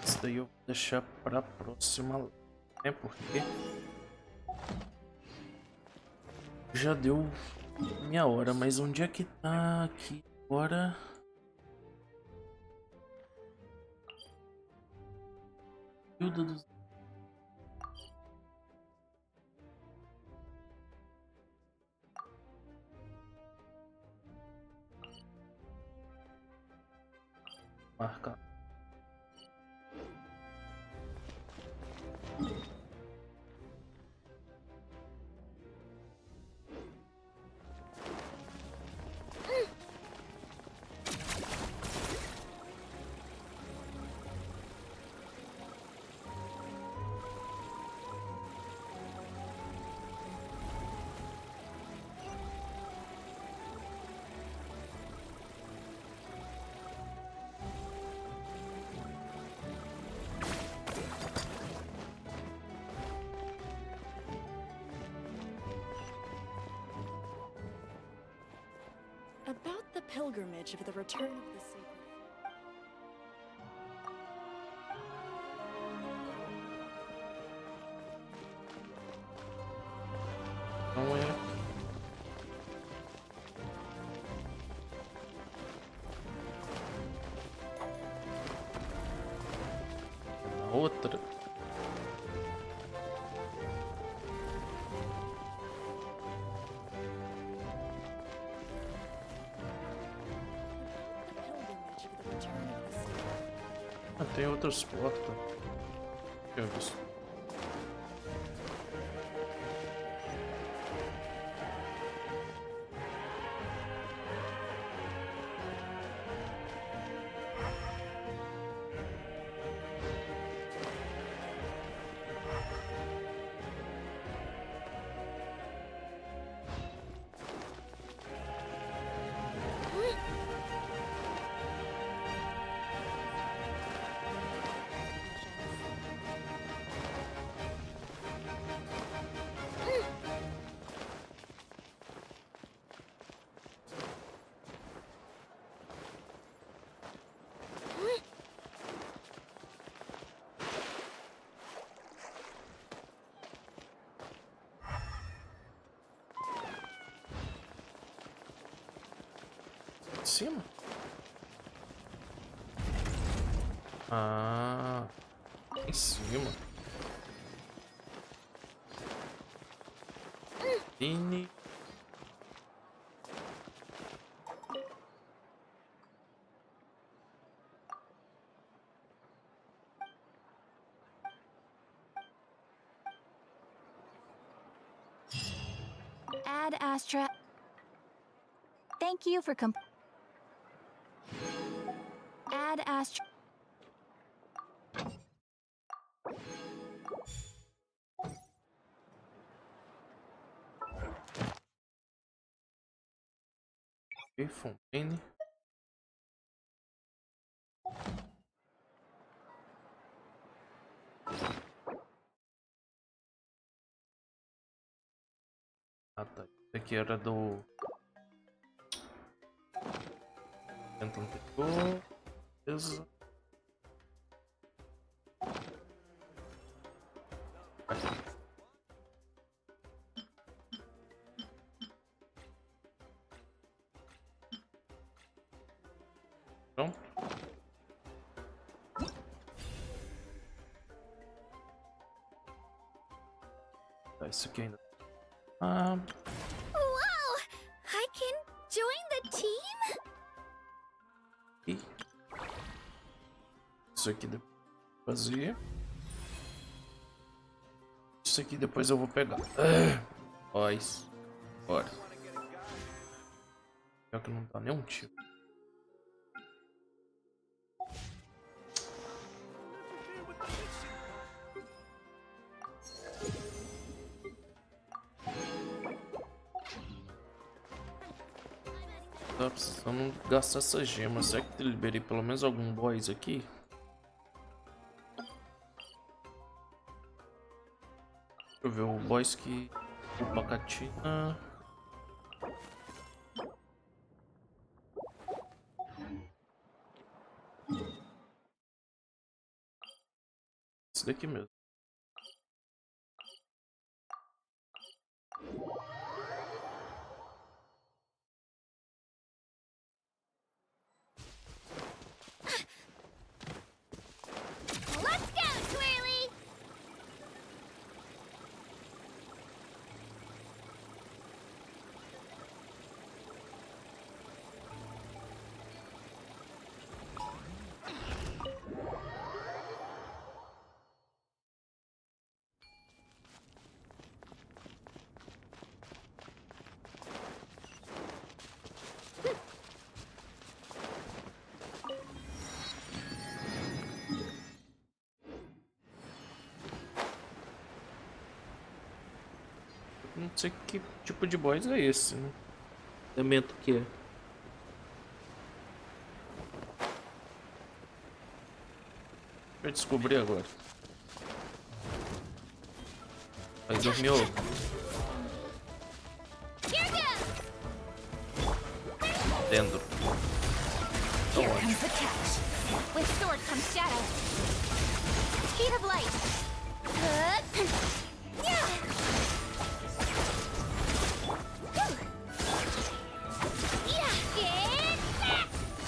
Isso daí eu vou deixar pra próxima, né? Porque já deu minha hora, mas onde é que tá aqui agora? Guilda dos... Marca. About the pilgrimage of the return of the sacred... Não é. Outra. Ah, tem outras portas. Deixa eu ver. de cima? Ah, em cima. Mini. Ad Astra. Thank you for Ad Astra. Fontaine. Ah, tá. Isso aqui era do... Natlan pegou. Beleza. Pronto. Tá, isso aqui ainda. Ah, Wow! I can join the team? e isso aqui depois eu vou fazer. Isso aqui depois eu vou pegar. Nós. Bora. Pior que não dá nenhum tiro. Tá precisando gastar essa gema. Será que eu liberei pelo menos algum boss aqui? Deixa eu ver o boss que upa a Catina. Esse daqui mesmo. Let's go, Twirly! Não sei que tipo de boss é esse, né? Elemento que é. Deixa eu descobrir agora. Aí dormiu. Dentro. Here comes the catch. With sword comes shadow. Speed of light.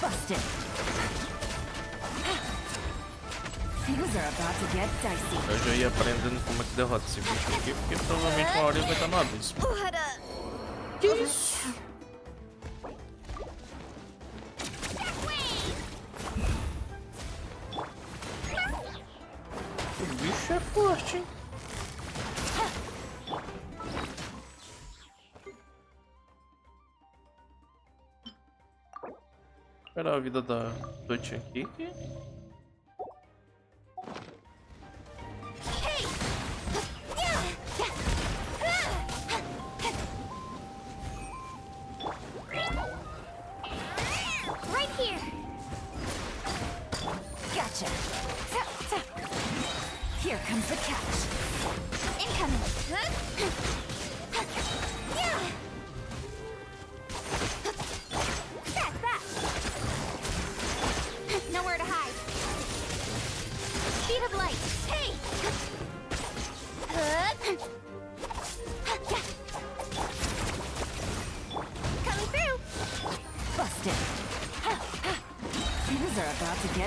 Busted. Things are about to get dicey. Eu já ia aprendendo como é que derrota esse bicho aqui, porque provavelmente uma hora ele vai estar no abismo. Que isso? O bicho é forte, hein? Esperar a vida da Dutch aqui. Right here. Gotcha. Here comes the catch. Incoming. That's that. Nowhere to hide. Speed of light. Hey. Coming through. Busted.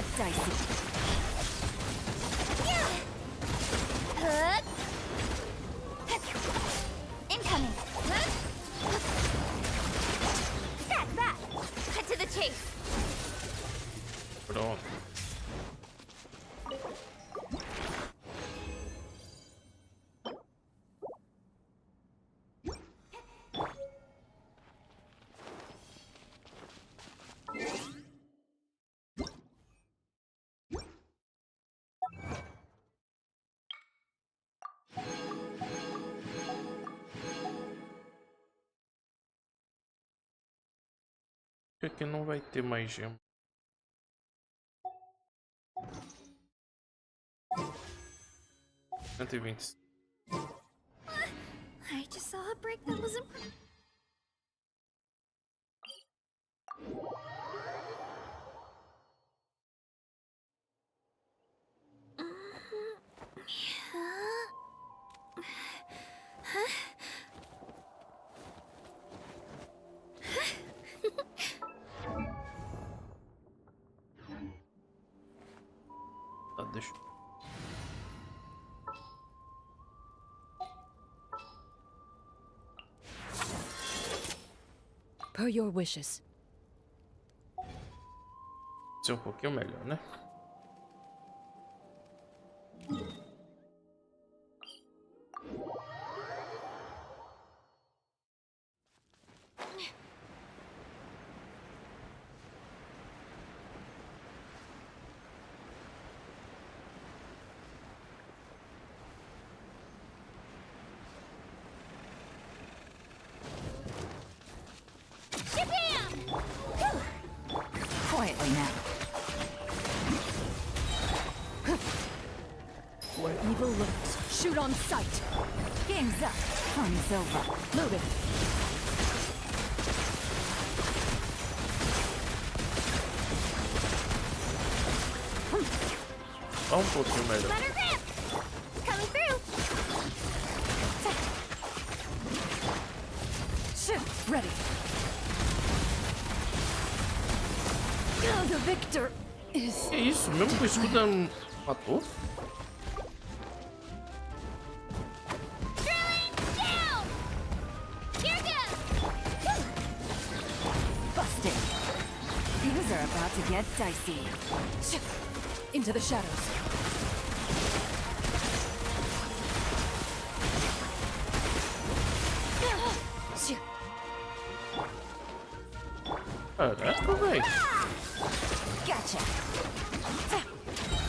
get dicey. Incoming. Stack that. Cut to the chase. Pronto. Aqui não vai ter mais gema. $120. I just saw a brick that wasn't. Tá, deixa. Per your wishes. Ser um pouquinho melhor, né? Quietly now. Where evil lurks, shoot on sight. Game's up. Fun's over. Loaded. Só um pouquinho melhor. Let her rip. Coming through. Shit, ready. Now the victor is. Que isso? Mesmo com o escudo matou? Down. Here goes. Busted. Things are about to get dicey. Into the shadows. Caraca, véi. Gotcha.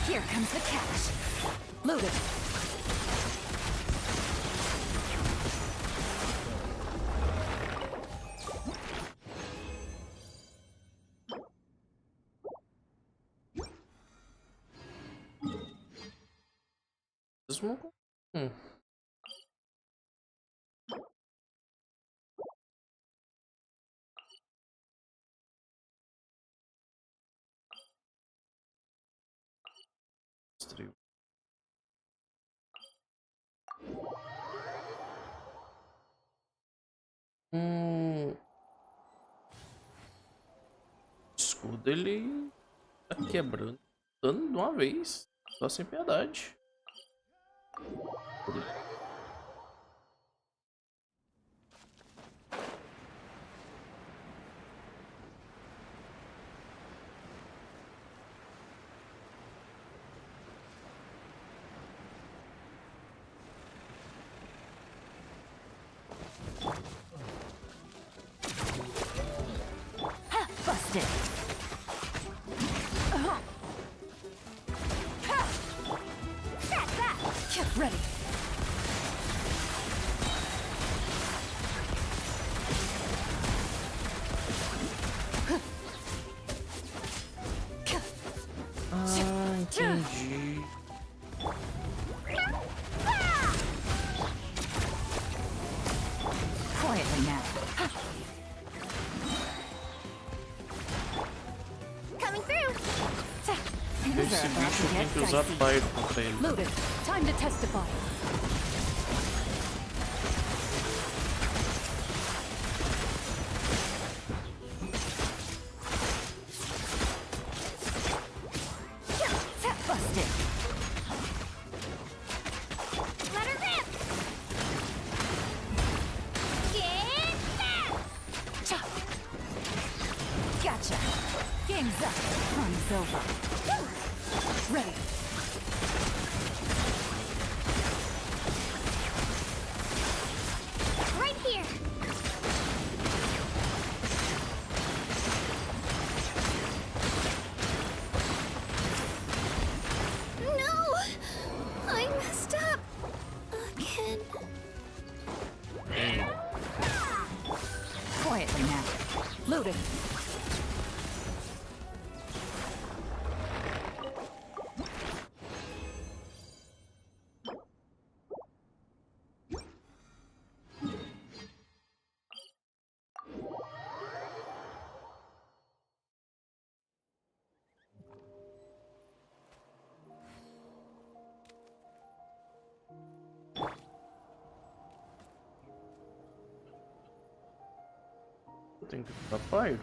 Here comes the cash. Loaded. Mesmo? Estreou. O escudo ele tá quebrando dano de uma vez, só sem piedade. Busted. Stack that. Ready. Entendi. Quietly now. Coming through. Esse bicho tem que usar Pyro contra ele. Loaded. Time to testify. Time's up. Fun's over. Ready. Right here. No! I messed up. Again. Quietly now. Loading. Tem que dar Pyro?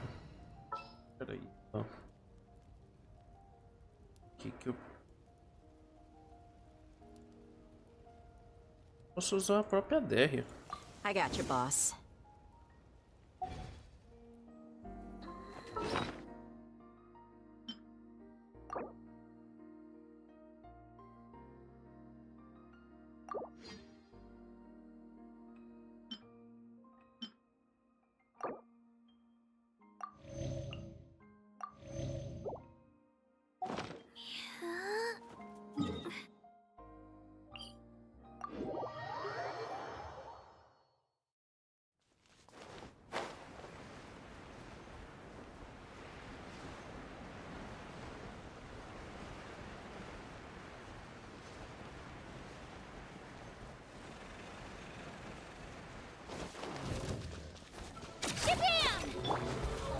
Peraí. Ó. O que eu... Posso usar a própria DR. I got you, boss.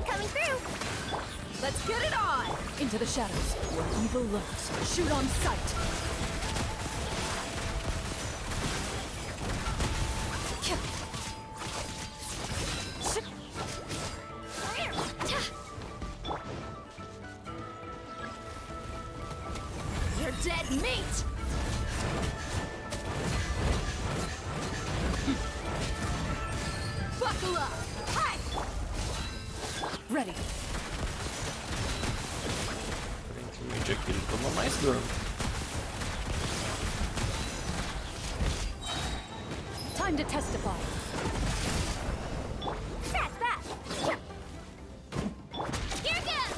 Coming through. Let's get it on! Into the shadows, where evil lurks. Shoot on sight. You're dead meat. Buckle up! Hi! Ready. Aparentemente aqui ele toma mais dano. Time to testify. That's that. Here goes.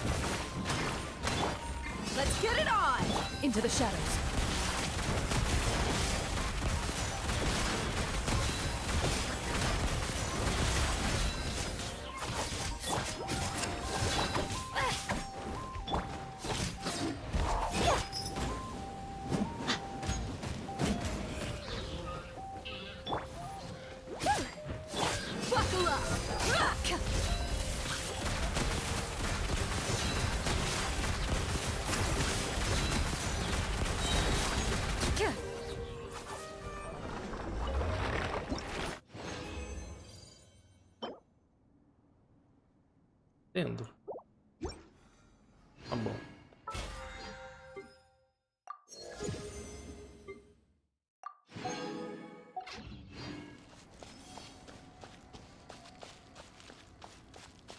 Let's get it on! Into the shadows. Buckle up. Rock. Entendo. Tá bom.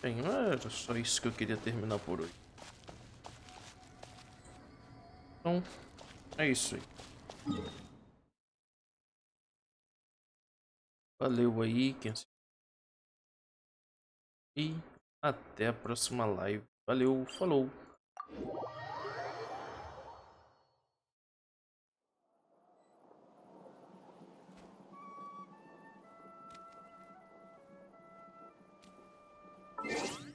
Bem, era só isso que eu queria terminar por hoje. Então, é isso aí. Valeu aí, quem assistiu. E até a próxima live. Valeu, falou! You